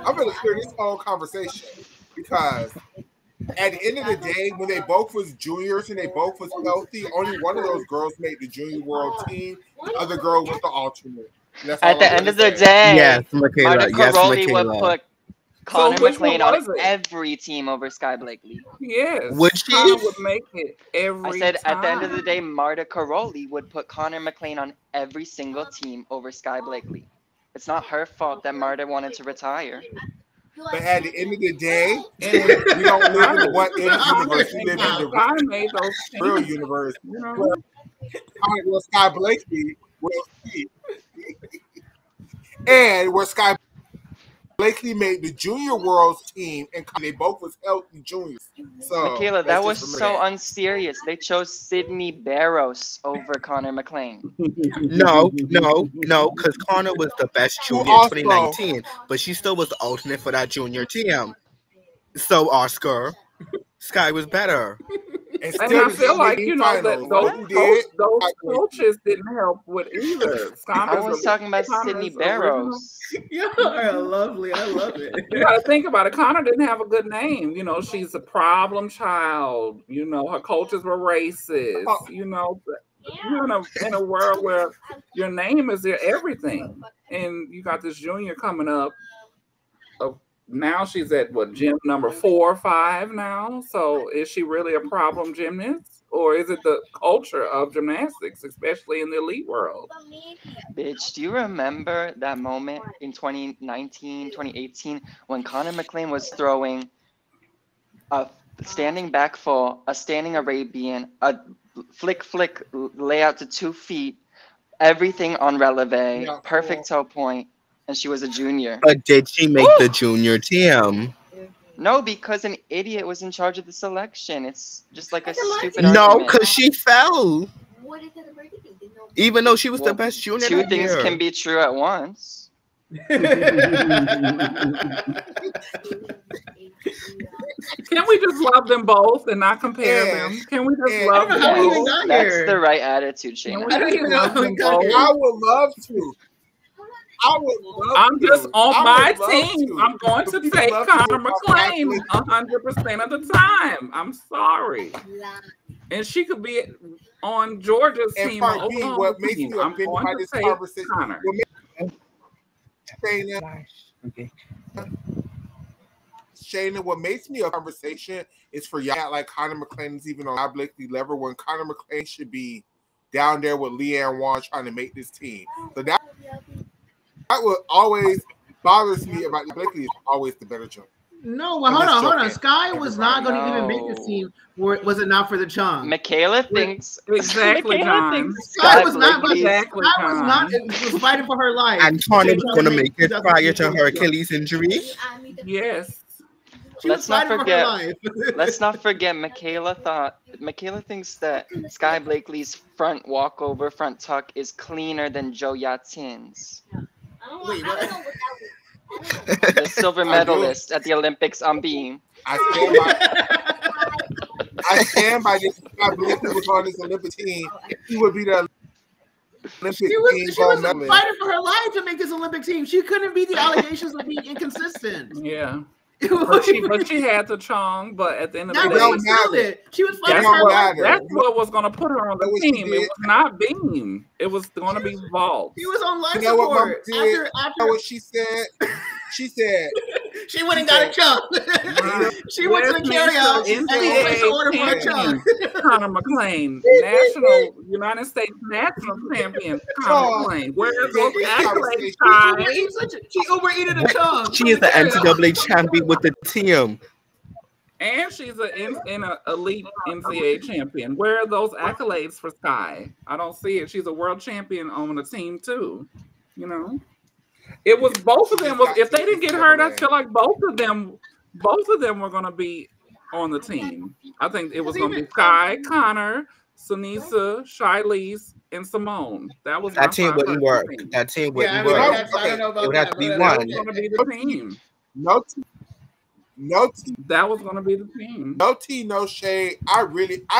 I'm gonna clear this whole conversation because at the end of the day, when they both was juniors and they both was healthy, only one of those girls made the junior world team. The other girl was the alternate. That's all At the I'm end of gonna the say. day, Yes, Michaela. Marta Yes, Caroli would Michaela. put Connor which McLean one on was it? every team over Sky Blakely. Yes. Would she? Connor would make it every I said time. at the end of the day, Marta Caroli would put Connor McLean on every single team over Sky Blakely. It's not her fault that Marta wanted to retire. But at the end of the day, we don't live in the what if universe. We live in the Sky made those real changes, universe. you know. Where Sky Blakely will see. And where Sky Blakely made the junior world's team, and they both was healthy juniors. So Michaela, that let's was just so remember unserious. They chose Sydney Barros over Connor McLean. No, because Connor was the best junior in also- 2019, but she still was the alternate for that junior team. So, Oscar, Sky was better. And And I feel like, you know, that finals, those coaches didn't help with either. I was talking about Sydney Barros. You are lovely. I love it. You got to think about it. Connor didn't have a good name. You know, she's a problem child. You know, her coaches were racist. You know, you're in a world where your name is your everything. And you got this junior coming up. Now she's at gym number 4 or 5 now. So is she really a problem gymnast? Or is it the culture of gymnastics, especially in the elite world? Bitch, do you remember that moment in 2019, 2018 when Connor McLean was throwing a standing back full, a standing Arabian, a flick layout to 2 feet, everything on releve, perfect toe point, and she was a junior. But did she make the junior team? No, because an idiot was in charge of the selection. It's just like a stupid No, argument. because she fell. What is it about the thing? Even though she was the Well, best junior two that things year. can be true at once. Can we just love them both and not compare them? Can we just love them how we even both? got That's here. the right attitude, Can Shayna. we I don't just even know love how we them got both? here. I would love to. I would love I'm to. just on I my would love team. to. I'm going But to people take love to Connor talk McClain about 100% of the time. I'm sorry. And she could be on Georgia's And team or part B, Oklahoma what makes team. me I'm offended going by to this take conversation, Connor. what makes Shayna, what makes me a conversation is for y'all like Connor McClain is even on our Blakely level when Connor McClain should be down there with Leanne Wan trying to make this team. So that what always bothers me about Blakely is always the better jump. No, well, And hold this on. joke Sky was not going to even make No. this team. Was it not for the Chung? Michaela thinks Exactly, Michaela John. thinks Sky was not. Blakely's- Exactly, Sky was not. John. Was fighting for her life. And Connor was going to make it prior to her 2024. Achilles injury. Yes. She Let's was not fighting forget- for her life. Let's not forget Michaela thinks that Sky Blakely's front walkover, front tuck is cleaner than Joe Yatin's. Wait, I don't know what that was. The silver medalist at the Olympics on beam. I stand by this. If Blakely was on this Olympic team, he would be the Olympic She team was gold medalist. fighting for her life to make this Olympic team. She couldn't beat the allegations of being inconsistent. Yeah. But she had the Chong, but at the end of the Now day, It don't she killed matter. it. She was that's fighting for her don't life. matter. that's what was going to put her on Know the what she team. It did? was not Beam. It was going to be Vault. She was on life You know what Mom support. did? After You know what she said? She said, she went and got a chunk. She went to the carry out and placed an order for a chunk. Connor McClain, national United States national champion. Connor McClain. Where are those accolades, Ty? She overeated a chunk. She is the NCAA champion with the team. And she's an elite NCAA champion. Where are those accolades for Sky? I don't see it. She's a world champion on the team too. You know, it was both of them. If they didn't get hurt, I feel like both of them were going to be on the team. I think it was going to be Sky, Connor, Sunisa, Shilese, and Simone. That team wouldn't work. That team wouldn't work. I don't know about It would have to be That one. was going to be the team. no tea, That was going to be the team. no tea, no shade. I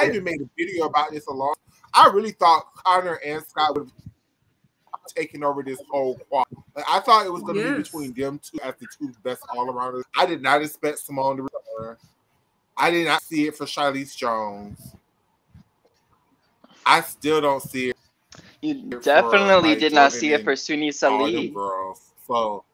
even made a video about this along. I really thought Connor and Scott would have taken over this whole quad. Like, I thought it was going to be between them two as the two best all-arounders. I did not expect Simone to return. I did not see it for Shilese Jones. I still don't see it. You definitely like, did not Jordan see it and for Sunisa all them Lee. girls. So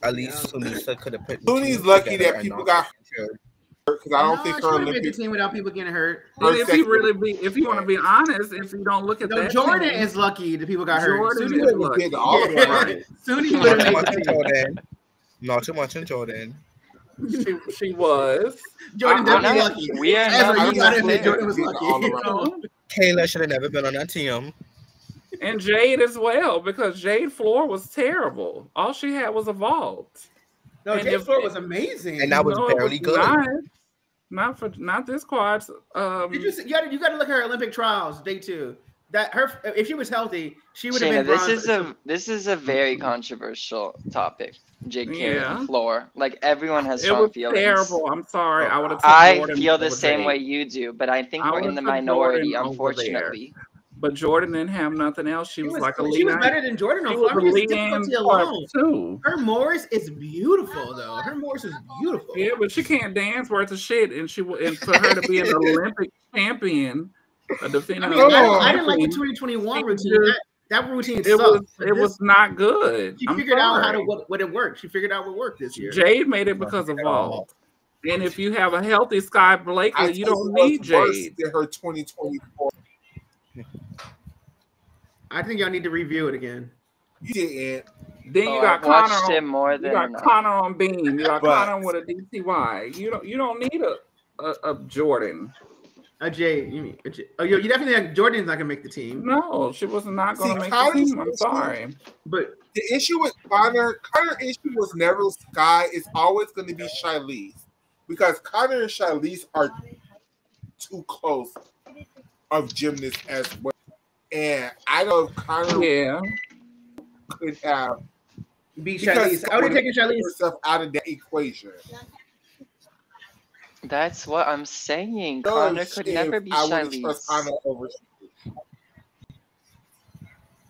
At least Sunisa could have put. Suni's lucky that people got hurt because I don't think she her would have made the Olympic. team without people getting hurt. And if you want to be honest, if you don't look at No, that, Jordan team, is lucky that people got hurt. Jordan Suni is Jordan lucky. did all of it right. Suni Not would too have much made in the team. Jordan. Not too much in Jordan. She was. Jordan definitely not- lucky. we are Ever, not- you gotta I'm admit not Jordan was saying lucky. all you around. know? Kayla should have never been on that team. And Jade as well, because Jade floor was terrible. All she had was a vault. No, And Jay's if- floor was amazing. And that was No, it barely good. Not this quad. you got to look at her Olympic trials, day 2. That her, if she was healthy, she would have Shayna, been bronze. this is a very controversial topic. JK Yeah. and floor. Like everyone has It strong was feelings. terrible. I'm sorry. I would have. I feel the same way you do, but I think I we're in would've the took minority, Jordan over unfortunately. But Jordan didn't have nothing else. She was like a lead. She was better than Jordan. She On was floor. a I mean, lead it's in difficulty part alone. too. Her Morris is beautiful, though. Her Morris is beautiful. Yeah, but she can't dance worth of shit, and for her to be an Olympic champion, a defending. I mean, I didn't like the 2021 routine. That routine sucked. It was not good. She figured out how to what it worked. She figured out what worked this year. Jade made it because of vault. And if you have a healthy Sky Blakely, you don't need Jade. Her 2024. I think y'all need to review it again. You didn't. Then you got I watched Connor. it more You than got enough. Connor on beam. You got But- Connor with a DTY. You don't need a Jordan. Jay, you mean? Oh, you definitely think Jordan's not gonna make the team. No, she was not going to make the Connor's team. I'm issue- sorry. But The issue with Connor issue was never Sky. It's always going to be Shilese. Because Connor and Shilese are too close of gymnasts as well. And I know if Connor Yeah. could have beat Shilese. I would have taken Shilese. herself out of that equation. That's what I'm saying. So Connor could never be I would trust Connor Shilese. over.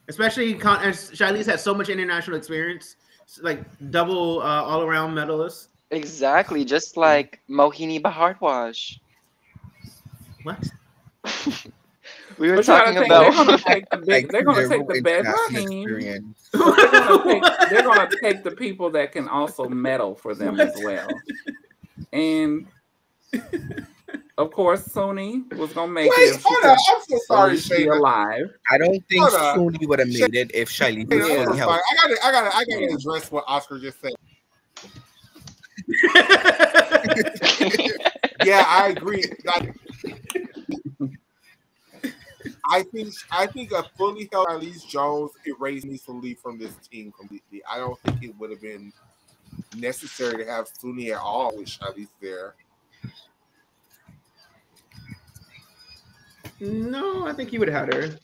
Especially Shilese has so much international experience, like double all-around medalist. Exactly, just like Mohini Bharadwaj. What? We were But you gotta talking think, about. they're gonna take the best team. They're gonna take the people that can also medal for them as well. And of course, Suni was gonna make it if she hold on. could I'm so sorry, at least be Shayna. alive. I don't think Hold on. Suni would have made it if Shilese was I'm so fully sorry. healthy. I gotta address what Oscar just said. Yeah, I agree. I think a fully healthy Shilese Jones erased me to leave from this team completely. I don't think it would have been necessary to have Suni at all with Shilese there. No, I think you would have had her.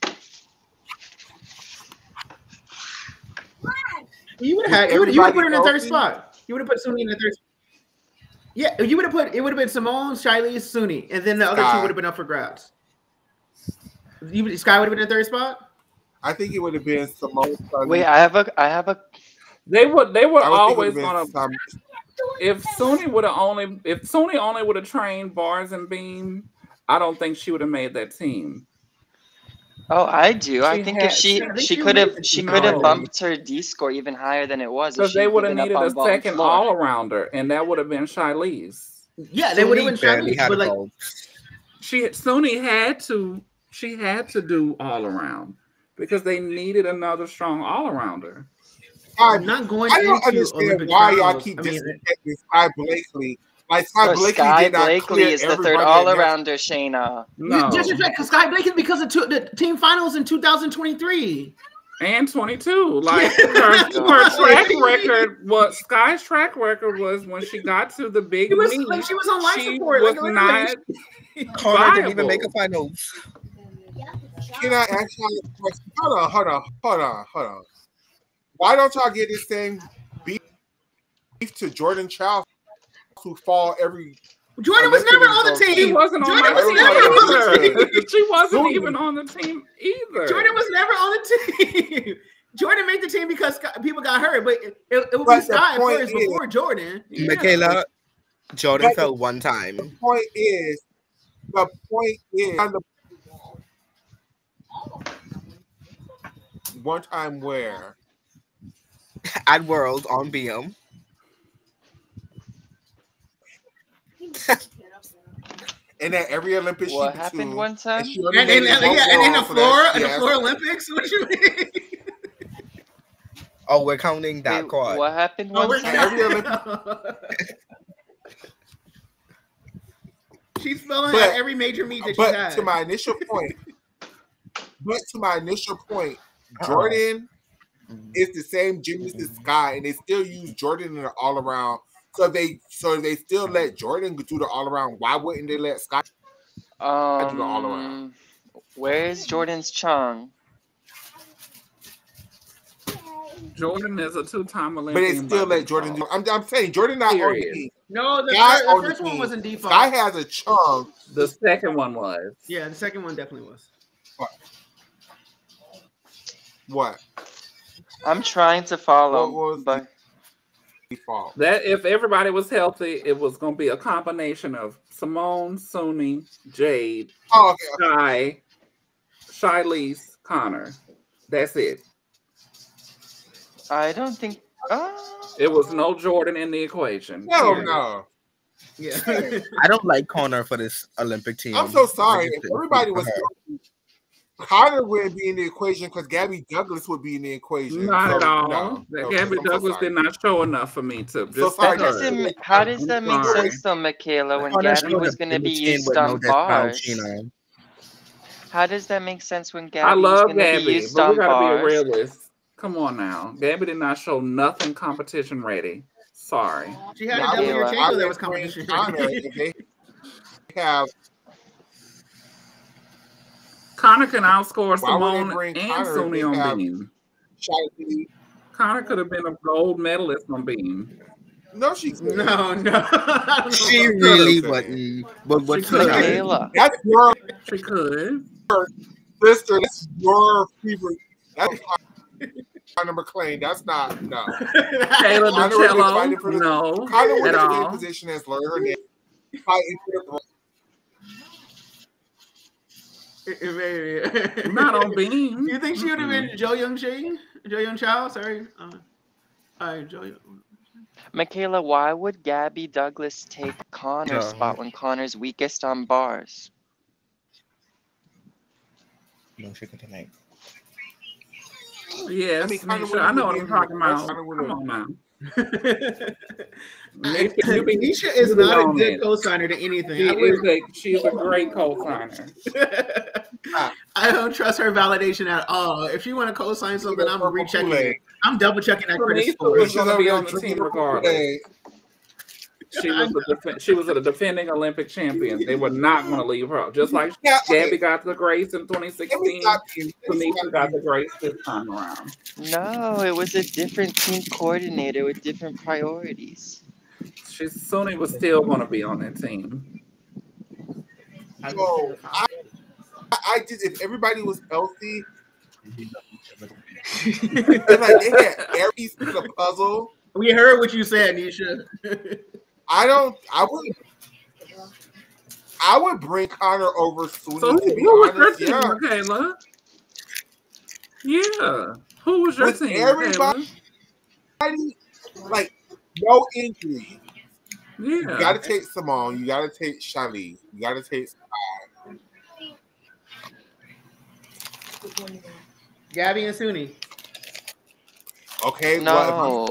You would have had. You would have put her in the third spot. You would have put Suni in the third. Yeah, you would have put. It would have been Simone, Shilese, Suni, and then the other two would have been up for grabs. Sky would have been in the third spot. I think it would have been Simone. Wait, I have a. They were I would always think it gonna. would have been If Suni only would have trained bars and beam, I don't think she would have made that team. Oh, I do. I She think had- if she she could have No. bumped her D score even higher than it was. If Because they she'd would have given up needed a on vault and second floor. all arounder, and that would have been Shilese. Yeah, they would have been barely Shilese, had but a like goal. Suni had to do all around because they needed another strong all arounder. I'm not going I don't into understand Olympic why y'all trials. keep I mean, disrespecting Sky Blakely. Like Sky So Blakely Sky did not Blakely clear is the third everybody all in that- arounder, Shayna. No, you disrespect Sky Blakely because of the team finals in 2023. and 22. Like her God. track record was Sky's track record was when she got to the big She was meet. like, she was on life She support. was Like, literally. not Connor didn't even viable. make a finals. Can I ask y'all a question? Hold on. Why don't y'all get this same beef to Jordan Child who fall every Jordan was never on the She team. wasn't on Jordan my was team never on the either. team. She wasn't even on the team either. Jordan was never on the team. Jordan made the team because people got hurt, but it would But be the Sky point first is- before Jordan. Yeah. Michaela, Jordan But- fell one time. The point is, one time where At Worlds on BM. and at every Olympics What she happened too, one time? she only And made in it one the world, so floor, that's- in the yes. floor Olympics. What you mean? Oh, we're counting that Wait, quad. what happened Oh, one we're time? Every Olympic- She's spelling But- at every major meet that she's But had. to my initial point, Jordan is the same gymnast as Sky, and they still use Jordan in the all around. So they still let Jordan do the all around. Why wouldn't they let Sky do the all around? Where is Jordan's Chung? Jordan is a two-time But Olympian. they still by let Jordan do. default. I'm saying Jordan not on the Period. team. No, the Sky on first the one team. was in default. Sky has a chunk. The second one was. Yeah, the second one definitely was. What? I'm trying to follow, What was but Default. That if everybody was healthy, it was going to be a combination of Simone, Suni, Jade, Oh, okay. Sky, Shilese, Connor. That's it. I don't think. It was no Jordan in the equation. No, Period. no. Yeah. I don't like Connor for this Olympic team. I'm so sorry. I If just didn't everybody vote was for her. healthy, Connor wouldn't be in the equation because Gabby Douglas would be in the equation. Not so, at all. No. Okay, Gabby I'm so Douglas sorry. did not show enough for me to So just sorry. That doesn't. How does that make sorry. sense though, Michaela? When Connor Gabby showed was going to be ability and used with on no bars. dysfunctional. How does that make sense when I Gabby was love going to be Gabby, used but we on gotta be a bars? realist. Come on now. Gabby did not show nothing competition ready. Sorry. She had a Michaela. Yurchenko that was competition. Connor, if they have. Connor can outscore Why would they Simone bring and Connor if Suni they on have beam. Shiley? Connor could have been a gold medalist on beam. No, she couldn't. No. I don't know She about really that. wouldn't. But She what's could. Michaela. That's your She could. sister. That's your favorite. That's Connor McClain. That's not no. Taylor Connor would have been DiCello? fighting for the. No, Connor would at have been in all. position as Lawyer Hernandez fighting for the. Not on beam. You think she would have been Jo Young Ching? Jo Young Chow? Sorry. Jo Young. Michaela, why would Gabby Douglas take Connor's spot when Connor's weakest on bars? No, she could tonight. Yes, I mean, Connor Nisha, I know what I'm would've talking been- about. Connor would've- Come on now. Nisha is not a good co-signer to anything. She's a great co-signer. I don't trust her validation at all. If she want to co-sign something, I'm rechecking it. I'm double checking that credit Tanisha score. was going to be on the team regardless. She was a defending Olympic champion. They were not going to leave her out. Just like Gabby got the grace in 2016, Tanisha got the grace this time around. No, it was a different team coordinator with different priorities. Suni was still going to be on that team. So I did. If everybody was healthy, and like they had every piece of the puzzle. We heard what you said, Nisha. I would bring Connor over Suni. So to be who was honest, your team, Michaela? Yeah. Who was your team, everybody, like, no injury. Yeah. You got to take Simone. You got to take Shali. You got to take Gabby and Suni. Okay, No. well,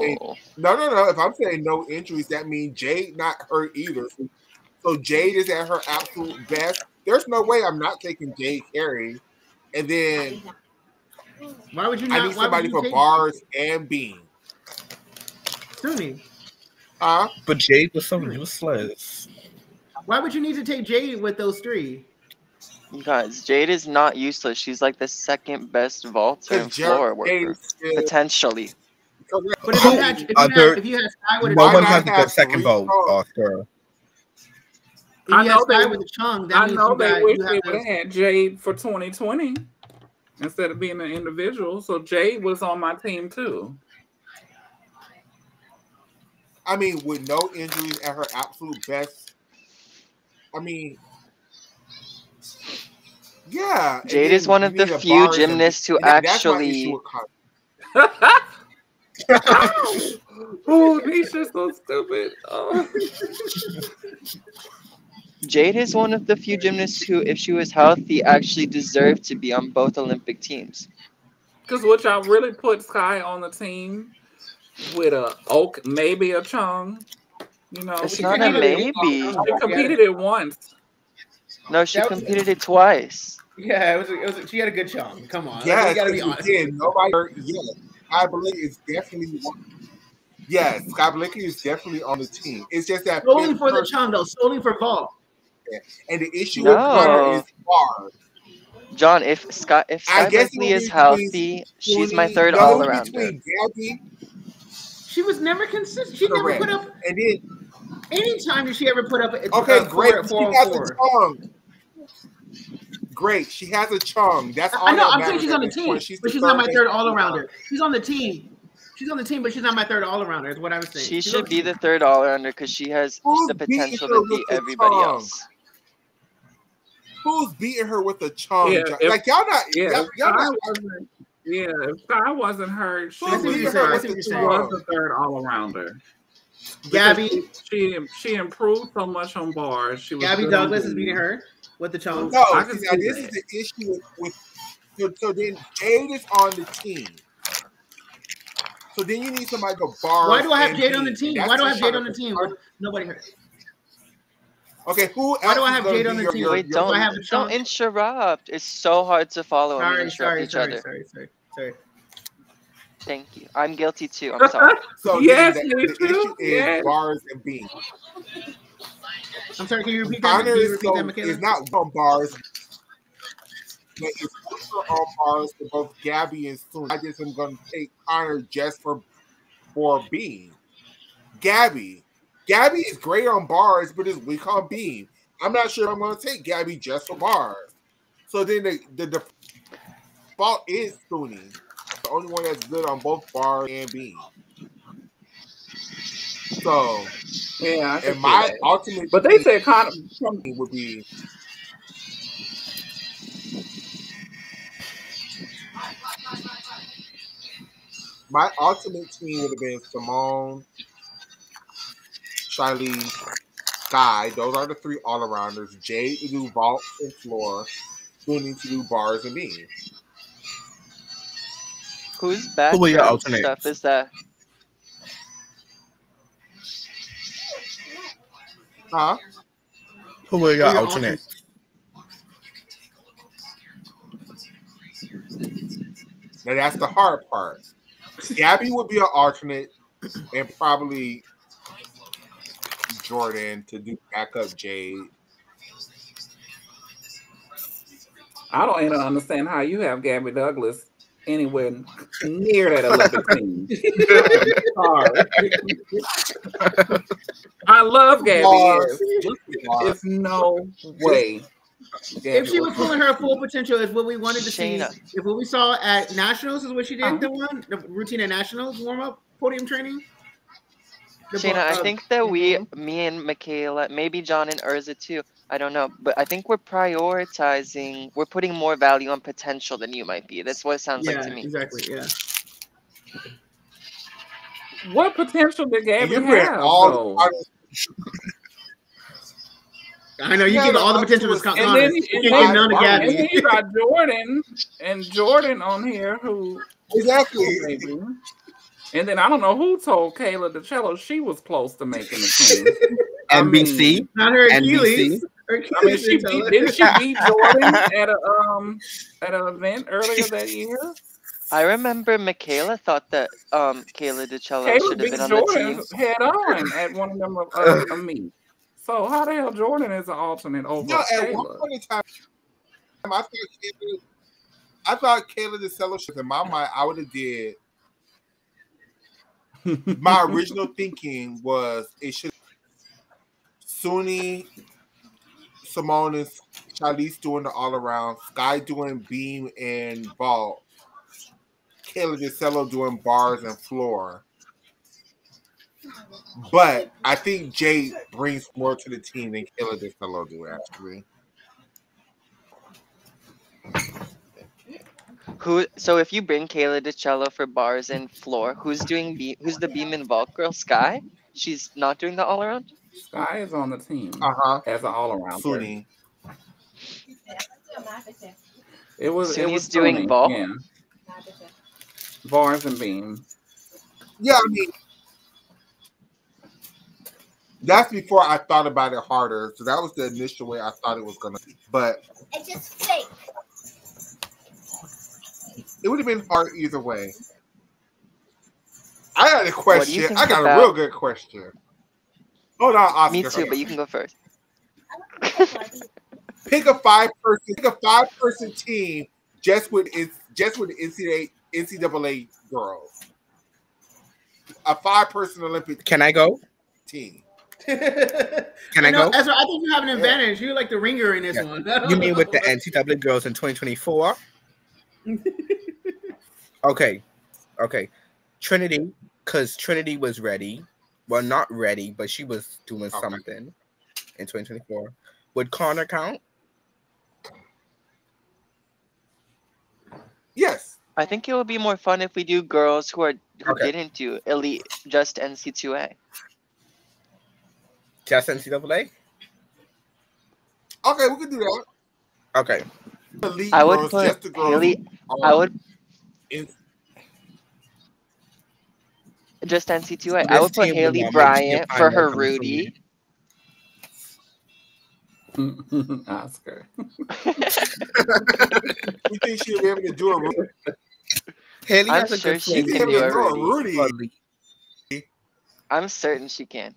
no. If I'm saying no injuries, that means Jade not hurt either. So Jade is at her absolute best. There's no way I'm not taking Jade Carey. And then Why would you not? I need somebody for bars and beam. Suni. But Jade was so useless. Why would you need to take Jade with those three? You guys, Jade is not useless. She's like the second best vaulter and floor worker. Potentially. But if you had Sky with a no Chung, one has a good second vote, Oscar. If you had Sky with a Chung, that means they wish they would have had Jade for 2020 instead of being an individual. So Jade was on my team too. I mean, with no injuries at her absolute best. I mean, yeah. Jade is one of the few gymnasts who actually. Oh, Nisha's so stupid. Oh. Jade is one of the few gymnasts who, if she was healthy, actually deserved to be on both Olympic teams. Because what y'all really put Sky on the team with maybe a Chung. You know, it's not a maybe. She competed it once. No, she competed it twice. Yeah, it was. She had a good Chung. Come on, yeah, you gotta be honest. Nobody. Yes, Sky Blakely is definitely. Yes, Sky Blakely is definitely on the team. It's just that solely for the Chung, though, solely for vault. Yeah. And the issue with Connor is bars. John, if Sky Blakely is healthy, she's my third all-arounder. She was never consistent. She never put up. And then, anytime did she ever put up? Great. She has a Chung. Great. She has a Chung. That's all. I know. I'm saying she's on the team, but she's not my third all-arounder. She's on the team. She's on the team, but she's not my third all-arounder. Is what I was saying. She should be the third all-arounder because she has the potential to beat everybody else. Who's beating her with a Chung? Yeah, like y'all not. Yeah, y'all not. If Sky wasn't hurt, she was the third all-arounder. Gabby, she improved so much on bars. She was Gabby Douglas is beating her with the Chung. No, this is the issue with So then Jade is on the team. So then you need somebody to bars. Why do I have and Jade on the beam. team? That's Why do I have Tashana, Jade on the 'cause team? Carter- Nobody heard. Okay, who else Why do I is have gonna Jade be on the your, team? your, Wait, your Do I have don't interrupt. It's so hard to follow when we interrupt each other. Sorry. Thank you. I'm guilty too. I'm sorry. So Yes, then me the too. issue is Yes. bars and beam. I'm sorry. Can you repeat that? Connor Can you is repeat that, so Michaela? is not on bars, but it's also on bars for both Gabby and Soon. I just am gonna take Connor just for beam. Gabby is great on bars, but is weak on beam. I'm not sure I'm gonna take Gabby just for bars. So then the default is Spoonie, the only one that's good on both bars and beam. So, Yeah, I can and see my that. ultimate But they said Connor. team would be would have been Simone, Shiley, Sky. Those are the three all arounders. Jade to do vault and floor, Spoonie to do bars and beam. Whose Who were your background alternates? stuff is that? Huh? Who were your Who your alternates? Now that's the hard part. Gabby would be an alternate, and probably Jordan to do backup Jade. I don't even understand how you have Gabby Douglas anywhere near that Olympic team. Sorry. I love Gabby. Bars. Yes. Just the bars. It's no way. If she was pulling her full potential, is what we wanted to see. Shayna. If what we saw at Nationals is what she did, Uh-huh. the routine at Nationals, warm up, podium training. Shayna, I think that me and Michaela, maybe John and Urza too, I don't know, but I think we're putting more value on potential than you might be. That's what it sounds like to me. Exactly. Yeah. What potential did And Gabby you bring have, all though? I know you give all the potential to Scott And Connor. then, You can't give none to and Gabby. then you got Jordan on here who exactly. maybe. And then I don't know who told Kayla DeCello she was close to making the team. NBC. Not her NBC. Achilles. I mean, didn't she beat Jordan at an event earlier that year? I remember Michaela thought that Kayla DeCello Kayla should have beat been on the team. Jordan head on at one of them meets. So how the hell Jordan is an alternate over At one Kayla? point in time, I thought Kayla DeCello should. In my mind, I would have did. My original thinking was it should Suni, Simone, and Charlize doing the all around, Sky doing beam and vault, Kayla DeCello doing bars and floor. But I think Jade brings more to the team than Kayla DeCello do, actually. So if you bring Kayla DeCello for bars and floor, who's the beam and vault girl? Sky? She's not doing the all around? Sky is on the team as an all around. Suni. It was Suni's doing vault? Yeah. Bars and beam. Yeah, I mean that's before I thought about it harder. So that was the initial way I thought it was gonna be. But It's just fake. it would have been hard either way. I got a question. think I got about- a real good question. Hold on, Oscar. Me too, but you can go first. Pick a five-person team just with NCAA girls. A 5-person Olympic Can I go? team. Can I go? Ezra, I think you have an advantage. You're like the ringer in this one. You mean with the NCAA girls in 2024? Okay. Trinity, because Trinity was ready. Well, not ready, but she was doing something in 2024. Would Connor count? Yes. I think it would be more fun if we do girls who didn't do elite, just NC2A. Just NCAA? Okay, we can do that. Okay. elite I would girls, put just the girls Haley. who I are would in. just NC2A. So I this would put team will Haley not make senior Bryant for final her coming soon. Rudy. Oscar. You think she'll be able to do a Rudy? Haley I'm has a sure good she swing She'll can be do able a to do a Rudy. Rudy. I'm certain she can.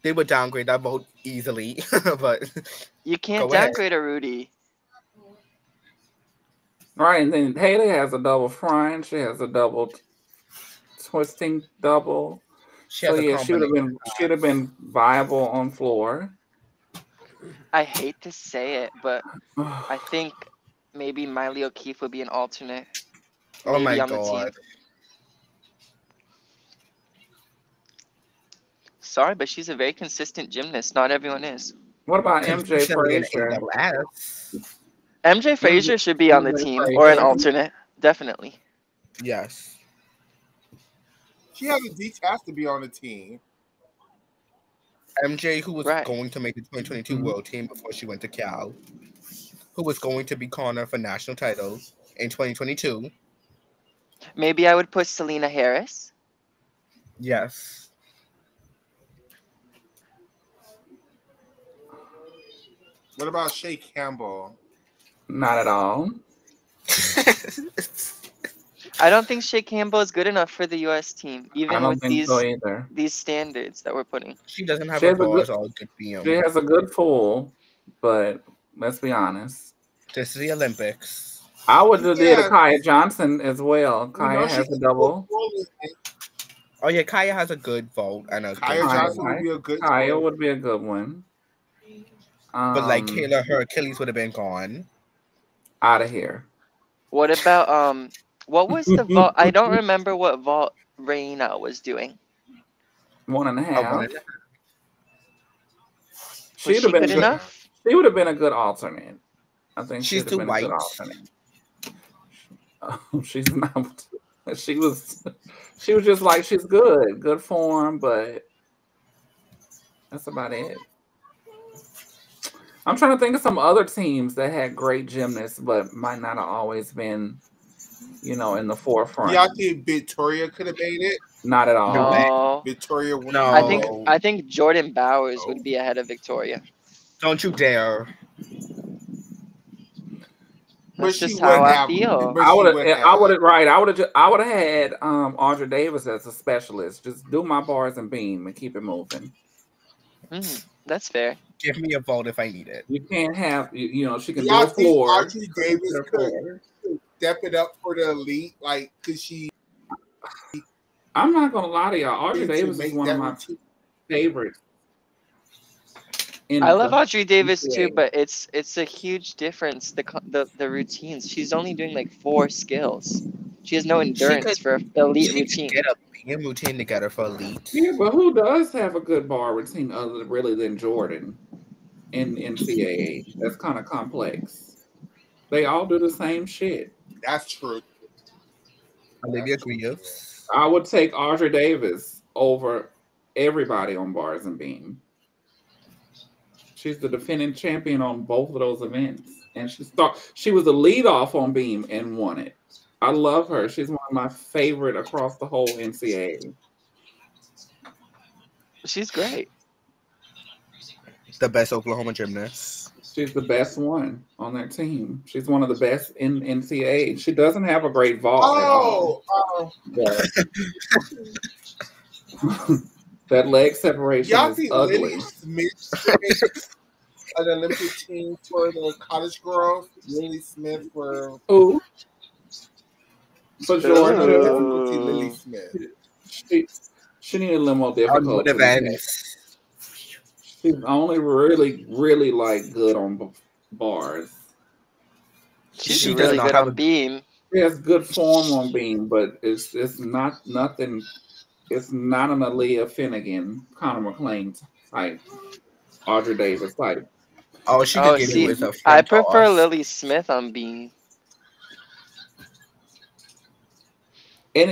They would downgrade that vote easily, but You can't go ahead. downgrade a Rudy. Right, and then Haley has a double front. She has a double twisting double. She So has a yeah, combination. she'd have been viable on floor. I hate to say it, but I think maybe Miley O'Keefe would be an alternate. Oh Maybe my on the team. god. Sorry, but she's a very consistent gymnast. Not everyone is. What about MJ Consistently an Frazier? ASS. MJ Frazier should be on the MJ team or an Frazier. alternate. Definitely. Yes. She has a detached to be on the team. MJ, who was Right. going to make the 2022 Mhm. World Team before she went to Cal, who was going to be corner for national titles in 2022. Maybe I would put Selena Harris. Yes. What about Shay Campbell? Not at all. I don't think Shea Campbell is good enough for the U.S. team, I even don't with think so either. these standards that we're putting. She doesn't have She a has a bars good- or a good BM. She has a good full, but let's be honest. This is the Olympics. I would have did a Yeah. Kaya Johnson as well. Kaya she has a can double. Oh yeah, Kaya has a good vote and a Kaya good Johnson vote. would be a good Kaya choice. would be a good one. But like Kayla, her Achilles would have been gone. Out of here. What about what was the vault? I don't remember what vault Reina was doing. 1.5. Oh, one and a half. Was She'd she have been good good. enough? She would have been a good alternate. I think She's she'd have too been a good white. alternate. She's not. She was just like she's good form, but that's about it. I'm trying to think of some other teams that had great gymnasts, but might not have always been, in the forefront. Y'all think Victoria could have made it? Not at all. No. Victoria won. No. I think Jordan Bowers would be ahead of Victoria. Don't you dare. That's she just how would I have- feel. but I she would would have. have. I would have. Right. I would have had Audra Davis as a specialist. Just do my bars and beam and keep it moving. That's fair. Give me a vote if I need it. You can't have. She can do Y'all a think floor. Audrey Davis Her could floor. step it up for the elite? Like, could she I'm not gonna lie to y'all. Audrey to Davis is make one that of my routine? favorites. I love Audrey Davis too, but it's a huge difference. The routines. She's only doing like 4 skills. She has no endurance for elite She could routine. get a BM routine together for elite. Yeah, but who does have a good bar routine other really than Jordan in NCAA? That's kind of complex. They all do the same shit. That's true. Olivia Greaves. I would take Audrey Davis over everybody on bars and beam. She's the defending champion on both of those events, and she was the lead off on beam and won it. I love her. She's one of my favorite across the whole NCAA. She's great. The best Oklahoma gymnast. She's the best one on that team. She's one of the best in NCAA. She doesn't have a great vault at all. But that leg separation Y'all is think ugly. Lily Smith makes an Olympic team for the college girls? Lily Smith for Who? For Jordan, difficulty. Lily Smith. she needed a little more difficulty. Events. She's only really, really good on bars. She's She does really not good have on a- beam. She has good form on beam, but it's not nothing. It's not an Aaliyah Finnegan, Connor McLean type, Audrey Davis type. Oh, she could give see, you with a I front prefer toss. Lily Smith on beam. And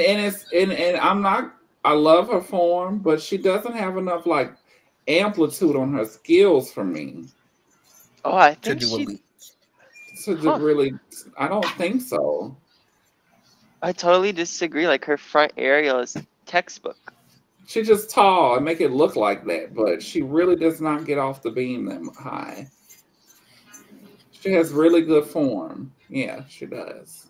I'm not. I love her form, but she doesn't have enough amplitude on her skills for me. Oh, I to think do she. elite. to Huh. really. I don't think so. I totally disagree. Like her front aerial is textbook. She's just tall and make it look like that, but she really does not get off the beam that high. She has really good form. Yeah, she does.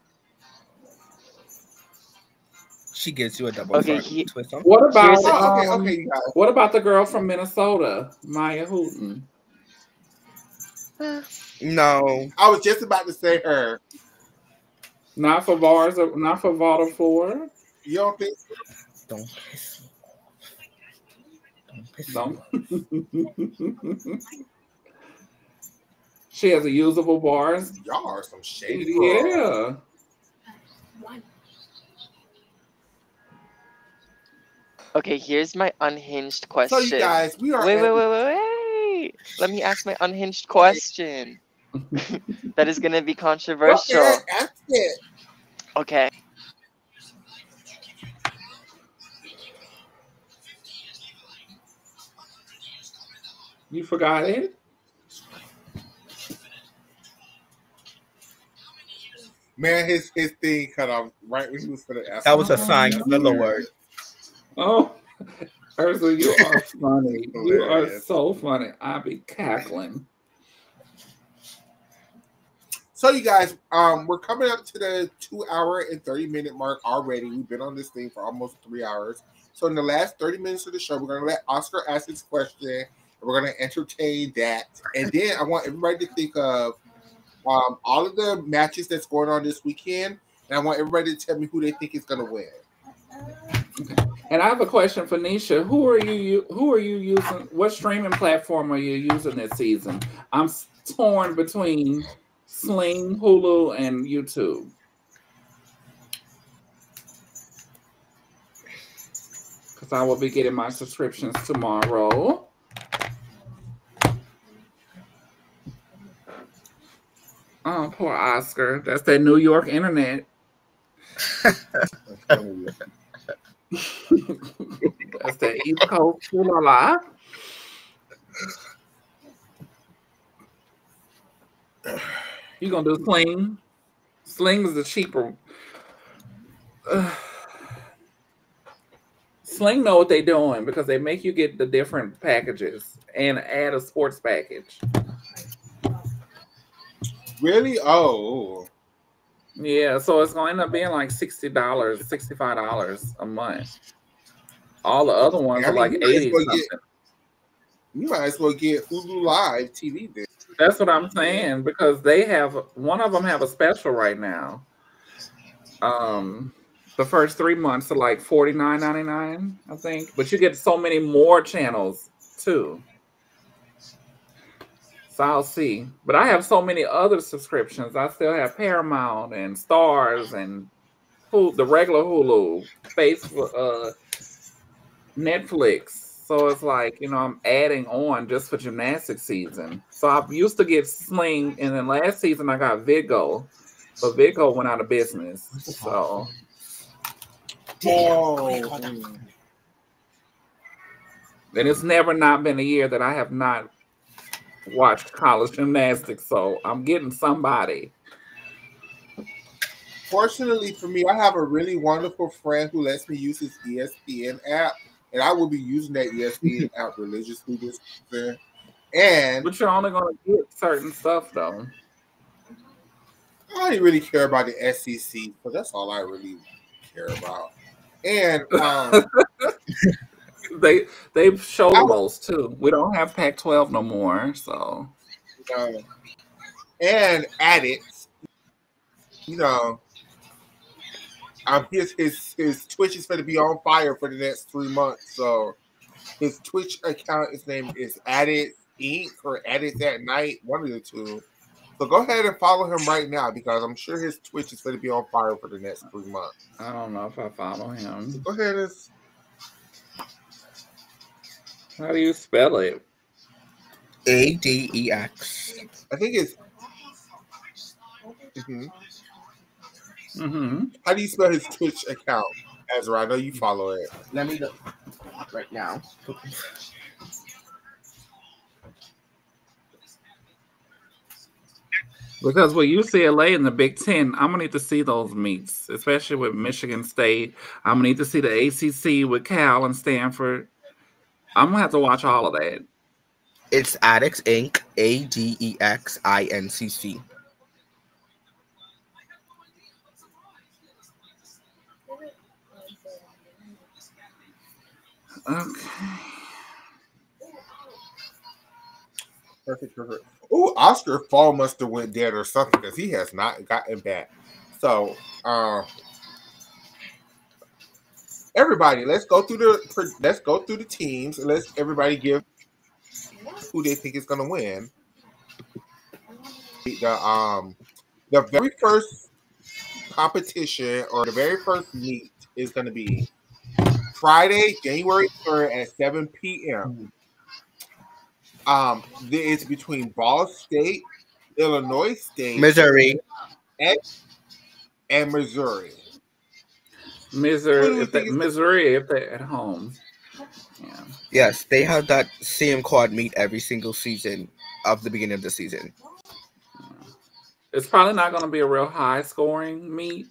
She gives you a double Okay, front twist on. What about Here's a- Okay, you guys. what about the girl from Minnesota, Maya Houghton? No. I was just about to say her. Not for bars, not for Vault 4. You don't think? Don't piss me off. Don't piss me Don't. off. She has a usable bars. Y'all are some shady girls. Yeah. Okay, here's my unhinged question. So you guys, we are. Wait. Let me ask my unhinged question. That is gonna be controversial. Okay, ask it. Okay. You forgot it? Man, his thing cut off right when he was for the ask. That was a sign of the Lord. Oh, Ursula, you are funny. You are Hilarious. so funny. I be cackling. So you guys, we're coming up to the 2 hour and 30-minute mark already. We've been on this thing for almost 3 hours. So in the last 30 minutes of the show, we're gonna let Oscar ask his question, and we're gonna entertain that. And then I want everybody to think of all of the matches that's going on this weekend, and I want everybody to tell me who they think is gonna win. And I have a question for Nisha. Who are you using? What streaming platform are you using this season? I'm torn between Sling, Hulu, and YouTube. Because I will be getting my subscriptions tomorrow. Oh, poor Oscar. That's that New York internet. That's that East Coast. La la. You gonna do Sling? Sling is the cheaper. Sling know what they're doing because they make you get the different packages and add a sports package. Really? Oh. Yeah, so it's going to end up being like $60, $65 a month. All the other ones are like 80 something. You might as well get Hulu Live TV then. That's what I'm saying because they have one of them have a special right now. The first 3 months are like $49.99, I think, but you get so many more channels too. So I'll see. But I have so many other subscriptions. I still have Paramount and Stars and the regular Hulu, Facebook, Netflix. So it's like, I'm adding on just for gymnastics season. So I used to get Sling, and then last season I got Vigo, but Vigo went out of business. So. Oh. And it's never not been a year that I have not watched college gymnastics. So I'm getting somebody. Fortunately for me, I have a really wonderful friend who lets me use his ESPN app, and I will be using that ESPN app religiously this season. But you're only going to get certain stuff, though. I don't really care about the SEC, but that's all I really care about. And they show the most too. We don't have Pac-12 no more, so. And at it, his Twitch is going to be on fire for the next 3 months. So his Twitch account, his name is Addit Inc. or Addit at Night, one of the two. So go ahead and follow him right now because I'm sure his Twitch is going to be on fire for the next 3 months. I don't know if I follow him. So go ahead and. How do you spell it? ADEX. I think it's. How do you spell his Twitch account, Ezra? I know you follow it. Let me look right now. Because with UCLA in the Big Ten, I'm gonna need to see those meets, especially with Michigan State. I'm gonna need to see the ACC with Cal and Stanford. I'm gonna have to watch all of that. It's Addicts Inc. ADEXINCC. Okay. Perfect. Oh, Oscar Fall must have went dead or something because he has not gotten back. So, everybody, let's go through the teams and let's everybody give who they think is going to win. The very first competition or the very first meet is going to be Friday, January 3rd at 7 p.m. It's between Ball State, Illinois State, Missouri. and Missouri. Missouri, if they're at home. Yeah. Yes, they have that same quad meet every single season of the beginning of the season. It's probably not going to be a real high scoring meet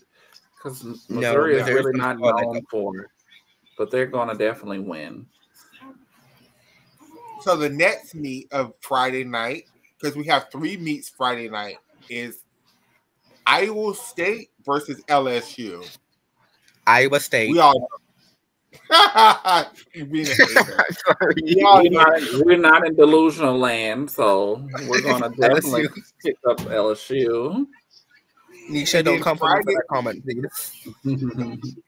because Missouri is really not known for it, but they're going to definitely win. So the next meet of Friday night, because we have 3 meets Friday night, is Iowa State versus LSU. Iowa State. We all know. You're being a hater. We're not in delusional land, so we're going to definitely pick up LSU. Nisha, don't come for me for that comment, please.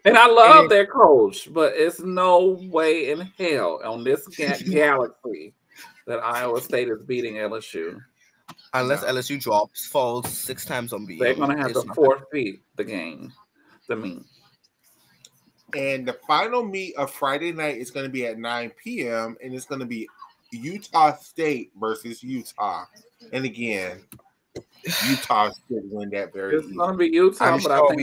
And I love their coach, but it's no way in hell on this galaxy that Iowa State is beating LSU. Unless LSU falls 6 times on BU. They're going to have to forfeit the game, the meet. And the final meet of Friday night is going to be at 9 p.m. and it's going to be Utah State versus Utah. And again, Utah should win that very It's going to be Utah, but I think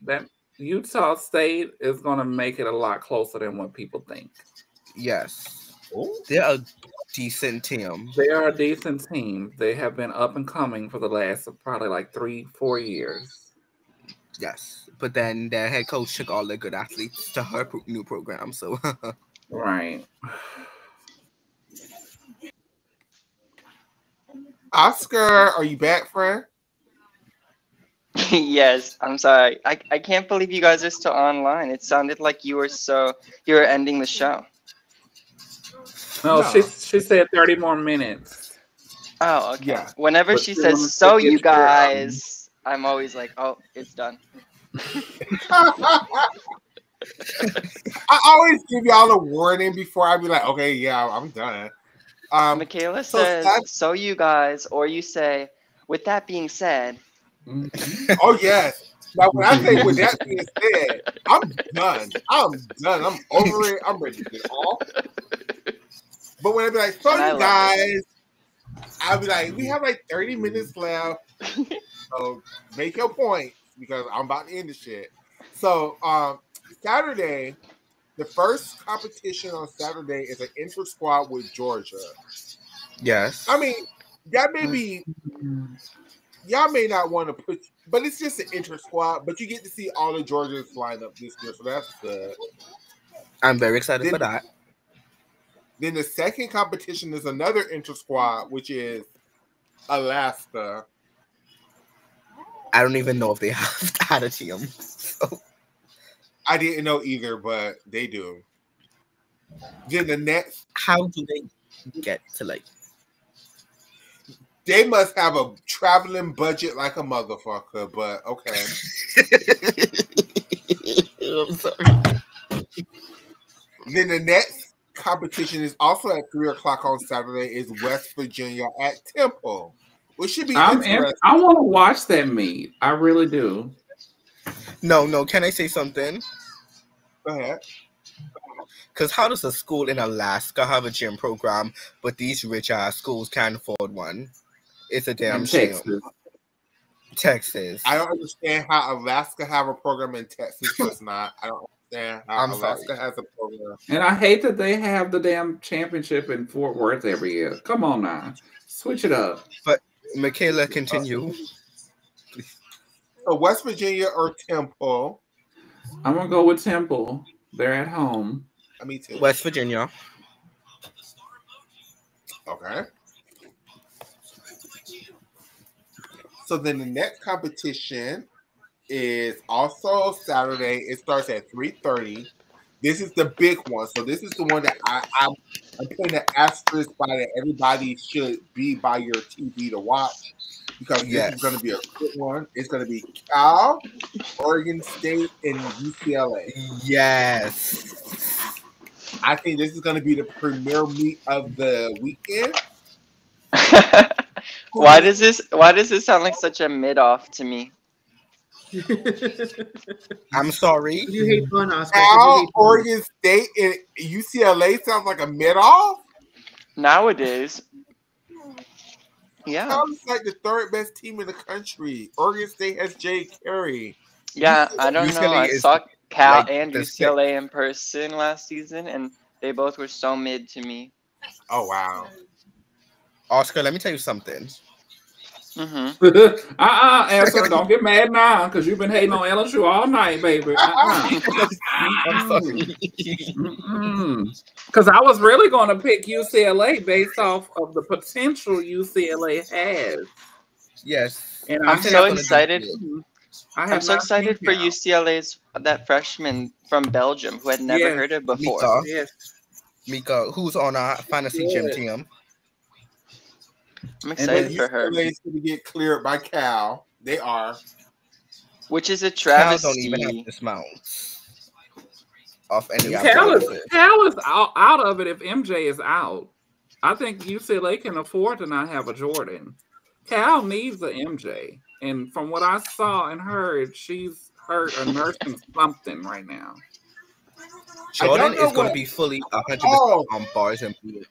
that Utah State is going to make it a lot closer than what people think. Yes. They're a decent team. They are a decent team. They have been up and coming for the last probably like 3-4 years. Yes, but then their head coach took all their good athletes to her new program. So, right. Oscar, are you back, friend? Yes, I'm sorry. I can't believe you guys are still online. It sounded like you were ending the show. No. She said 30 more minutes. Oh, okay. Yeah. Whenever she says, so you guys, I'm always like, oh, it's done. I always give y'all a warning before I be like, okay, yeah, I'm done. Michaela says, so you guys, or you say, with that being said. Oh, yes. Now, when I say with that being said, I'm done. I'm over it. I'm ready to get off. But when I be like, so you guys, I'll be like, we have like 30 minutes left. So make your point because I'm about to end the shit. So Saturday, the first competition on Saturday is an inter-squad with Georgia. Yes. I mean, y'all may not want to put, but it's just an inter-squad, but you get to see all the Georgians line up this year, so that's good. I'm very excited for that. Then the second competition is another inter-squad, which is Alaska. I don't even know if they have had a team. So. I didn't know either, but they do. Then the next... How do they get to like... They must have a traveling budget like a motherfucker, but okay. I'm sorry. Then the next competition is also at 3:00 on Saturday. Is West Virginia at Temple, which should be interesting. I want to watch that meet. I really do. No. Can I say something? Go ahead. Because how does a school in Alaska have a gym program, but these rich ass schools can't afford one? It's a damn shame. Texas. I don't understand how Alaska have a program and Texas does not. I don't understand how Alaska has a program. And I hate that they have the damn championship in Fort Worth every year. Come on now. Switch it up. But Michaela, continue. So West Virginia or Temple? I'm gonna go with Temple. They're at home. Me too. West Virginia. Okay. So then the next competition is also Saturday. It starts at 3:30. This is the big one. So this is the one that I'm putting an asterisk by that everybody should be by your TV to watch because this is going to be a good one. It's going to be Cal, Oregon State, and UCLA. Yes. I think this is going to be the premier meet of the weekend. Why does this sound like such a mid-off to me? I'm sorry. You hate fun, Oscar. Cal, Oregon State, and UCLA sounds like a mid-off? Nowadays. Yeah. Cal is like the third best team in the country. Oregon State has Jay Carey. Yeah, I don't know. I saw Cal and UCLA in pick. person last season, and they both were so mid to me. Oh, wow. Oscar, let me tell you something. Answer. Don't get mad now, because you've been hating on LSU all night, baby. I'm sorry. Because I was really going to pick UCLA based off of the potential UCLA has. Yes, and I'm so excited. I'm so excited for UCLA's that freshman from Belgium who had never heard it before. Mika, who's on our fantasy gym team. I'm excited for her. UCLA is going to get cleared by Cal. They are. Which is a travesty. Cal don't even have dismounts off any. Cal is out of it if MJ is out. I think UCLA can afford to not have a Jordan. Cal needs a MJ. And from what I saw and heard, she's hurt or nursing something right now. Jordan is going to be fully 100% on bars and blue.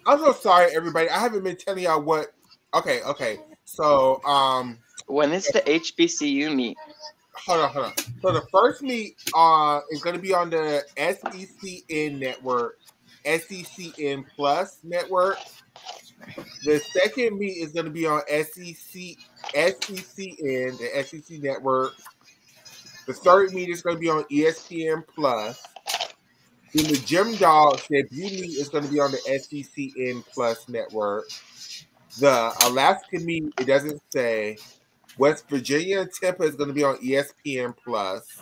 I'm so sorry, everybody. I haven't been telling y'all what. Okay. So, when is the HBCU meet? Hold on. So the first meet is going to be on the SECN network, SECN Plus network. The second meet is going to be on SECN, the SEC network. The third meet is going to be on ESPN Plus. Then the Gym Dogs debut meet is going to be on the SECN Plus network. The Alaska meet, it doesn't say. West Virginia and Tampa is going to be on ESPN Plus.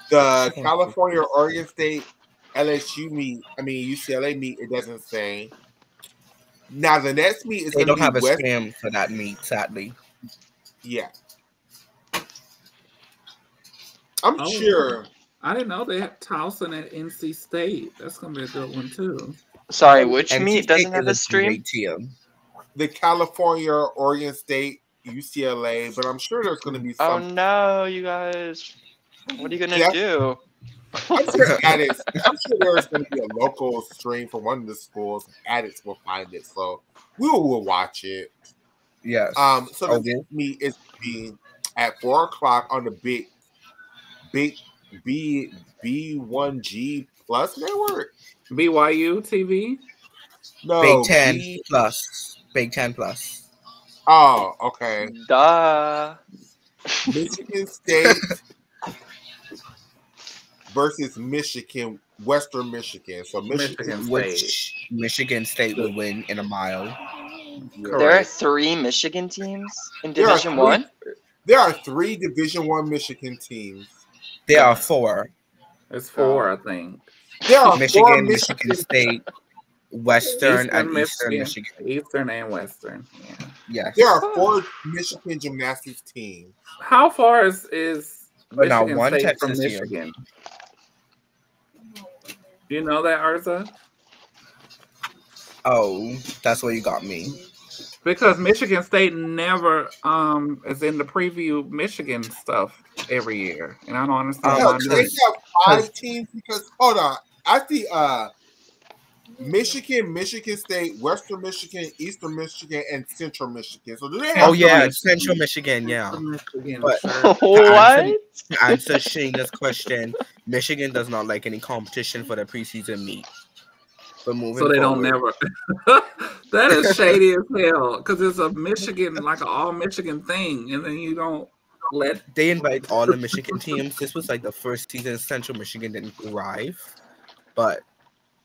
The California, Oregon State, UCLA meet, it doesn't say. Now the next meet is they going to be don't have a scam for that meet, sadly. Yeah, I'm sure. I didn't know they had Towson at NC State. That's going to be a good one too. Sorry, which meet doesn't have a stream? The California, Oregon State, UCLA, but I'm sure there's going to be some. Oh no, you guys! What are you going to do? I'm sure there's going to be a local stream from one of the schools. Addicts will find it, so we will watch it. Yes. So the next meet is be at 4:00 on the big B1G Plus network. BYU TV. No, Big Ten Plus. Big Ten Plus. Oh, okay. Duh. Michigan State versus Western Michigan. So Michigan State will win in a mile. There are 3 Michigan teams in Division 1? There are 3 Division 1 Michigan teams. There are 4. It's 4, I think. There are Michigan State, Western, and Eastern Michigan. Eastern and Western. Yeah. Yes. There are 4 Michigan gymnastics teams. How far is Michigan one State Texas from Michigan? Do you know that, Arza? Oh, that's where you got me. Because Michigan State never is in the preview Michigan stuff every year, and I don't understand why. They have 5 teams because hold on, I see Michigan State, Western Michigan, Eastern Michigan, and Central Michigan. So do they have? Oh yeah, Central Michigan, yeah. But what? To answer Sheena's question, Michigan does not like any competition for the preseason meet. But moving So they don't forward, never. That is shady as hell because it's a Michigan, like an all Michigan thing, and then you don't let. they invite all the Michigan teams. This was like the first season Central Michigan didn't thrive, but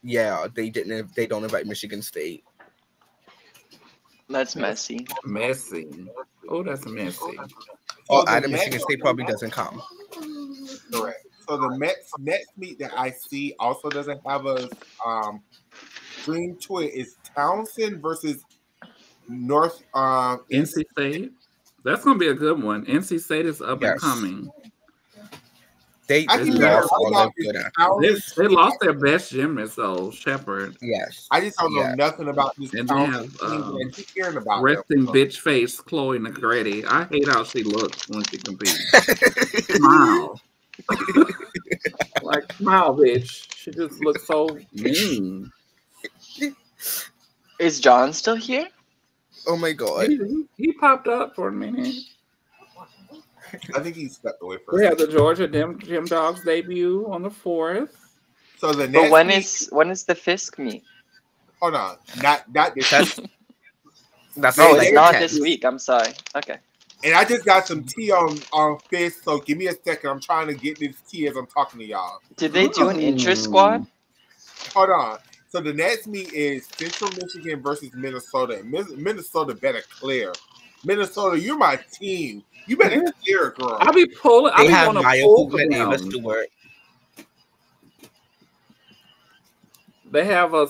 yeah, they didn't. They don't invite Michigan State. That's messy. Messy. Oh, that's messy. Or the either Mets- Michigan State probably doesn't come. Correct. So the Mets next meet that I see also doesn't have a dream to it. Is Townsend versus North NC State. That's gonna be a good one. NC State is up and Yes. coming. They I can Yeah. lost all their good athletes. They lost their best gymnast though, Shepard. Yes. I just don't know Yeah. nothing about this And they Townsend have, team, but I keep hearing about Resting them. bitch face Chloe Negretti. I hate how she looks when she competes. Smile. Like smile, bitch. She just looks so mean. Is John still here? Oh my god. He popped up for a minute. I think he stepped away for We a have second. the Georgia Gym Dogs debut on the 4th. So the But next when meet, is the Fisk meet? hold on, not this That's week. that's Oh, like it's the not 10th. this week. I'm sorry. Okay. And I just got some tea on Fist, so give me a second. I'm trying to get this tea as I'm talking to y'all. Did they do an intra squad? Hold on. So the next meet is Central Michigan versus Minnesota. Minnesota better clear. Minnesota, you're my team. You better clear, girl. I be pulling. I They be have want to Maya pull Hoopman, for Ava them. Stewart. They have a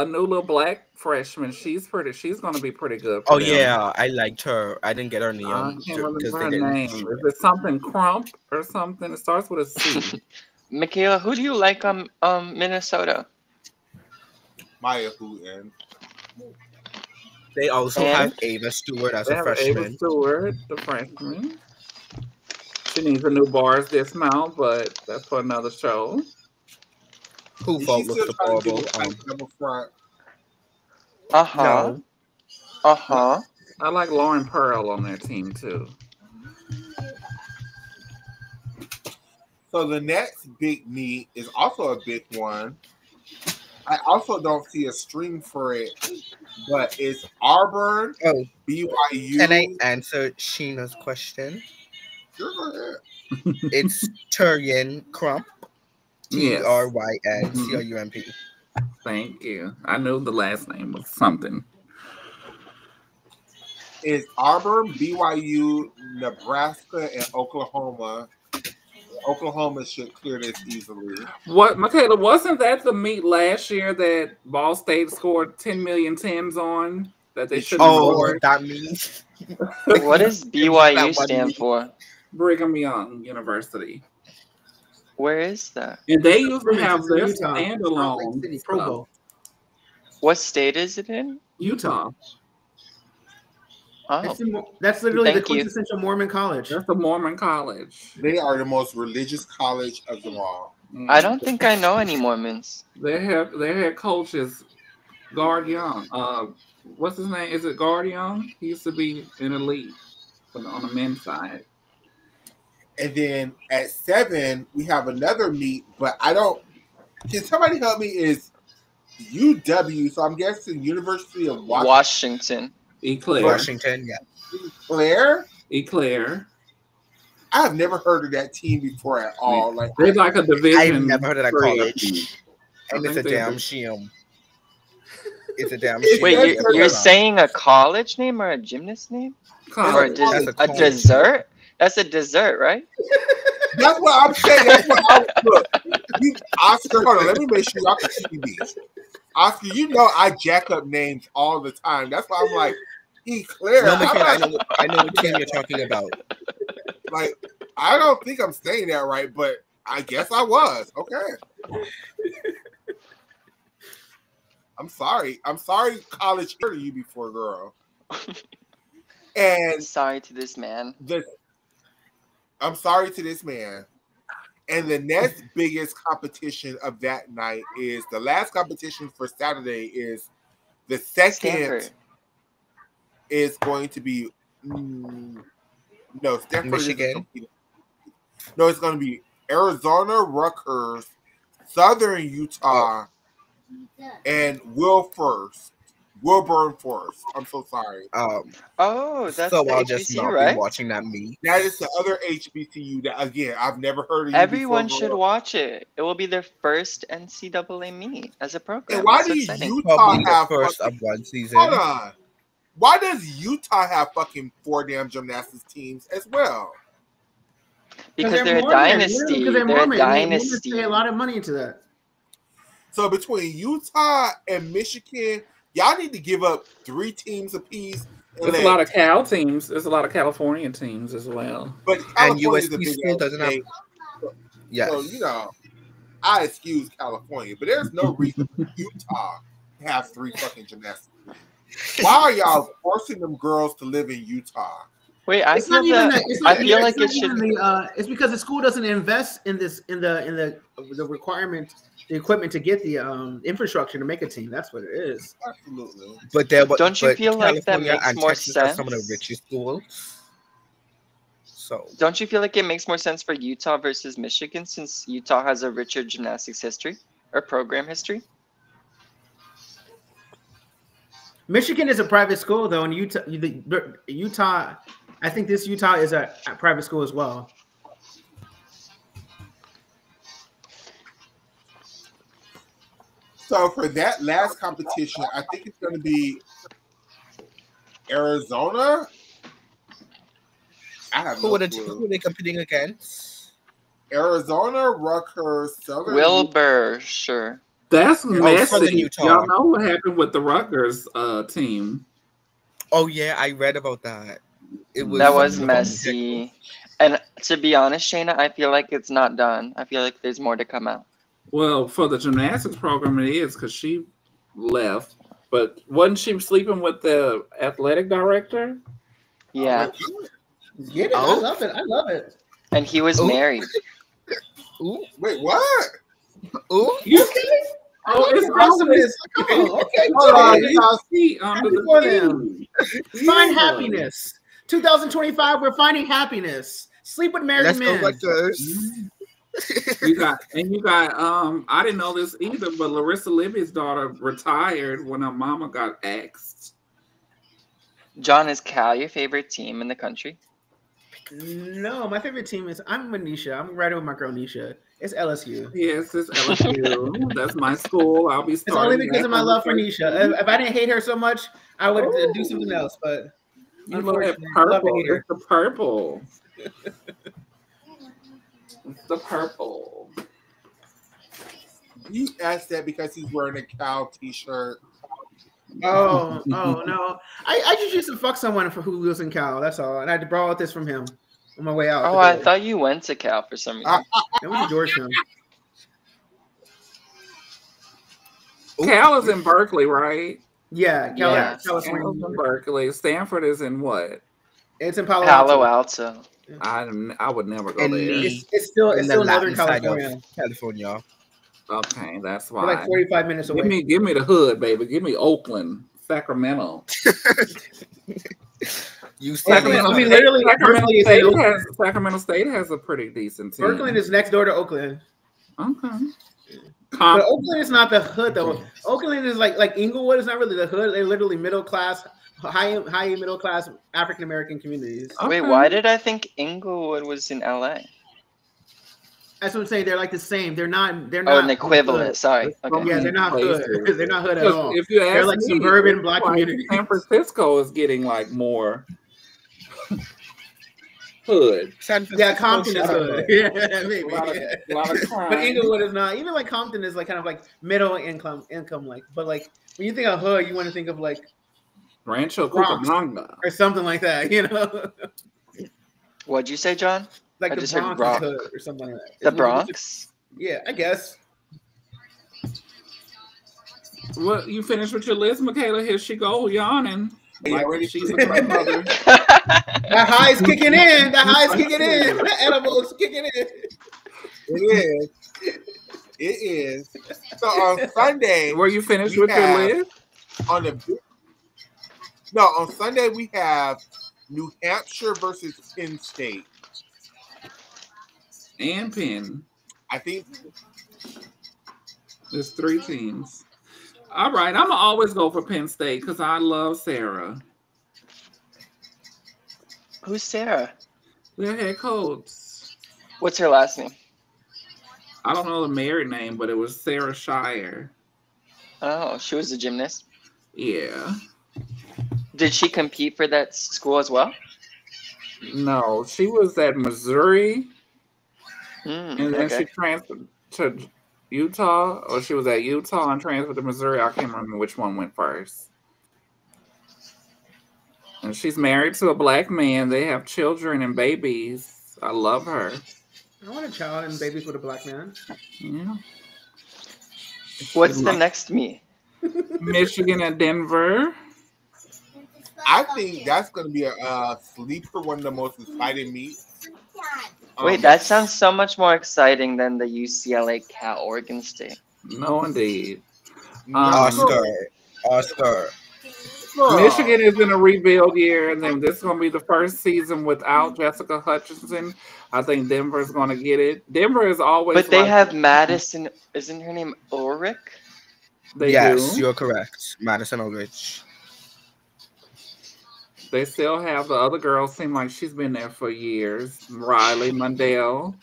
new little black freshman. She's going to be pretty good. For Oh them. yeah, I liked her. I didn't get her I name can't remember because her they didn't. name. Is it something Crump or something? It starts with a C. Michaela, who do you like Minnesota? Maya Hooten. They also And? have Ava Stewart as They a have Ava freshman. Stewart, the freshman. She needs a new bars dismount, but that's for another show. Who Is vote she looks still trying to deplorable. do like double front? Uh-huh. No, Uh-huh. I like Lauren Pearl on their team too. So the next big meet is also a big one. I also don't see a stream for it, but it's Auburn, Oh, BYU. can I answer Sheena's question? Sure, go ahead. It's Turian Crump. Yes. TRYN CRUMP. Thank you. I knew the last name was something. It's Auburn, BYU, Nebraska, and Oklahoma. Oklahoma should clear this easily. What, Michaela, wasn't that the meet last year that Ball State scored 10 million tens on? That they should have Oh, scored? that means What does BYU stand for? Brigham Young University. Where is that? And they usually It's have in their Utah. Salt Lake standalone City, stuff. Provo. What state is it in? Utah. Oh, That's literally the Thank you. quintessential Mormon college. That's the Mormon college. They are the most religious college of them all. I don't think I know any Mormons. Their head coach is Guard Young. What's his name? Is it Guard Young? He used to be an elite on the men's side. And then at 7, we have another meet, but I don't. Can somebody help me? Is UW? So I'm guessing University of Washington. Eclair. Washington, yeah. Claire. Eclair. I have never heard of that team before at all. Like They're like a division. I've never heard of that 3 college. team. And I it's a think damn they- shame. It's a damn Wait, shame. Wait, That's you're a- saying a college name or a gymnast name? Or a, College. des- That's a a college. dessert? That's a dessert, right? that's what I'm saying. That's what I'm look. Oscar, hold on. Let me make sure y'all can see me. Oscar, you know I jack up names all the time. That's why I'm like, Eclair. No, I'm Michaela, not- I know what team you're talking about. like, I don't think I'm saying that right, but I guess I was. Okay. I'm sorry. I'm sorry, college heard of you before, girl. And Sorry to this man. I'm sorry to this man. And the next biggest competition of that night is the last competition for Saturday is the second Stanford. is going to be no Stanford isn't Michigan. competing. No, it's going to be Arizona, Rutgers, Southern Utah, and Wilburn Forest. I'm so sorry. Oh, that's So the I'll just HBCU, not right? be watching that meet. That is the other HBCU that, again, I've never heard of you Everyone before. should watch it. It will be their first NCAA meet as a program. And why That's so do exciting. Utah Probably the have first fucking, of one season. hold on? Why does Utah have fucking 4 damn gymnastics teams as well? Because they're a Mormon. dynasty. Because They're a Mormon. dynasty. Mormons pay a lot of money into that. So between Utah and Michigan, y'all need to give up 3 teams apiece. There's a lot of Cal teams. There's a lot of California teams as well. But And California is a USC big still doesn't have. state. Yes. So, you know, I excuse California, but there's no reason for Utah to have 3 fucking gymnastics. Why are y'all forcing them girls to live in Utah? Wait, I It's feel not even that. the- it's I not- feel it's like not it should. even it's because the school doesn't invest in this in the requirement, the equipment to get the infrastructure to make a team. That's what it is. Absolutely. But there, Don't you feel like that California makes and more Texas are some of the sense? richest schools. So Don't you feel like it makes more sense for Utah versus Michigan since Utah has a richer gymnastics history or program history? Michigan is a private school though, and Utah, I think this Utah is a private school as well. So for that last competition, I think it's going to be Arizona. I have who no are the clue. who are they competing against? Arizona, Rutgers, Southern Wilbur, sure. That's Southern messy. Utah. Y'all know what happened with the Rutgers team. Oh yeah, I read about that. It was That was something messy. And to be honest, Shayna, I feel like it's not done. I feel like there's more to come out. Well, for the gymnastics program, it is because she left. But wasn't she sleeping with the athletic director? Yeah. Get it? I Oh. love it. I love it. And he was Ooh. married. Ooh, Wait, what? ooh. You Oh, it's awesomeness. Come on. Okay. Hold on, good. y'all. feet under Happy for the them. team. Find Yeah. happiness. 2025, we're finding happiness. Sleep with married Let's men. go Rutgers. You got I didn't know this either, but Larissa Libby's daughter retired when her mama got axed. John, is Cal your favorite team in the country? No, my favorite team is I'm with Nisha. I'm riding with my girl Nisha. It's LSU. Yes, it's LSU. That's my school. I'll be It's only starting. because of my love for Nisha. If I didn't hate her so much, I would do something else. But You love that unfortunately, I love to purple. hate her. It's the purple. It's the purple. You asked that because he's wearing a Cal t-shirt. Oh no! I just used to fuck someone who lives in Cal. That's all, and I had to borrow this from him on my way out. Oh, I thought you went to Cal for some reason. I went to Georgetown. Cal is in Berkeley, right? Yeah, Cal, Yeah. California. Cal's in Berkeley. Stanford is in what? It's in Palo Palo Alto. Alto. I would never go And there. me. It's still in the Northern Latin side California. of California. Okay, that's We're why. like 45 minutes away. Give me the hood, baby. Give me Oakland, Sacramento. You see, Oakland, I mean, literally, Berkeley is in Oakland. Sacramento State has a pretty decent team. Berkeley is next door to Oakland. Okay. But Oakland is not the hood though. Oakland is like Inglewood is not really the hood. They're literally middle class, high middle class African American communities. Wait, why did I think Inglewood was in LA? That's what I'm saying. They're like the same. They're not. Oh, an equivalent. hood. Sorry. Okay. Yeah, they're not hood. They're not hood at all. If you ask They're like me, suburban black like communities. San Francisco is getting like more hood. Yeah, Compton is hood. Yeah, maybe. A lot of crime. But Inglewood is not. Even like Compton is like kind of like middle income like. But like when you think of hood, you want to think of like Rancho Bronx. Cucamonga. or something like that. You know, What'd you say, John? like I the just heard Bronx Bronx. is hood or something like that. The Bronx? Yeah, I guess. Well, you finished with your list, Michaela? Here she go, yawning. Yeah, ready? She's a grandmother. That high's kicking in. That high's kicking in. That edible's kicking in. It is. It is. So on Sunday, Were you finished we with your have- list? on Sunday we have New Hampshire versus Penn State. And Penn. I think There's 3 teams. All right, I'm gonna always go for Penn State because I love Sarah, Who's Sarah? their head coach. What's her last name? I don't know the married name, but it was Sarah Shire. Oh, she was a gymnast. Yeah. Did she compete for that school as well? No, she was at Missouri, and then she Okay. transferred to Utah, or she was at Utah and transferred to Missouri. I can't remember which one went first. And she's married to a black man. They have children and babies. I love her. I want a child and babies with a black man. Yeah. What's the next meet? Michigan and Denver. I think that's going to be a sleeper, one of the most exciting meets. Wait, that sounds so much more exciting than the UCLA Cal Oregon State. No, indeed. Oscar. Michigan is in a rebuild year, and then this is going to be the first season without Jessica Hutchinson. I think Denver's going to get it. Denver is always. But they have Madison. Isn't her name Ulrich? They Yes, do. you're correct. Madison Ulrich. They still have the other girl. Seem like she's been there for years. Riley Mundell.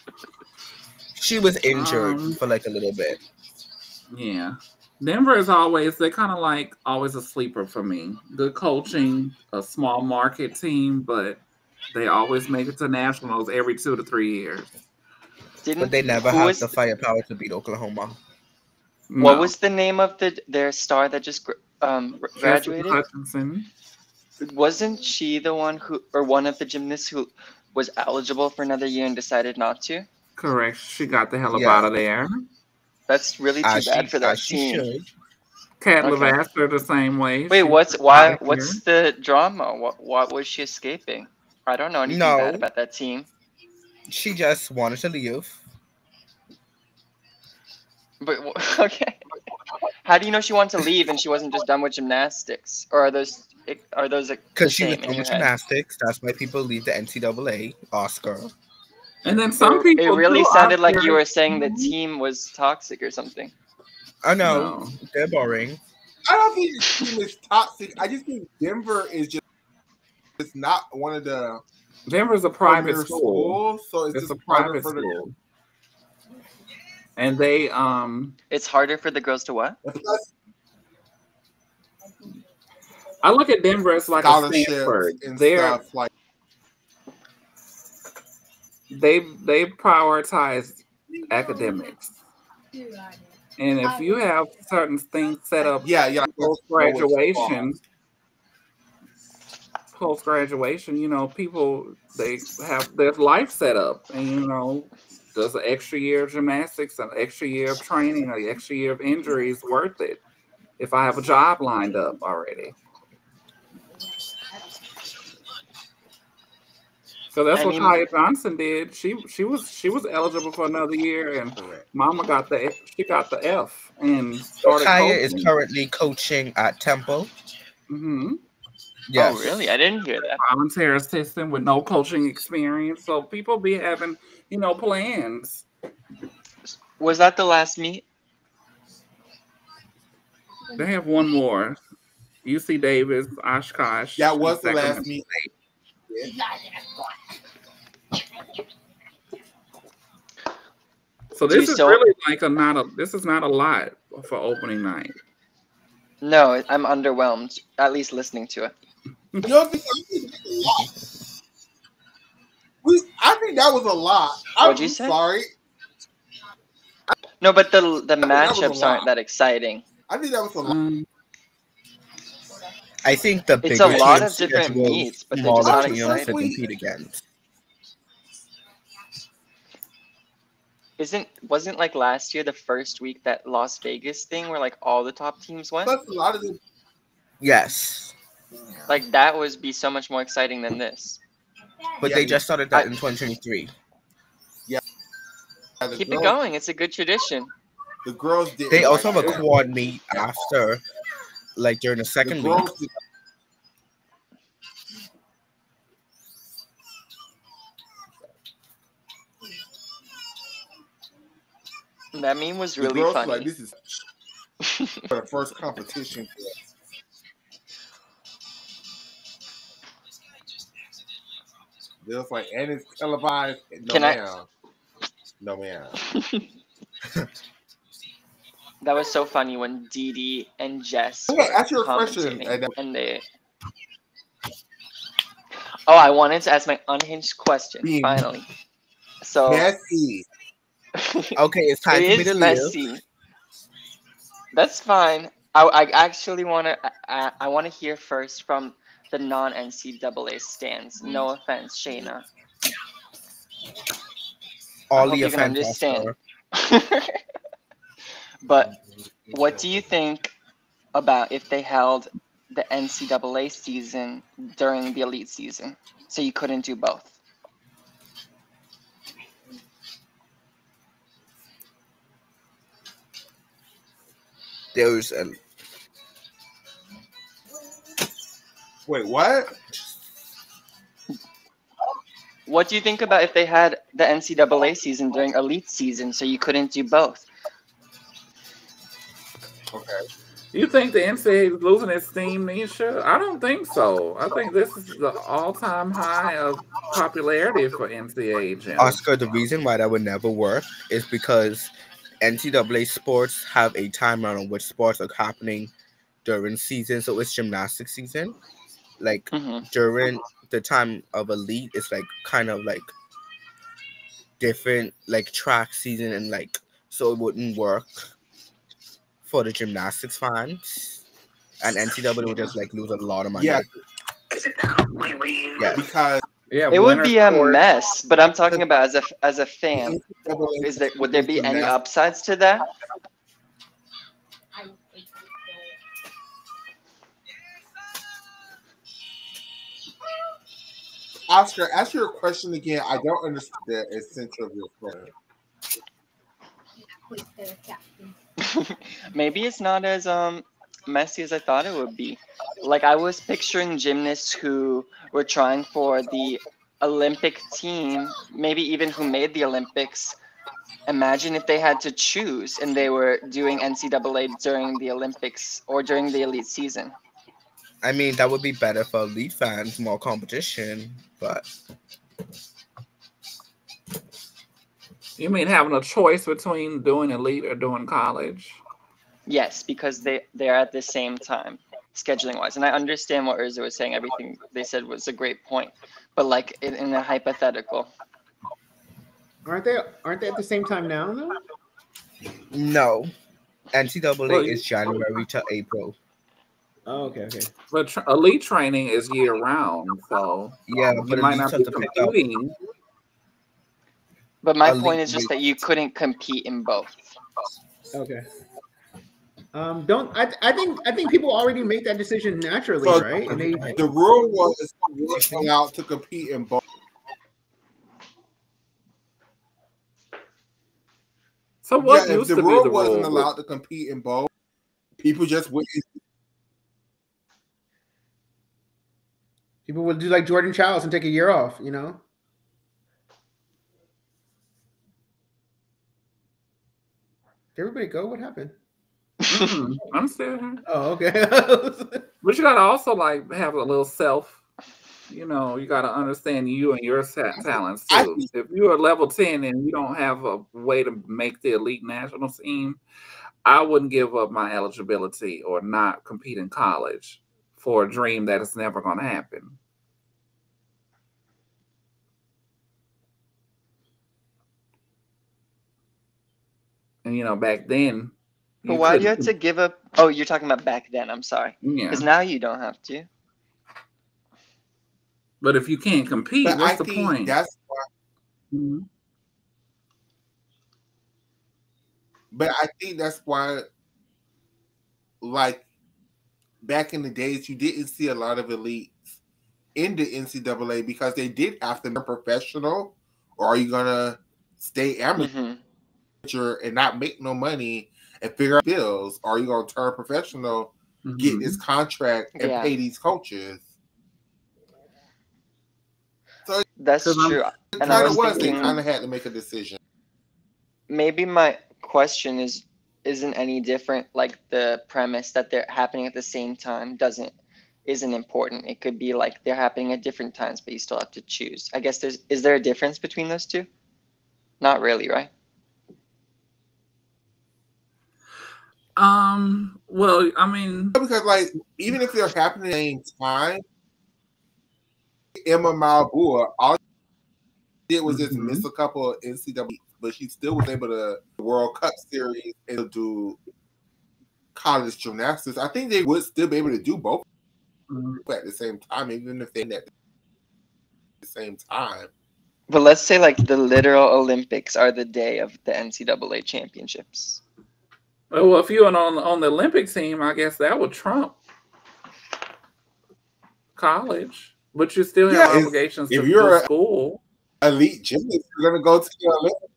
She was injured for like a little bit. Yeah. Denver is always, they're kind of like always a sleeper for me. Good coaching, a small market team, but they always make it to nationals every 2 to 3 years. But they never have the firepower to beat Oklahoma. What was the name of their star that just graduated? Hutchinson. Wasn't she the one who, or one of the gymnasts who was eligible for another year and decided not to? Correct. She got the hell up out of there. That's really too bad for that team. Kat Levasseur the same way. Wait, what's the drama? What was she escaping? I don't know anything bad about that team. She just wanted to leave. But okay, how do you know she wanted to leave and she wasn't just done with gymnastics? Or are those because she was done with gymnastics? That's why people leave the NCAA. Oscar. And then some people. It really sounded like you were saying the team was toxic or something. I know. They're boring. I don't think the team is toxic. I just think Denver is just not one of the. Denver's a private school, so it's a private school. And they It's harder for the girls to what? I look at Denver as like a Stanford. They're like they prioritize academics. And if you have certain things set up post graduation, you know, people they have their life set up, and you know, does an extra year of gymnastics, an extra year of training, an extra year of injuries worth it if I have a job lined up already? So that's what Kaya Johnson did. She was eligible for another year, and Mama got the F and started. Kaya is currently coaching at Temple. Mm-hmm. Yes. Oh, really? I didn't hear that. Volunteer assistant with no coaching experience. So people be having, you know, plans. Was that the last meet? They have one more. UC Davis, Oshkosh. That was the last meet. So this is really like this is not a lot for opening night. No, I'm underwhelmed, at least listening to it. I think that was a lot. What'd you say? Sorry. No, but the matchups aren't that exciting. I think that was a lot. I think the it's a lot of different meets, but they're just not exciting. To compete against. Wasn't like last year the first week that Las Vegas thing where like all the top teams went? That's a lot of them. Yes. Like that would be so much more exciting than this. But they just started that in 2023. Yeah. Keep it going. It's a good tradition. The girls did. They also have a quad meet after, like during the second week. That meme was really funny. Like, this is... for the first competition. It was like, and it's televised. No, Can I? ma'am. No, ma'am. That was so funny when Dee Dee and Jess Okay, were ask your question. commentating, and they. Oh, I wanted to ask my unhinged question Being finally. So messy. Okay, it's time it for me is to leave. messy. That's fine. I actually want to. I want to hear first from the non-NCAA stands. No offense, Shayna. I All hope the you can offense, understand. Oscar. But what do you think about if they held the NCAA season during the elite season, so you couldn't do both? There's a Wait, what? What do you think about if they had the NCAA season during elite season, so you couldn't do both? Okay. You think the NCAA is losing its steam, Nisha? I don't think so. I think this is the all-time high of popularity for NCAA gym. Oscar. The reason why that would never work is because NCAA sports have a timeline on which sports are happening during season. So it's gymnastics season. Like during the time of elite, it's like kind of like different like track season, and like so it wouldn't work for the gymnastics fans, and NCAA would just like lose a lot of money. Yeah, Yeah. because Yeah, It would winter be a sports. mess, but I'm talking about as a fan. NCAA Would there be any gymnastics- upsides to that? Oscar, ask your question again. I don't understand the essential of your question. Maybe it's not as messy as I thought it would be. Like I was picturing gymnasts who were trying for the Olympic team, maybe even who made the Olympics. Imagine if they had to choose and they were doing NCAA during the Olympics or during the elite season. I mean, that would be better for elite fans, more competition, but You mean having a choice between doing elite or doing college? Yes, because they're at the same time, scheduling wise. And I understand what Urza was saying. Everything they said was a great point. But like in a hypothetical. Aren't they at the same time now though? no. NCAA Well, is January to April. Oh, okay. But elite training is year round, so Yeah, you but might elites not have be to pick up. competing. But my Elite point is just that you couldn't compete in both. Okay. Don't I think people already make that decision naturally, So right? And they the rule was you weren't allowed to compete in both. So what Yeah, if used the to be rule the wasn't rule? allowed to compete in both, people just wouldn't. people would do like Jordan Childs and take a year off, you know? Did everybody go? What happened? I'm still here. Oh, okay. But you gotta also like have a little self. You know, you gotta understand you and your talents I too. think- If you're a level 10 and you don't have a way to make the elite national team, I wouldn't give up my eligibility or not compete in college for a dream that is never going to happen. And you know, back then, But why do you have to give up? Oh, you're talking about back then. I'm sorry. Yeah. Because now you don't have to. But if you can't compete, But I what's the think point? that's why. Mhm. But I think that's why, like back in the days, you didn't see a lot of elites in the NCAA because they did have to be professional, or are you gonna stay amateur and not make no money and figure out bills? Or are you gonna turn professional, get this contract, and Yeah. pay these coaches? So That's true. it And I kind was of was. They thinking kind of had to make a decision. maybe my question is isn't any different. Like the premise that they're happening at the same time isn't important. It could be like they're happening at different times, but you still have to choose. I guess is there a difference between those two? Not really, right? Well, I mean, because like even if they're happening at the same time, Emma Malbua, all she did was just miss a couple of NCAA, but she still was able to World Cup series and do college gymnastics. I think they would still be able to do both at the same time, even if they're at the same time. But let's say like the literal Olympics are the day of the NCAA championships. well, if you're on the Olympic team, I guess that would trump college, but you still have obligations to the school. Elite gymnast, you're gonna go to the Olympics.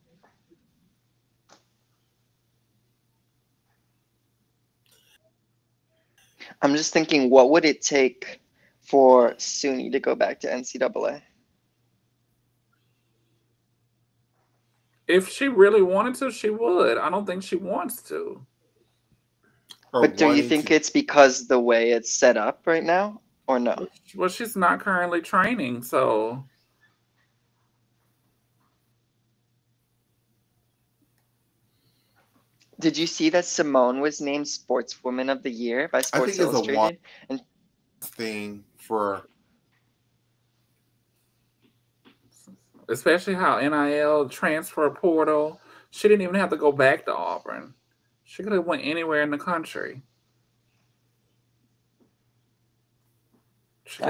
I'm just thinking, what would it take for Suni to go back to NCAA? If she really wanted to, she would. I don't think she wants to. But do you think it's because the way it's set up right now, or no? Well, she's not currently training, so. Did you see that Simone was named Sportswoman of the Year by Sports Illustrated? And thing for, especially how NIL transfer portal. She didn't even have to go back to Auburn. She could have went anywhere in the country. She could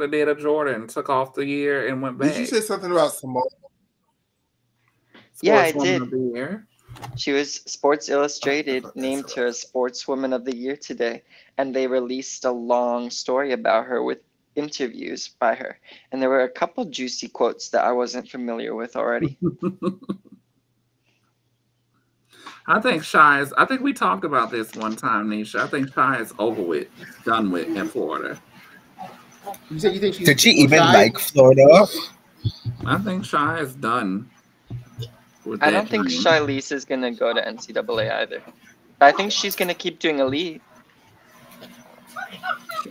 have did a Jordan, took off the year, and went back. Did you say something about Simone? Yeah, I did. She was Sports Illustrated named her Sportswoman of the Year today, and they released a long story about her with interviews by her, and there were a couple juicy quotes that I wasn't familiar with already. I think we talked about this one time, Nisha. I think Shy is over with, done with in Florida. You think did she even like Florida? I think Shy is done. I don't think Shilese is gonna go to NCAA either. I think she's gonna keep doing elite.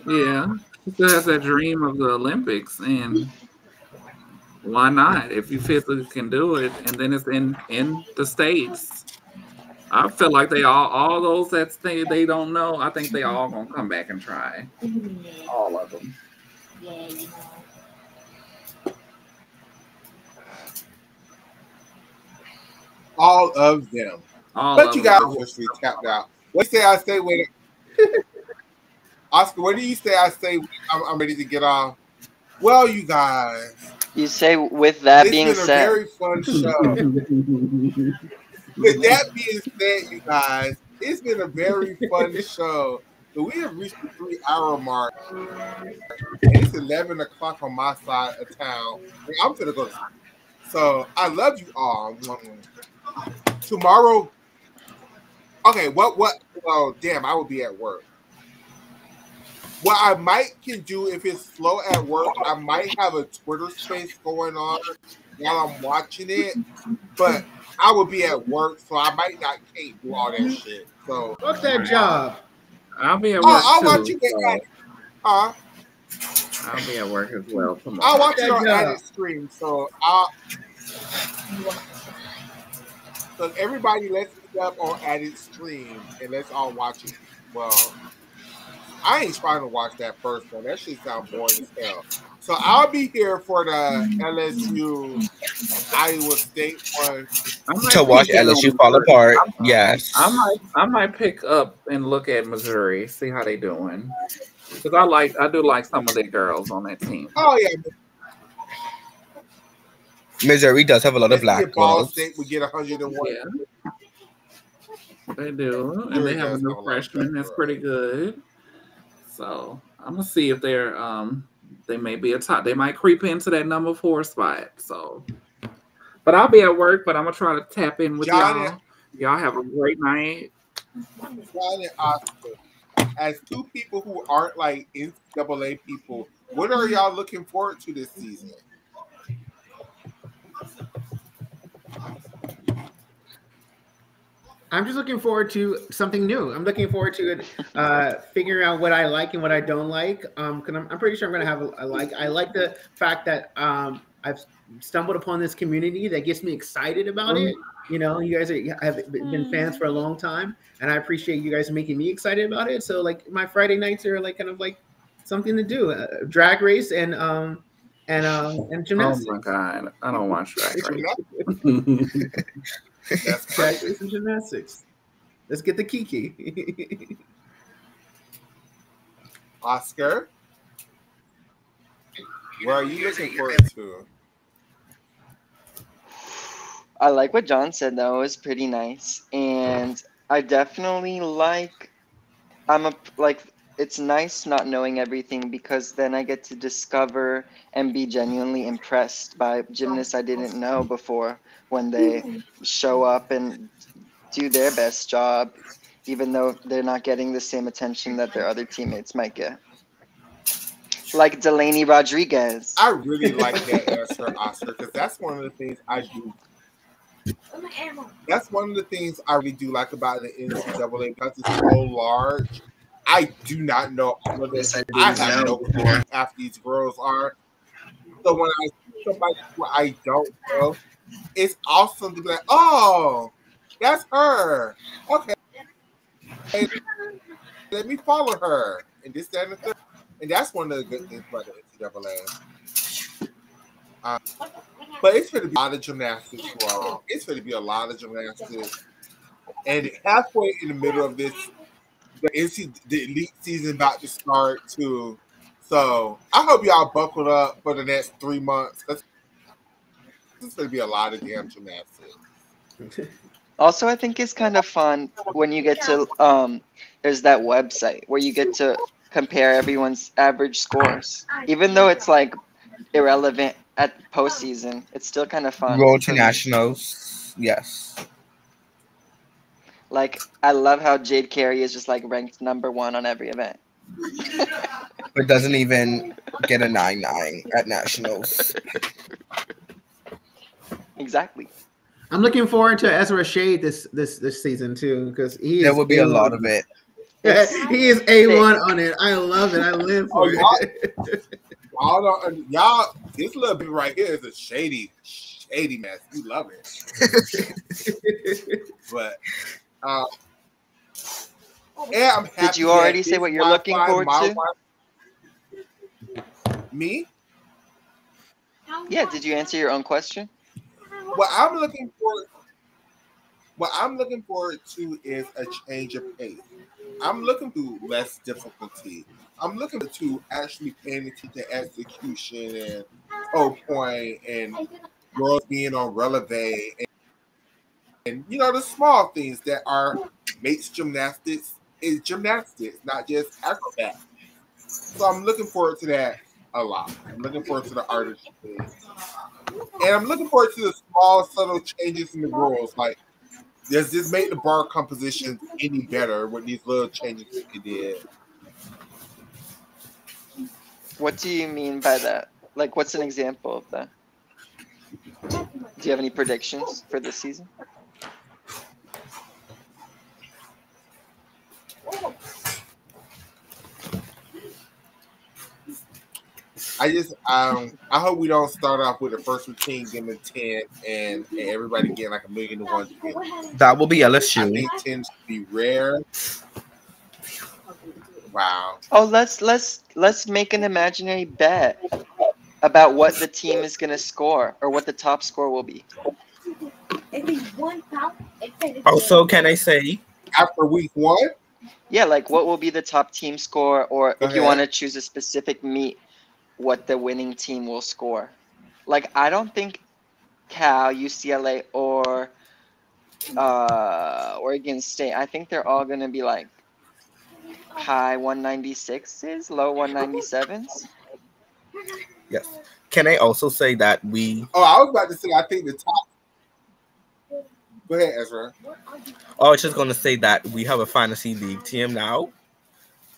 Yeah, she still has that dream of the Olympics, and why not? If you physically can do it, and then it's in the States. I feel like they all those that they don't know. I think they all gonna come back and try. All of them. All of them. But you guys officially tapped out. What do you say I say when Oscar, what do you say I say when I'm ready to get off? Well, you guys. You say with that being said. It's been a very fun show. With that being said, you guys, it's been a very fun show. So we have reached the 3-hour mark. And it's 11 o'clock on my side of town. And I'm gonna go to sleep. So I love you all. Tomorrow. Okay, what? Oh, damn, I will be at work. What I might can do if it's slow at work, I might have a Twitter space going on while I'm watching it. But I will be at work, so I might not can't do all that shit. So fuck that job. I'll be at work. I'll watch you get at it. I'll be at work as well tomorrow. I'll watch it on added stream. So everybody, let's meet up on added stream and let's all watch it. Well, I ain't trying to watch that first one. That shit sounds boring as hell. So I'll be here for the LSU Iowa State one. To watch LSU fall apart. Yes. I might pick up and look at Missouri, see how they doing. Because I do like some of the girls on that team. Oh yeah. Missouri does have a lot of black girls. Ball State would get 101. Yeah. They do. And they have a new freshman that's pretty good. So I'm gonna see if they're they may be a top. They might creep into that number 4 spot. So, but I'll be at work. But I'm gonna try to tap in with y'all. Y'all have a great night. John and Oscar, as two people who aren't like NCAA people, what are y'all looking forward to this season? I'm just looking forward to something new. I'm looking forward to figuring out what I like and what I don't like. Because I'm pretty sure I'm gonna have a like. I like the fact that I've stumbled upon this community that gets me excited about it. You know, you guys have been fans for a long time, and I appreciate you guys making me excited about it. So like my Friday nights are like kind of like something to do. Drag race and Oh gymnastics. my god, I don't watch Drag Race. That's Drag great. race and gymnastics. Let's get the Kiki. Oscar, what are you looking forward to? I like what John said though. It was pretty nice, and I definitely like. It's nice not knowing everything because then I get to discover and be genuinely impressed by gymnasts I didn't know before when they show up and do their best job, even though they're not getting the same attention that their other teammates might get. Like Delaney Rodriguez. I really like that answer, Oscar, because that's one of the things I do. That's one of the things I really do like about the NCAA because it's so large. I do not know all of this. I have no clue who half these girls are. So when I see somebody who I don't know, it's awesome to be like, oh, that's her. Okay, let me follow her. And this, that, and the third. And that's one of the good things about the NCAA. But it's going to be a lot of gymnastics for all. It's going to be a lot of gymnastics. And halfway in the middle of this, the elite season about to start too. So I hope y'all buckled up for the next 3 months. Because it's going to be a lot of damn gymnastics. Also, I think it's kind of fun when you get to there's that website where you get to compare everyone's average scores, even though it's like irrelevant at postseason. It's still kind of fun. Road to nationals, yes. Like I love how Jade Carey is just like ranked #1 on every event. But doesn't even get a 9-9 at nationals. Exactly. I'm looking forward to Ezra Shade this season too because There will be a lot of it. He is A1 on it. I love it. I live for it. Y'all, this little bit right here is a shady mess. We love it. But yeah, I'm happy. Did you already say what you're looking forward to? Me? Yeah, did you answer your own question? What I'm looking forward to is a change of pace. I'm looking to less difficulty. I'm looking to actually paying attention to execution and toe point and girls being on releve and you know the small things that are makes gymnastics is gymnastics, not just acrobatics. So I'm looking forward to that a lot. I'm looking forward to the artistry. And I'm looking forward to the small, subtle changes in the rules. Like, does this make the bar composition any better with these little changes that they did? What do you mean by that? Like, what's an example of that? Do you have any predictions for this season? I hope we don't start off with the first routine getting 10 and everybody getting like 1,000,000 That will be I LSU. think 10 should be rare. Wow. Oh, let's make an imaginary bet about what the team is gonna score or what the top score will be. Also, can I say After week 1? Yeah, like what will be the top team score, or Go if you ahead. want to choose a specific meet, what the winning team will score. Like I don't think Cal, UCLA, or Oregon State. I think they're all gonna be like high 196s, low 197s. yes? Can I also say that we? Oh, I was about to say I think the top. Go ahead, Ezra. Oh, I was just gonna say that we have a fantasy league team now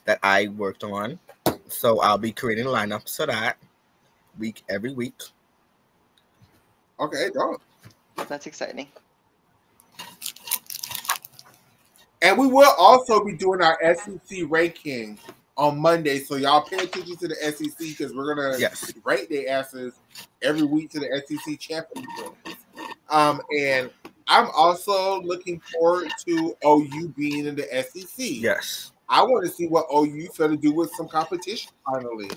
that I worked on, so I'll be creating lineups for that every week. Okay, go. That's exciting. And we will also be doing our SEC ranking on Monday. So y'all pay attention to the SEC because we're gonna rank their asses every week to the SEC championship. And I'm also looking forward to OU being in the SEC. Yes. I want to see what OU gonna do with some competition finally.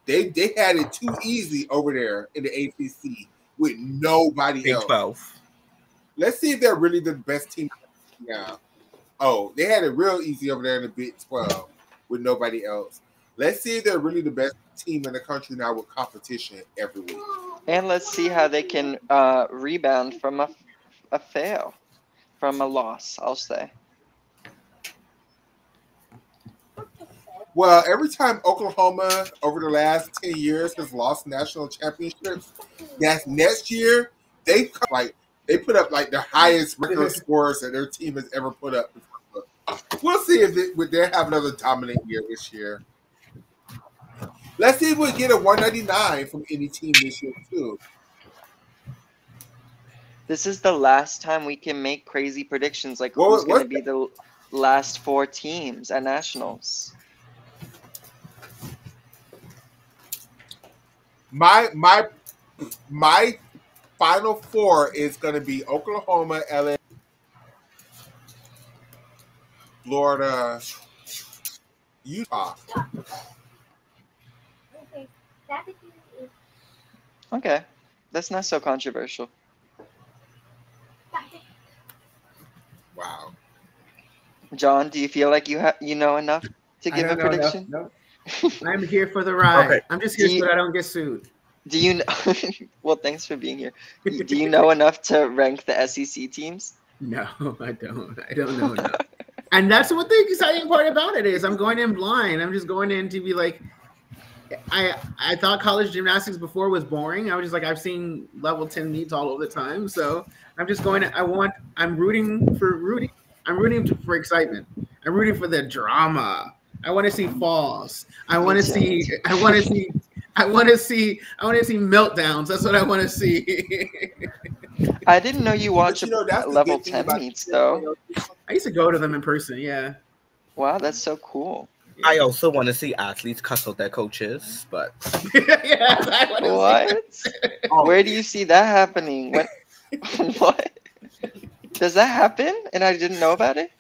They had it too easy over there in the ACC with nobody Big else. 12. Let's see if they're really the best team now. Oh, they had it real easy over there in the Big 12 with nobody else. Let's see if they're really the best team in the country now with competition every week. And let's see how they can rebound from a fail, from a loss, I'll say. Well, every time Oklahoma over the last 10 years has lost national championships, that's next year, they put up like the highest record scores that their team has ever put up. We'll see if they have another dominant year this year. Let's see if we get a 199 from any team this year too. This is the last time we can make crazy predictions like who's going to be the last 4 teams at nationals. My final 4 is going to be Oklahoma, LA, Florida, Utah. Okay, that's not so controversial. Wow. John, do you feel like you know enough to give a prediction? No. I'm here for the ride. Okay. I'm just here so that I don't get sued. Do you know? Well, thanks for being here. Do you know enough to rank the SEC teams? No, I don't. I don't know enough. And that's what the exciting part about it is. I'm going in blind. I'm just going in to be like, I thought college gymnastics before was boring. I was just like, I've seen level 10 meets all over the time. So I'm just going to, I'm rooting for excitement. I'm rooting for the drama. I want to see falls. I want to see meltdowns. That's what I want to see. I didn't know you watched that's level 10 meets though. I used to go to them in person. Yeah. Wow, that's so cool. I also want to see athletes cuss out their coaches, but yeah, what? Where do you see that happening? What? Does that happen? And I didn't know about it?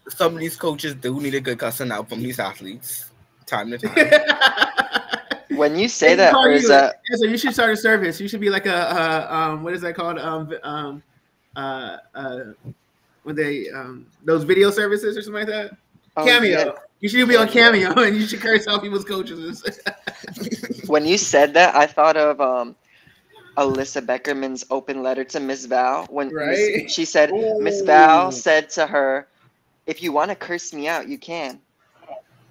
Some of these coaches do need a good cussing out from these athletes, time to time. When you say that, so you should start a service. You should be like a what is that called? When they those video services or something like that. Oh, Cameo. Yeah. You should be on Cameo, and you should curse out people's coaches. When you said that, I thought of Alyssa Beckerman's open letter to Miss Val. When she said, Miss Val said to her, "If you want to curse me out, you can."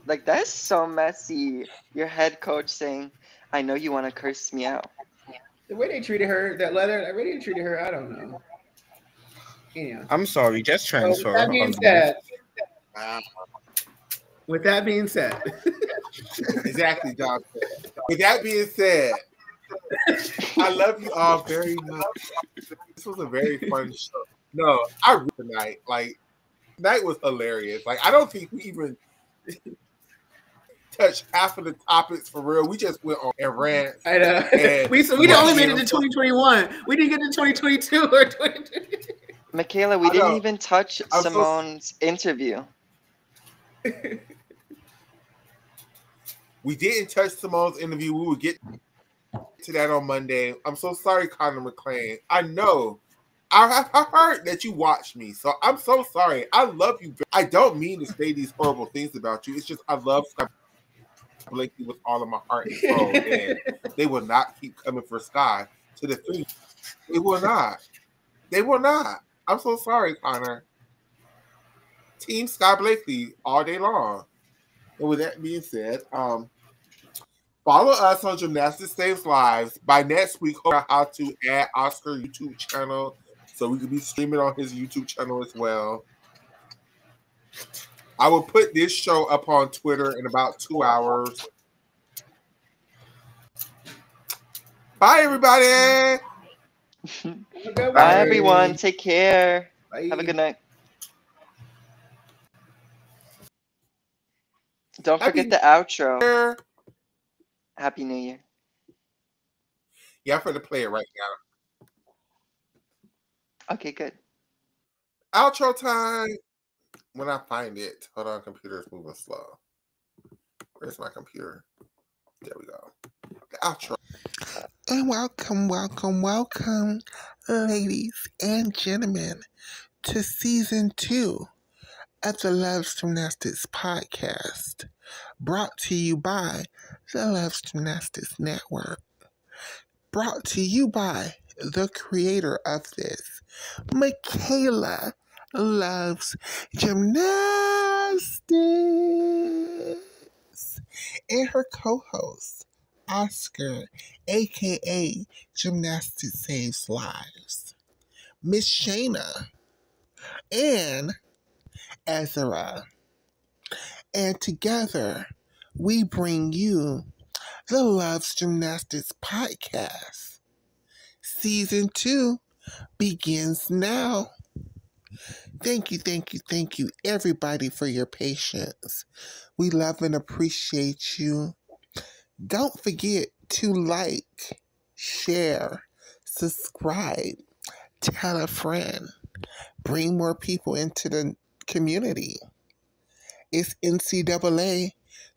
Like, that's so messy. Your head coach saying, "I know you want to curse me out." The way they treated her, that letter, the way they treated her, I don't know. Yeah. I'm sorry, just transfer. With that being said. With that being said. Exactly, John. With that being said, I love you all very much. This was a very fun show. No, I really tonight. Like, tonight was hilarious. Like, I don't think we even touched half of the topics for real. We just went on and ran. I know. We only made it to 2021. We didn't get to 2022 or 2023. Michaela, we didn't even touch Simone's interview. We didn't touch Simone's interview. We will get to that on Monday. I'm so sorry, Connor McClain. I know. I heard that you watched me, so I'm so sorry. I love you. I don't mean to say these horrible things about you. It's just I love Sky Blakely with all of my heart and soul, and they will not keep coming for Sky to the 3. They will not. They will not. I'm so sorry, Connor. Team Sky Blakely all day long. And with that being said, follow us on Gymnastics Saves Lives. By next week, how to add Oscar YouTube channel so we can be streaming on his YouTube channel as well. I will put this show up on Twitter in about 2 hours. Bye, everybody. Bye, everyone. Take care. Bye. Have a good night. Don't Happy forget the outro. New Year. Happy New Year. Yeah, I'm going to play it right now. Okay, good. Outro time. When I find it, hold on, computer's moving slow. Where's my computer? There we go. The outro. And welcome, ladies and gentlemen, to season 2 of the Loves Gymnastics podcast, brought to you by the Loves Gymnastics Network, brought to you by the creator of this, Michaela Loves Gymnastics, and her co-host, Oscar, aka Gymnastics Saves Lives, Miss Shayna, and Ezra. And together, we bring you the Loves Gymnastics podcast. Season 2 begins now. Thank you, everybody, for your patience. We love and appreciate you. Don't forget to like, share, subscribe, tell a friend, bring more people into the community. It's NCAA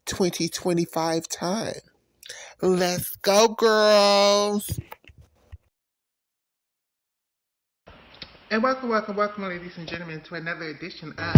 2025 time. Let's go, girls! And welcome, ladies and gentlemen, to another edition of